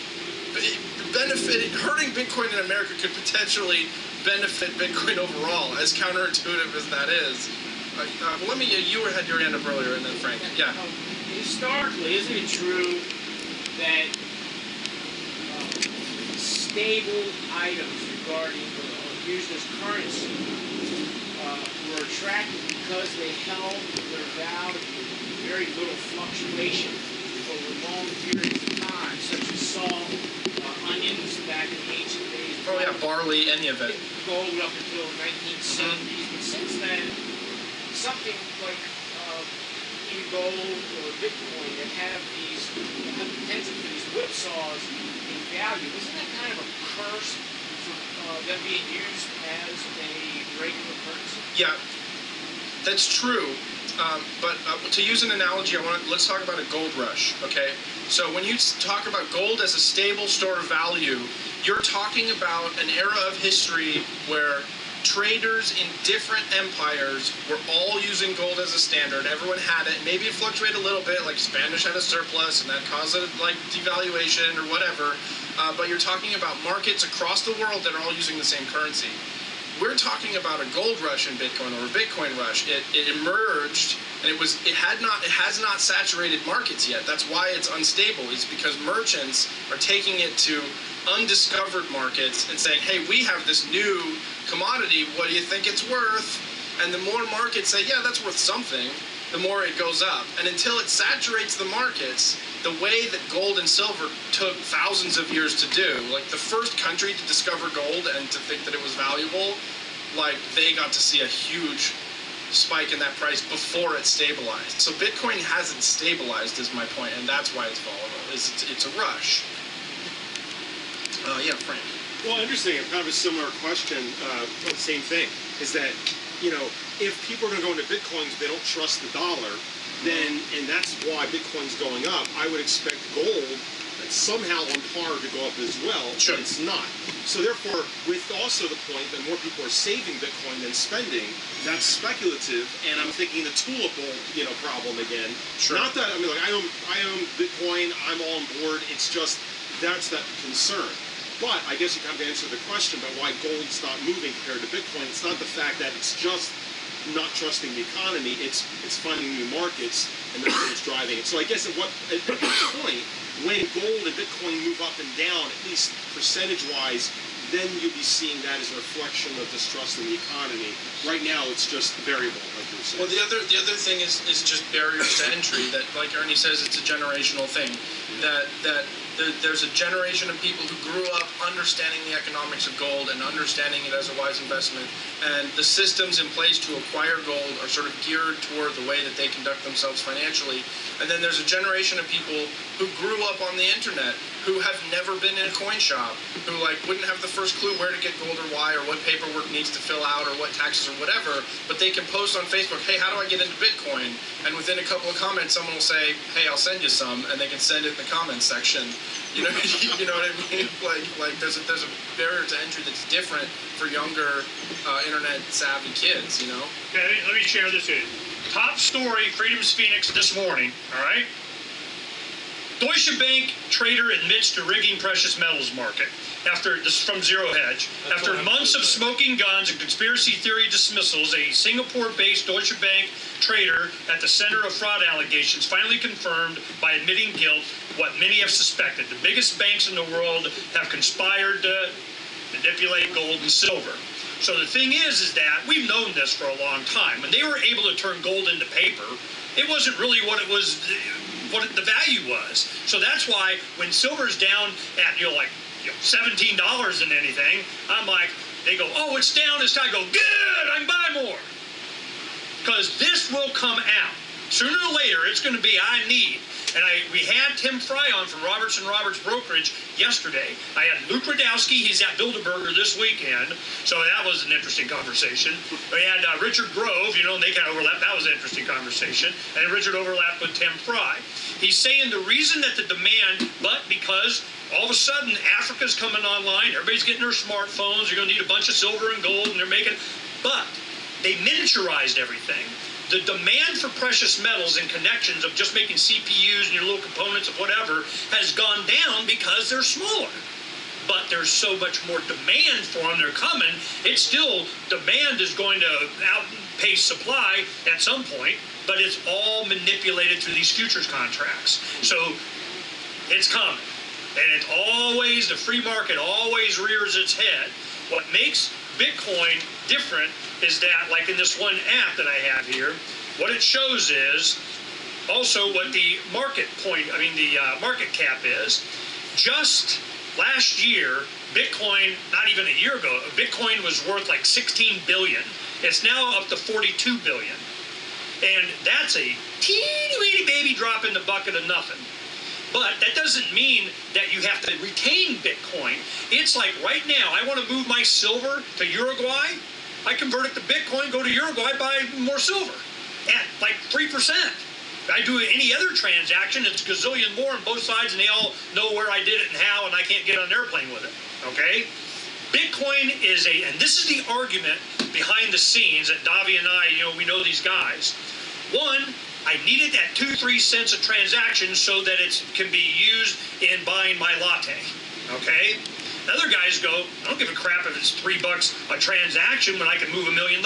benefit, hurting Bitcoin in America could potentially benefit Bitcoin overall, as counterintuitive as that is. You had your hand up earlier, and then Frank. Yeah. Historically, isn't it true that stable items regarding used as currency were attracted because they held their value with very little fluctuation over long periods of time, such as salt, onions back in the ancient days, barley, any of it. Gold up until the 1970s, but since then, something like in gold or Bitcoin that have the potential for these whipsaws in value, isn't that kind of a curse for them being used as a regular currency? Yeah, that's true. But to use an analogy, let's talk about a gold rush, okay? So when you talk about gold as a stable store of value, you're talking about an era of history where traders in different empires were all using gold as a standard. Everyone had it. Maybe it fluctuated a little bit, like Spanish had a surplus and that caused a devaluation or whatever. But you're talking about markets across the world that are all using the same currency. We're talking about a gold rush in Bitcoin or a Bitcoin rush. It emerged and it has not saturated markets yet. That's why it's unstable. It's because merchants are taking it to undiscovered markets and saying, hey, we have this new commodity, what do you think it's worth? And the more markets say, yeah, that's worth something, the more it goes up. And until it saturates the markets, the way that gold and silver took thousands of years to do, like the first country to discover gold and to think that it was valuable, like they got to see a huge spike in that price before it stabilized. So Bitcoin hasn't stabilized is my point, and that's why it's volatile. It's a rush. Yeah, Frank. Well, interesting. Kind of a similar question. The same thing is that, if people are going to go into Bitcoins, they don't trust the dollar, then, and that's why Bitcoin's going up, I would expect gold that's somehow on par to go up as well. Sure. But it's not. So therefore, with also the point that more people are saving Bitcoin than spending, that's speculative. And I'm thinking the tulipable, problem again. Sure. Not that, I own Bitcoin, I'm all on board. It's just, that's that concern. But I guess you kind of answered the question about why gold's not moving compared to Bitcoin. It's not the fact that it's just not trusting the economy. It's finding new markets, and that's what's driving it. So I guess at this point, when gold and Bitcoin move up and down, at least percentage-wise, then you'll be seeing that as a reflection of distrust in the economy. Right now, it's just variable, like you were saying. Well, the other thing is just barriers to entry. That, like Ernie says, it's a generational thing. There's a generation of people who grew up understanding the economics of gold and understanding it as a wise investment, and the systems in place to acquire gold are sort of geared toward the way that they conduct themselves financially. And then there's a generation of people who grew up on the internet, who have never been in a coin shop, who wouldn't have the first clue where to get gold or why, or what paperwork needs to fill out, or what taxes or whatever, but they can post on Facebook, hey, how do I get into Bitcoin? And within a couple of comments, someone will say, hey, I'll send you some, and they can send it in the comments section. You know what I mean? There's a barrier to entry that's different for younger internet savvy kids. Okay, let me share this with you. Top story, Freedom's Phoenix this morning. All right. Deutsche Bank trader admits to rigging precious metals market. This is from Zero Hedge. After months of smoking guns and conspiracy theory dismissals, a Singapore-based Deutsche Bank trader at the center of fraud allegations finally confirmed by admitting guilt what many have suspected. The biggest banks in the world have conspired to manipulate gold and silver. So the thing is that we've known this for a long time. When they were able to turn gold into paper, it wasn't really what it was, what the value was. So that's why when silver's down at $17 and anything, I'm like, they go, oh, it's down this time. I go, good, I can buy more. Because this will come out. Sooner or later, it's going to be, I need. And we had Tim Fry on from Roberts & Roberts Brokerage yesterday. I had Luke Radowski. He's at Bilderberger this weekend. So that was an interesting conversation. We had Richard Grove. They kind of overlapped. That was an interesting conversation. And then Richard overlapped with Tim Fry. He's saying the reason that the demand, because all of a sudden Africa's coming online. Everybody's getting their smartphones. You're going to need a bunch of silver and gold. And they're making, but they miniaturized everything. The demand for precious metals and connections of just making CPUs and your little components of whatever has gone down because they're smaller. But there's so much more demand for them. They're coming. It's still, demand is going to outpace supply at some point, but it's all manipulated through these futures contracts. So it's coming. And it's always, the free market always rears its head. What makes Bitcoin different is that, like in this one app that I have here, what it shows is also what the market cap is. Just Last year, Bitcoin, not even a year ago, Bitcoin was worth like 16 billion. It's now up to 42 billion. And that's a teeny weeny baby drop in the bucket of nothing. But that doesn't mean that you have to retain Bitcoin. It's like right now, I want to move my silver to Uruguay. I convert it to Bitcoin, go to Uruguay, buy more silver at like 3%. I do any other transaction, it's a gazillion more on both sides, and they all know where I did it and how, and I can't get on an airplane with it, okay? Bitcoin is and this is the argument behind the scenes that Davi and I, we know these guys. One, I needed that 2-3 cents a transaction so that it can be used in buying my latte, okay? Other guys go, I don't give a crap if it's $3 a transaction when I can move $1 million.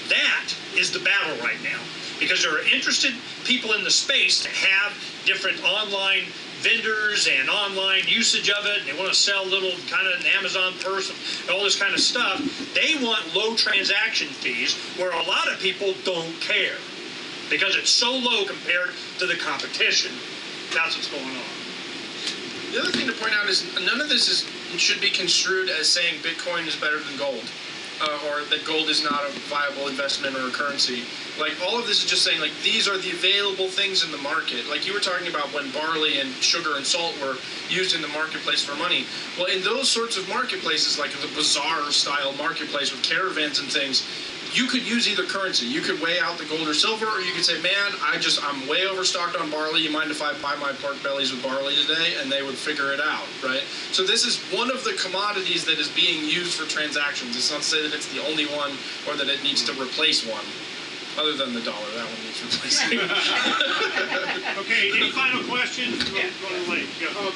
That is the battle right now, because there are interested people in the space that have different online vendors and online usage of it, and they want to sell little kind of an Amazon purse and all this kind of stuff. They want low transaction fees where a lot of people don't care because it's so low compared to the competition. That's what's going on. The other thing to point out is none of this should be construed as saying Bitcoin is better than gold, or that gold is not a viable investment or a currency. Like, all of this is just saying, like, these are the available things in the market. Like you were talking about when barley and sugar and salt were used in the marketplace for money. Well, in those sorts of marketplaces, like the bazaar-style marketplace with caravans and things, you could use either currency. You could weigh out the gold or silver, or you could say, man, I'm way overstocked on barley. You mind if I buy my pork bellies with barley today? And they would figure it out, right? So this is one of the commodities that is being used for transactions. It's not to say that it's the only one or that it needs to replace one. Other than the dollar, that one needs replacing. Okay, any final questions? Yeah. Go.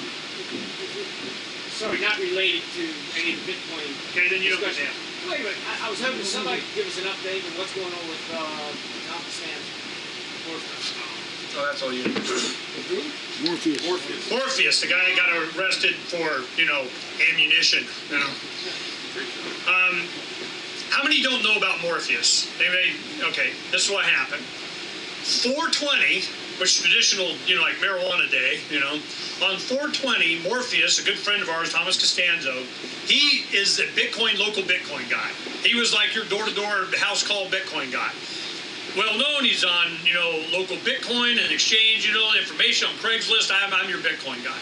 Sorry, not related to any of the Bitcoin. Okay, then you don't discussion. get that. Wait a minute, I was hoping somebody could give us an update on what's going on with Pakistan. Oh, that's all you need. Morpheus, the guy that got arrested for, ammunition, How many don't know about Morpheus? Anybody? Okay, this is what happened. 420, which is traditional, like marijuana day, on 420, Morpheus, a good friend of ours, Thomas Costanzo, he is a local Bitcoin guy. He was like your door-to-door house call Bitcoin guy. Well known, he's on, local Bitcoin and exchange, information on Craigslist. I'm your Bitcoin guy.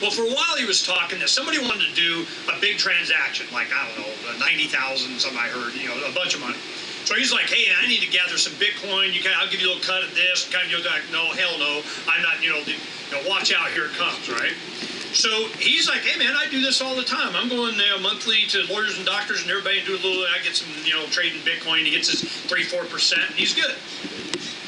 Well, for a while he was talking that somebody wanted to do a big transaction, like, I don't know, 90,000, something I heard, a bunch of money. So he's like, hey, I need to gather some Bitcoin. I'll give you a little cut at this. Kind of, like, no, hell no. I'm not, watch out, here it comes, right? So he's like, hey, man, I do this all the time. I'm going monthly to lawyers and doctors and everybody and do a little, I get some, trading Bitcoin. He gets his 3-4%, and he's good.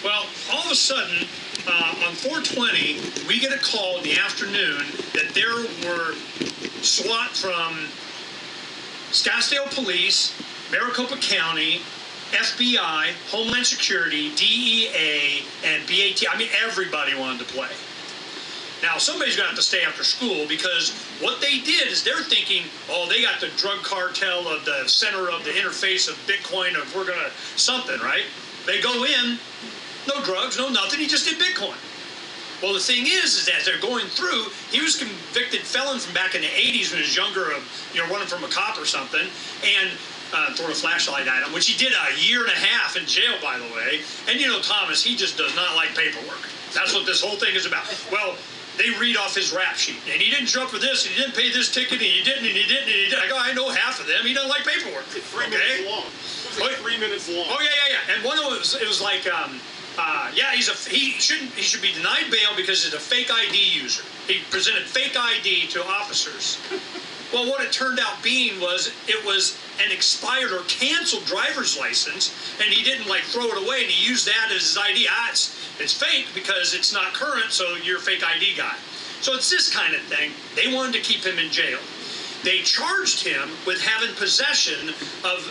Well, all of a sudden, on 420, we get a call in the afternoon that there were SWAT from Scottsdale Police, Maricopa County, FBI, Homeland Security, DEA, and BAT. I mean, everybody wanted to play. Now, somebody's going to have to stay after school, because what they did is they're thinking, oh, they got the drug cartel of the center of the interface of Bitcoin, of we're going to something, right? They go in, no drugs, no nothing, he just did Bitcoin. Well, the thing is that they're going through, he was convicted felon from back in the 80s when he was younger, of running from a cop or something, and throwing a flashlight at him, which he did a year and a half in jail, by the way. And Thomas, he just does not like paperwork. That's what this whole thing is about. Well, they read off his rap sheet, and he didn't show up for this, and he didn't pay this ticket, and he didn't, and he didn't, and he didn't. I go, I know half of them. He doesn't like paperwork. It's 3 minutes long. It's like 3 minutes long. Oh yeah. And one of them it was like, he should be denied bail because he's a fake ID user. He presented fake ID to officers. Well, what it turned out being was it was an expired or canceled driver's license, and he didn't throw it away, and he used that as his ID. It's fake because it's not current, so you're a fake ID guy. So it's this kind of thing. They wanted to keep him in jail. They charged him with having possession of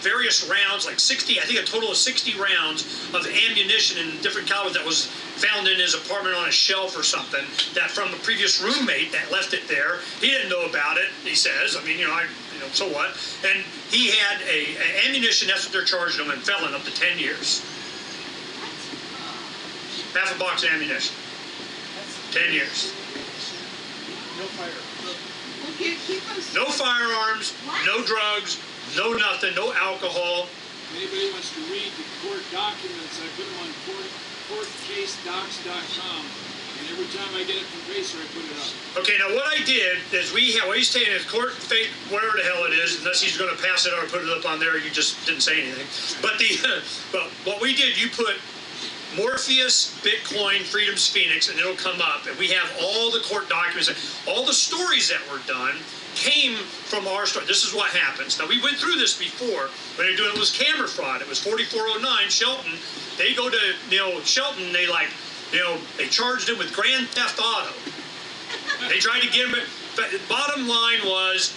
various rounds, like 60, I think a total of 60 rounds of ammunition in different calibers that was found in his apartment on a shelf or something, that from the previous roommate that left it there. He didn't know about it, he says. I mean, so what? And he had a ammunition, that's what they're charging him, and felon up to 10 years. Half a box of ammunition. 10 years. No fire. Well, keep us. No firearms, no drugs, no nothing, no alcohol. If anybody wants to read the court documents, I put them on courtcasedocs.com. And every time I get it from Pacer, I put it up. Okay, now what I did is what he's saying is court fake, whatever the hell it is, unless he's going to pass it or put it up on there, you just didn't say anything. But but what we did, you put Morpheus, Bitcoin, Freedom's Phoenix, and it'll come up. And we have all the court documents, all the stories that were done came from our story. This is what happens. Now, we went through this before. When they were doing it was camera fraud. It was 4409 Shelton. They go to, Shelton, they charged him with grand theft auto. They tried to get him, but the bottom line was,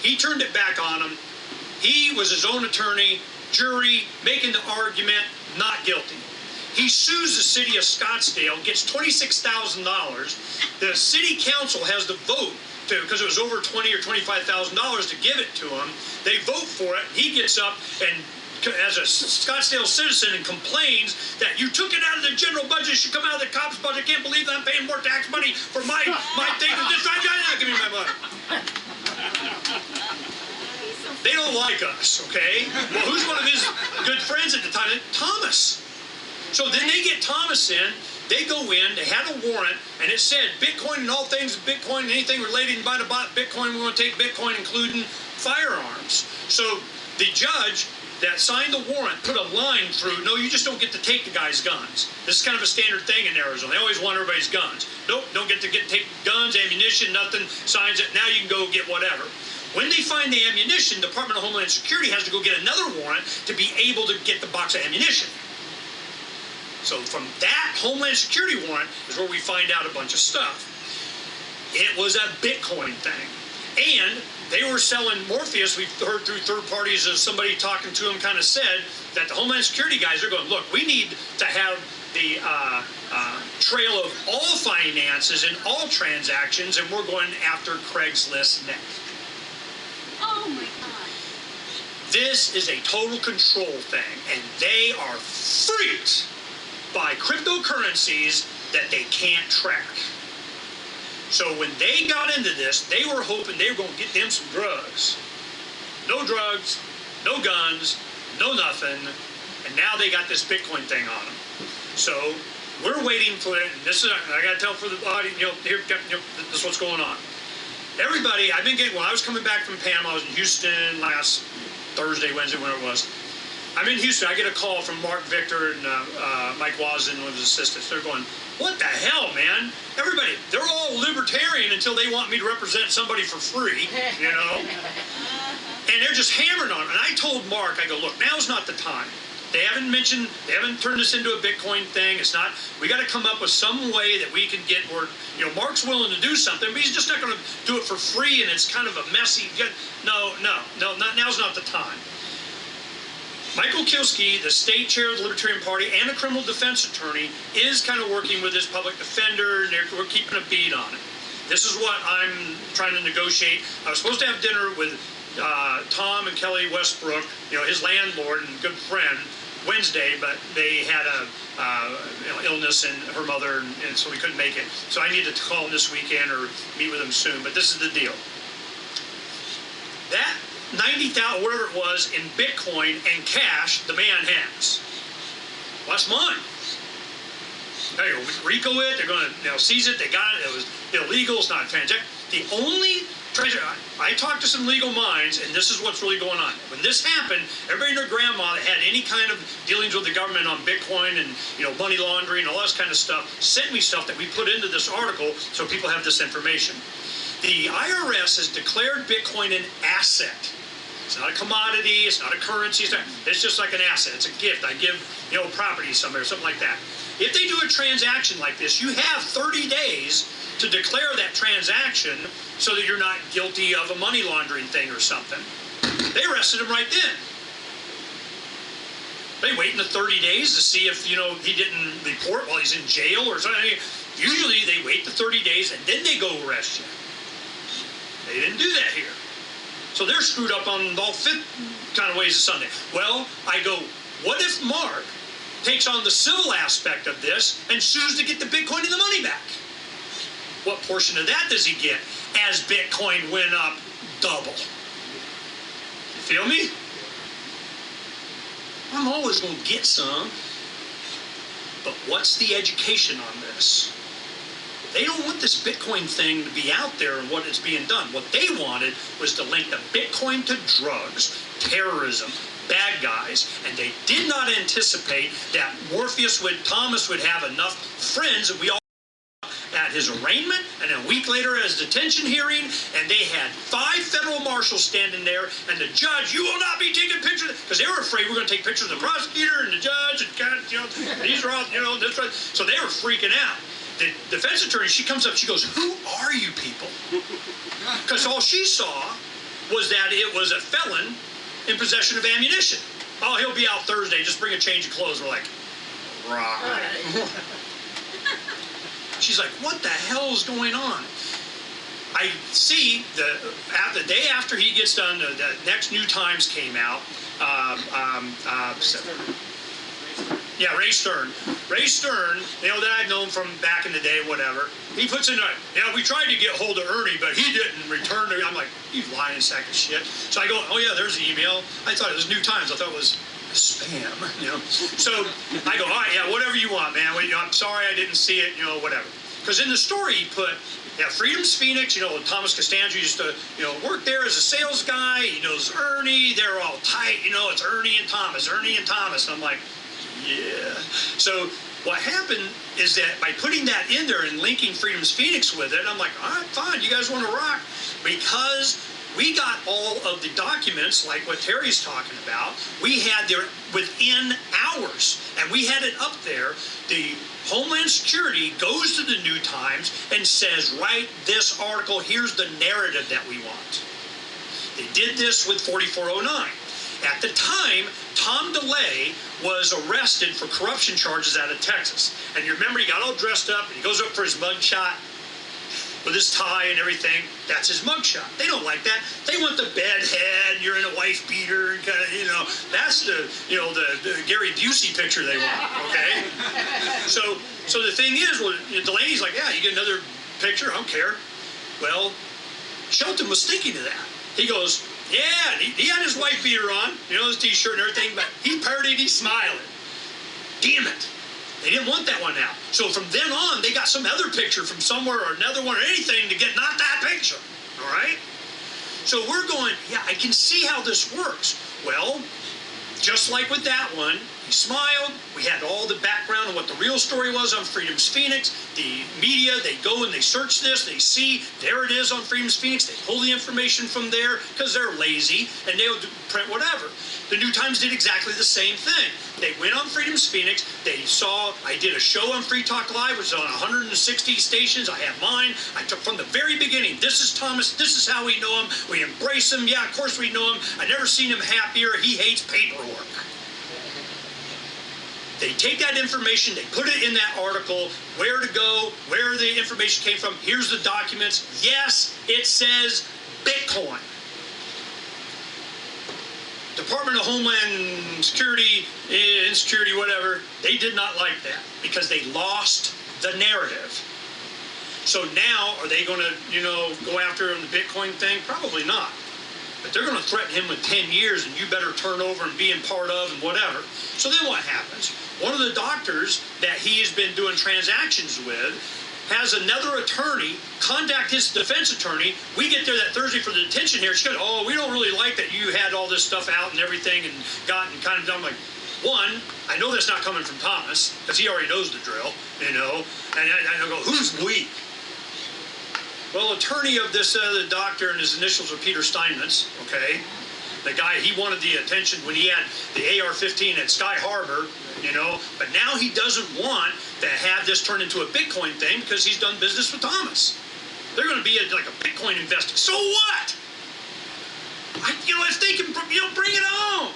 he turned it back on him. He was his own attorney, jury, making the argument, not guilty. He sues the city of Scottsdale, gets $26,000. The city council has the vote because it was over $20,000 or $25,000 to give it to him. They vote for it. He gets up and, as a Scottsdale citizen, and complains that you took it out of the general budget. It should come out of the cops' budget. I can't believe that I'm paying more tax money for my thing. Give me my money. They don't like us, okay? Well, who's one of his good friends at the time? Thomas. So then they get Thomas in. They go in. They had a warrant, and it said Bitcoin and all things of Bitcoin, anything relating to Bitcoin, we want to take Bitcoin, including firearms. So the judge that signed the warrant put a line through, no, you just don't get to take the guy's guns. This is kind of a standard thing in Arizona. They always want everybody's guns. Nope, don't get to take guns, ammunition, nothing, signs it. Now you can go get whatever. When they find the ammunition, the Department of Homeland Security has to go get another warrant to be able to get the box of ammunition. So from that Homeland Security warrant is where we find out a bunch of stuff. It was a Bitcoin thing. And they were selling Morpheus. We've heard through third parties as somebody talking to them kind of said that the Homeland Security guys are going, look, we need to have the trail of all finances and all transactions, and we're going after Craigslist next. Oh my God. This is a total control thing, and they are freaked by cryptocurrencies that they can't track. So when they got into this, they were hoping they were going to get them some drugs. No drugs, no guns, no nothing, and now they got this Bitcoin thing on them. So we're waiting for it, and this is, I got to tell for the audience, this is what's going on. Everybody, I've been getting, when I was coming back from Panama, I was in Houston last Thursday, Wednesday, whenever it was. I'm in Houston. I get a call from Mark Victor and Mike Wazin, one of his assistants. They're going, what the hell, man? Everybody, they're all libertarian until they want me to represent somebody for free, And they're just hammering on it. And I told Mark, I go, look, now's not the time. They haven't turned this into a Bitcoin thing. It's not, we got to come up with some way that we can get where, Mark's willing to do something, but he's just not going to do it for free, and it's kind of a messy, now's not the time. Michael Kielski, the state chair of the Libertarian Party and a criminal defense attorney, is kind of working with his public defender, and we're keeping a bead on it. This is what I'm trying to negotiate. I was supposed to have dinner with Tom and Kelly Westbrook, his landlord and good friend, Wednesday, but they had a illness and her mother, and so we couldn't make it. So I needed to call him this weekend or meet with him soon. But this is the deal. That 90,000, whatever it was, in Bitcoin and cash, the man has. Well, that's mine. They go RICO it. They're going to seize it. They got it. It was illegal. It's not a transaction. The only transaction. I talked to some legal minds, and this is what's really going on. When this happened, everybody and their grandma that had any kind of dealings with the government on Bitcoin and money laundering and all this kind of stuff sent me stuff that we put into this article so people have this information. The IRS has declared Bitcoin an asset. It's not a commodity. It's not a currency. It's just like an asset. It's a gift. I give property to somebody or something like that. If they do a transaction like this, you have 30 days to declare that transaction so that you're not guilty of a money laundering thing or something. They arrested him right then. They wait in the 30 days to see if he didn't report while he's in jail or something. Usually they wait the 30 days and then they go arrest you. They didn't do that here. So they're screwed up on all fifth kind of ways of Sunday. Well, I go, what if Mark takes on the civil aspect of this and sues to get the Bitcoin and the money back? What portion of that does he get? as Bitcoin went up double. You feel me? I'm always going to get some. But what's the education on this? They don't want this Bitcoin thing to be out there and what is being done. What they wanted was to link the Bitcoin to drugs, terrorism, bad guys, and they did not anticipate that Thomas would have enough friends that we all at his arraignment, and a week later at his detention hearing, and they had 5 federal marshals standing there, and the judge, you will not be taking pictures, because they were afraid we were going to take pictures of the prosecutor and the judge, and these are all, this right. So they were freaking out. The defense attorney, she comes up, she goes, who are you people? Because all she saw was that it was a felon in possession of ammunition. Oh, he'll be out Thursday, just bring a change of clothes. We're like, right. She's like, what the hell is going on? I see the day after he gets done, the next New Times came out. Yeah, Ray Stern. Ray Stern, that I've known from back in the day, whatever. He puts in we tried to get hold of Ernie, but he didn't return to me. I'm like, you lying sack of shit. So I go, oh yeah, there's the email. I thought it was New Times. I thought it was spam, So I go, all right, yeah, whatever you want, man. I'm sorry I didn't see it, whatever. Because in the story he put, Freedom's Phoenix, Thomas Costanza used to, work there as a sales guy. He knows Ernie. They're all tight, it's Ernie and Thomas. And I'm like, yeah. So what happened is that by putting that in there and linking Freedom's Phoenix with it, I'm like, all right, fine, you guys want to rock. Because we got all of the documents, like what Terry's talking about. We had there within hours, and we had it up there. The Homeland Security goes to the New Times and says, write this article, here's the narrative that we want. They did this with 4409. At the time, Tom DeLay was arrested for corruption charges out of Texas. And you remember, he got all dressed up, and he goes up for his mugshot with his tie and everything. That's his mugshot. They don't like that. They want the bed head, you're in a wife beater, and kind of, that's the Gary Busey picture they want, okay? So the thing is, Delaney's like, yeah, you get another picture, I don't care. Well, Shelton was thinking of that. He goes, yeah, he had his wife beater on, his t-shirt and everything, but he parodied, he's smiling. Damn it. They didn't want that one now. So from then on, they got some other picture from somewhere or another one or anything to get not that picture. All right? So we're going, yeah, I can see how this works. Well, just like with that one, he smiled. We had all the background of what the real story was on Freedom's Phoenix. The media, they go and they search this. They see, there it is on Freedom's Phoenix. They pull the information from there because they're lazy, and they'll print whatever. The New Times did exactly the same thing. They went on Freedom's Phoenix. They saw, I did a show on Free Talk Live, which was on 160 stations. I have mine. I took from the very beginning, this is Thomas. This is how we know him. We embrace him. Yeah, of course we know him. I never seen him happier. He hates paperwork. They take that information, they put it in that article, where to go, where the information came from. Here's the documents. Yes, it says Bitcoin. Department of Homeland Security, Insecurity, whatever, they did not like that because they lost the narrative. So now, are they going to, go after him, the Bitcoin thing? Probably not. But they're going to threaten him with 10 years and you better turn over and be in part of and whatever. So then what happens? One of the doctors that he's been doing transactions with has another attorney contact his defense attorney. We get there that Thursday for the detention here. She goes, oh, we don't really like that you had all this stuff out and everything and gotten kind of done. Like, one, I know that's not coming from Thomas because he already knows the drill, And I go, who's we? Well, attorney of this the doctor, and his initials are Peter Steinmetz, okay? The guy, he wanted the attention when he had the AR-15 at Sky Harbor, but now he doesn't want to have this turn into a Bitcoin thing because he's done business with Thomas. They're going to be like a Bitcoin investor. So what? If they can, bring it on.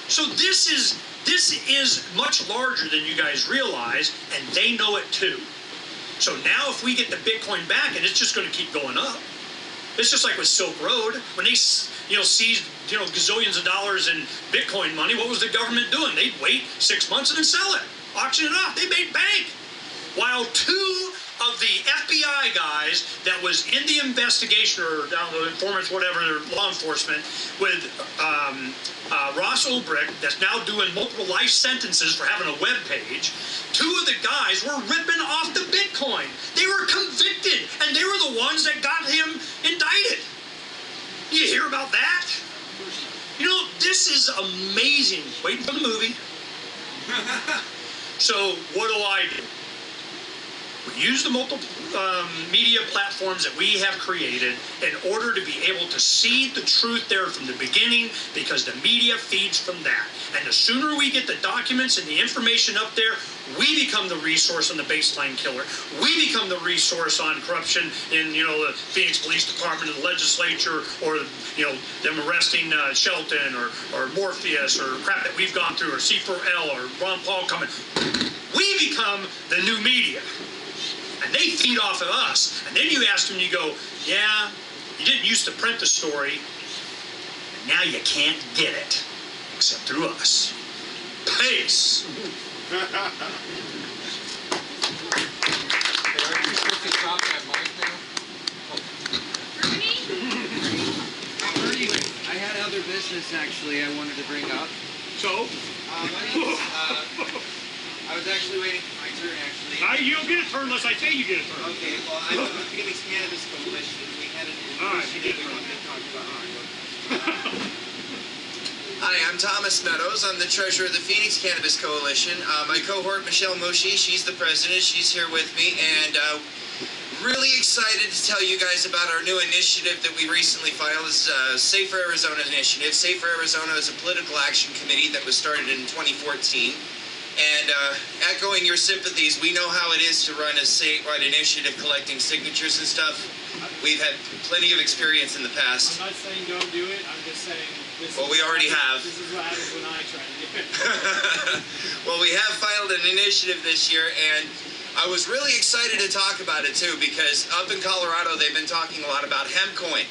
So this is much larger than you guys realize, and they know it too. So now if we get the Bitcoin back, and it's just going to keep going up. It's just like with Silk Road. When they, seized, gazillions of dollars in Bitcoin money, what was the government doing? They'd wait 6 months and then sell it. Auction it off. They made bank. While 2 of the FBI guys that was in the investigation, or down the informants, whatever, law enforcement, with Ross Ulbricht, that's now doing multiple life sentences for having a web page. 2 of the guys were ripping off the Bitcoin. They were convicted, and they were the ones that got him indicted. You hear about that? You know, this is amazing. Waiting for the movie. So what do? We use the multiple media platforms that we have created in order to be able to see the truth there from the beginning, because the media feeds from that. And the sooner we get the documents and the information up there, we become the resource on the baseline killer. We become the resource on corruption in, you know, the Phoenix Police Department, or the legislature, or, you know, them arresting Shelton or Morpheus, or crap that we've gone through, or C4L, or Ron Paul coming. We become the new media. And they feed off of us. And then you ask them, you go, yeah, you didn't used to print the story, and now you can't get it, except through us. Peace. Are you supposed to drop that mic now? Ernie, I had other business actually I wanted to bring up. So? I was actually waiting for my turn, actually. You don't get a turn unless I say you get a turn. Okay, well, I'm with the Phoenix Cannabis Coalition. We had an initiative we wanted to talk about. Hi, I'm Thomas Meadows. I'm the treasurer of the Phoenix Cannabis Coalition. My cohort, Michelle Mushi, she's the president. She's here with me, and really excited to tell you guys about our new initiative that we recently filed. It's Safer Arizona Initiative. Safer Arizona is a political action committee that was started in 2014. And echoing your sympathies, we know how it is to run a statewide initiative collecting signatures and stuff. We've had plenty of experience in the past. I'm not saying don't do it. I'm just saying this. Well, we already have. This is what happens when I try to do it. Well, we have filed an initiative this year, and I was really excited to talk about it too, because up in Colorado they've been talking a lot about hempcoin.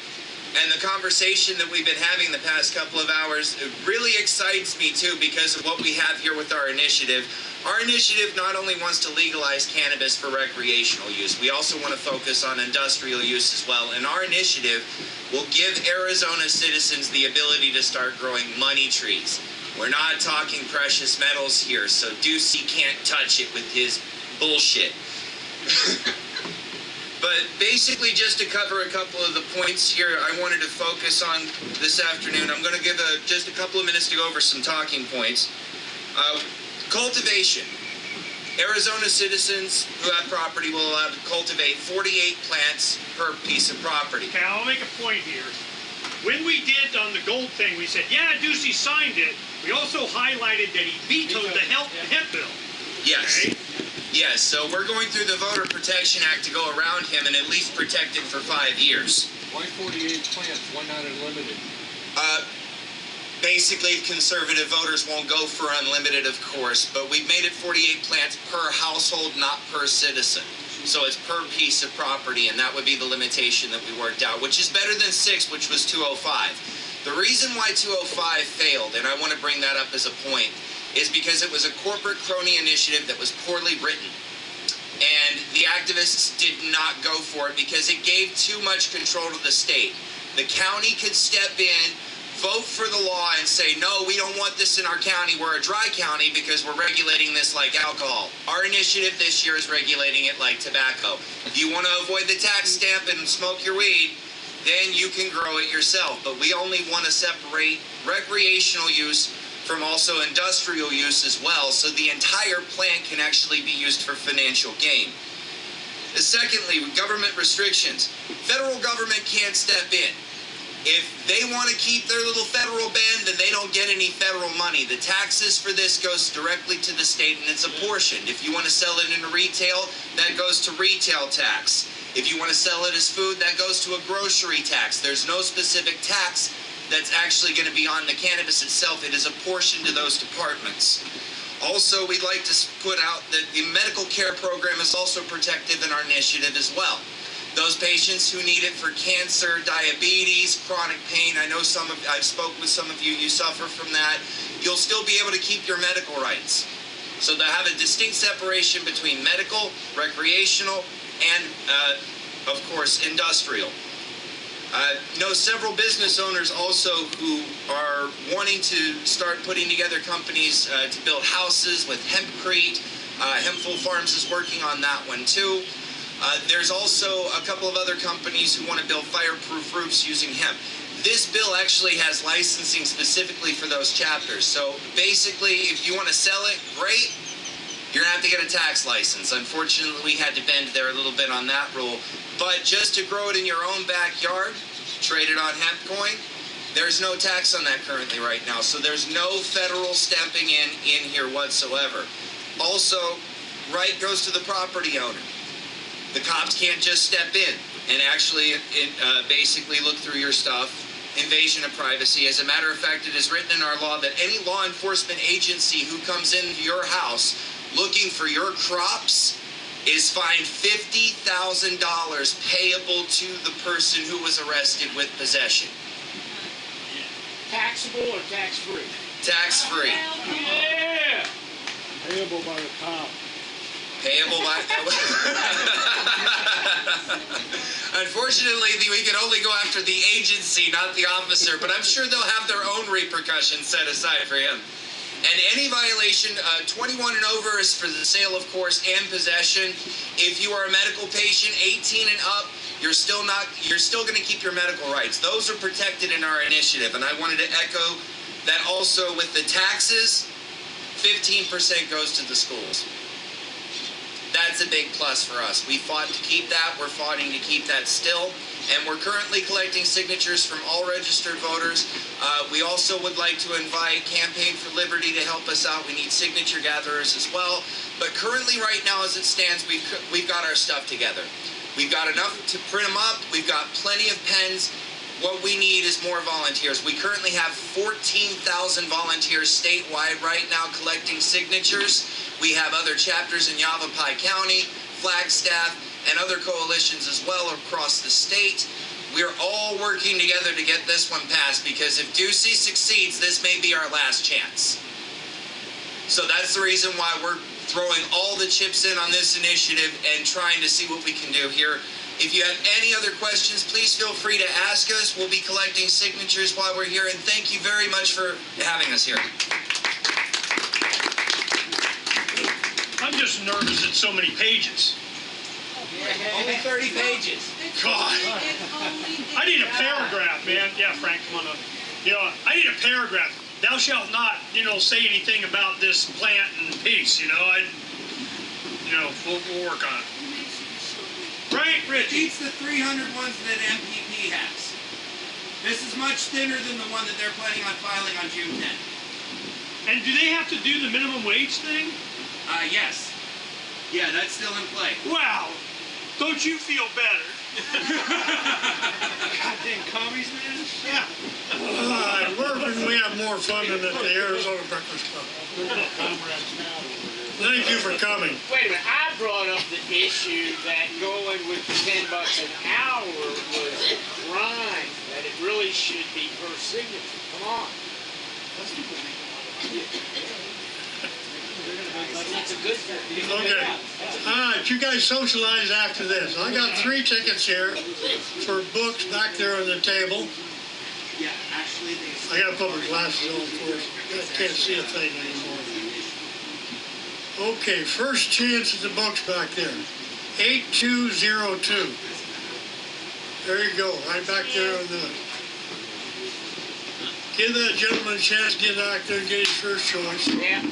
And the conversation that we've been having the past couple of hours, it really excites me too, because of what we have here with our initiative. Our initiative not only wants to legalize cannabis for recreational use, we also want to focus on industrial use as well. And our initiative will give Arizona citizens the ability to start growing money trees. We're not talking precious metals here, so Ducey can't touch it with his bullshit. But basically, just to cover a couple of the points here I wanted to focus on this afternoon, I'm going to give just a couple of minutes to go over some talking points. Cultivation. Arizona citizens who have property will allow to cultivate 48 plants per piece of property. Okay, I'll make a point here. When we did on the gold thing, we said, yeah, Ducey signed it. We also highlighted that he vetoed the hemp bill. Yes. Okay? Yes, so we're going through the Voter Protection Act to go around him and at least protect him for 5 years. Why 48 plants? Why not unlimited? Basically, conservative voters won't go for unlimited, of course, but we've made it 48 plants per household, not per citizen. So it's per piece of property, and that would be the limitation that we worked out, which is better than 6, which was 205. The reason why 205 failed, and I want to bring that up as a point, is because it was a corporate crony initiative that was poorly written. And the activists did not go for it because it gave too much control to the state. The county could step in, vote for the law, and say, no, we don't want this in our county. We're a dry county because we're regulating this like alcohol. Our initiative this year is regulating it like tobacco. If you want to avoid the tax stamp and smoke your weed, then you can grow it yourself. But we only want to separate recreational use from also industrial use as well, so the entire plant can actually be used for financial gain. Secondly, government restrictions. Federal government can't step in. If they want to keep their little federal ban, then they don't get any federal money. The taxes for this goes directly to the state, and it's apportioned. If you want to sell it in retail, that goes to retail tax. If you want to sell it as food, that goes to a grocery tax. There's no specific tax that's actually going to be on the cannabis itself. It is apportioned to those departments. Also, we'd like to put out that the medical care program is also protective in our initiative as well. Those patients who need it for cancer, diabetes, chronic pain, I've spoke with some of you, you suffer from that. You'll still be able to keep your medical rights. So to have a distinct separation between medical, recreational, and of course, industrial. Know several business owners also who are wanting to start putting together companies to build houses with hempcrete. Hempful Farms is working on that one too. There's also a couple of other companies who want to build fireproof roofs using hemp. This bill actually has licensing specifically for those chapters. So basically, if you want to sell it, great. You're going to have to get a tax license. Unfortunately, we had to bend there a little bit on that rule. But just to grow it in your own backyard, trade it on hemp coin, there's no tax on that currently right now. So there's no federal stepping in here whatsoever. Also, right goes to the property owner. The cops can't just step in and actually basically look through your stuff. Invasion of privacy. As a matter of fact, it is written in our law that any law enforcement agency who comes into your house looking for your crops is fined $50,000 payable to the person who was arrested with possession. Taxable or tax-free? Tax-free. Yeah! Payable by the cop. Payable by... Unfortunately, we can only go after the agency, not the officer, but I'm sure they'll have their own repercussions set aside for him. And any violation, 21 and over is for the sale, of course, and possession. If you are a medical patient, 18 and up, you're still going to keep your medical rights. Those are protected in our initiative. And I wanted to echo that also with the taxes, 15% goes to the schools. That's a big plus for us. We fought to keep that. We're fighting to keep that still. And we're currently collecting signatures from all registered voters. We also would like to invite Campaign for Liberty to help us out. We need signature gatherers as well. But currently, right now, as it stands, we've got our stuff together. We've got enough to print them up. We've got plenty of pens. What we need is more volunteers. We currently have 14,000 volunteers statewide right now collecting signatures. We have other chapters in Yavapai County, Flagstaff, and other coalitions as well across the state. We're all working together to get this one passed because if Ducey succeeds, this may be our last chance. So that's the reason why we're throwing all the chips in on this initiative and trying to see what we can do here. If you have any other questions, please feel free to ask us. We'll be collecting signatures while we're here, and thank you very much for having us here. I'm just nervous at so many pages. Only 30 pages. God. I need a paragraph, man. Yeah, Frank, come on up. I need a paragraph. Thou shalt not, say anything about this plant and piece, we'll work on it. Right, Rich? It's the 300 ones that MPP has. This is much thinner than the one that they're planning on filing on June 10th. And do they have to do the minimum wage thing? Yes. Yeah, that's still in play. Wow. Don't you feel better? Goddamn commies, man. Yeah. Where can we have more fun than at the Arizona Breakfast Club? Thank you for coming. Wait a minute, I brought up the issue that going with the $10 an hour was a crime, that it really should be per signature. Come on. That's a good thing. Okay. All right, you guys socialize after this. I got 3 tickets here for books back there on the table. Yeah, actually, I got to put my glasses on first. I can't see a thing anymore. Okay, first chance at the books back there. 8202. There you go, right back there on the... Give that gentleman a chance to get out there and get his first choice. Yeah.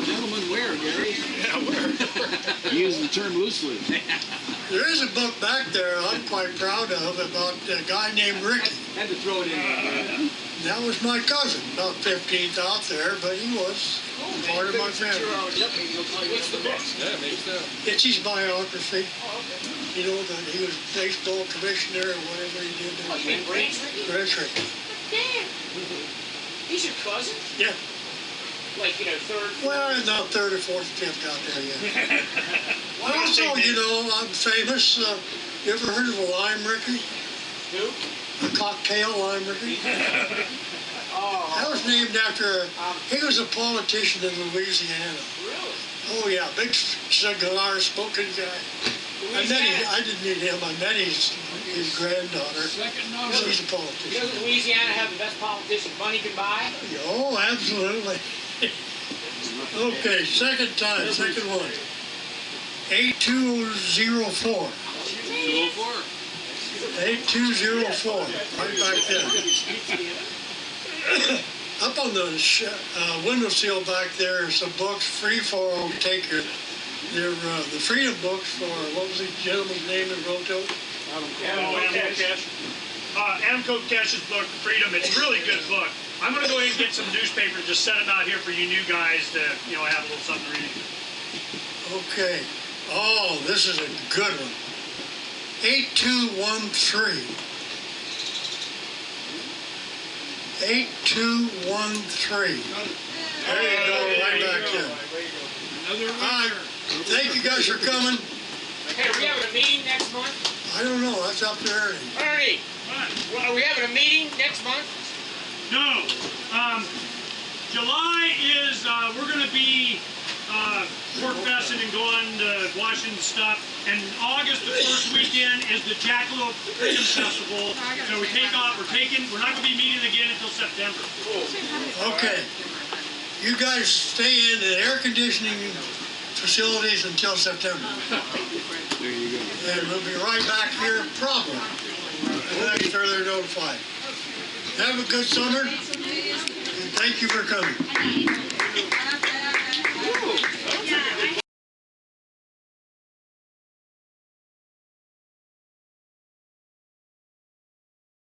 Gentlemen, where, Gary? Yeah, where? You use the term loosely. There is a book back there I'm quite proud of about a guy named Ricky. Had to throw it in there. That was my cousin, about 15th out there, but he was part of my family. What's the book? Yeah, makes sense. It's his biography. You know, that he was baseball commissioner or whatever he did. Oh, you mean Branch Rickey? Branch Rickey. Damn. He's your cousin? Yeah. Like, third? Well, not third or fourth, fifth out there yet. Also, I'm famous. You ever heard of a lime Ricky? Who? A cocktail lime Ricky? Oh. That was named after, he was a politician in Louisiana. Really? Oh yeah, big cigar smoking guy. I didn't meet him. I met his granddaughter. Second number. She's a politician. Doesn't Louisiana have the best politician money can buy? Oh, absolutely. Okay, second one. 8204. 8204. Right back there. Up on the windowsill back there are some books free for them. Take your the freedom books for, what was the gentleman's name that wrote those? Adam Cash's book, Freedom. It's a really good book. I'm going to go ahead and get some newspaper and just set them out here for you new guys to, have a little something to read. Okay. Oh, this is a good one. 8213. 8213. There you go, right back there. All right. Thank you guys for coming. Hey, are we having a meeting next month? I don't know. That's up to Ernie. Ernie, are we having a meeting next month? No. July is, we're going to be Morpheus and going to Washington stuff. And August, the first weekend, is the Jackalope Freedom Festival. So we take off. We're not going to be meeting again until September. Okay. You guys stay in the air conditioning facilities until September. There you go. And we'll be right back here probably after they're notified. Have a good summer, and thank you for coming.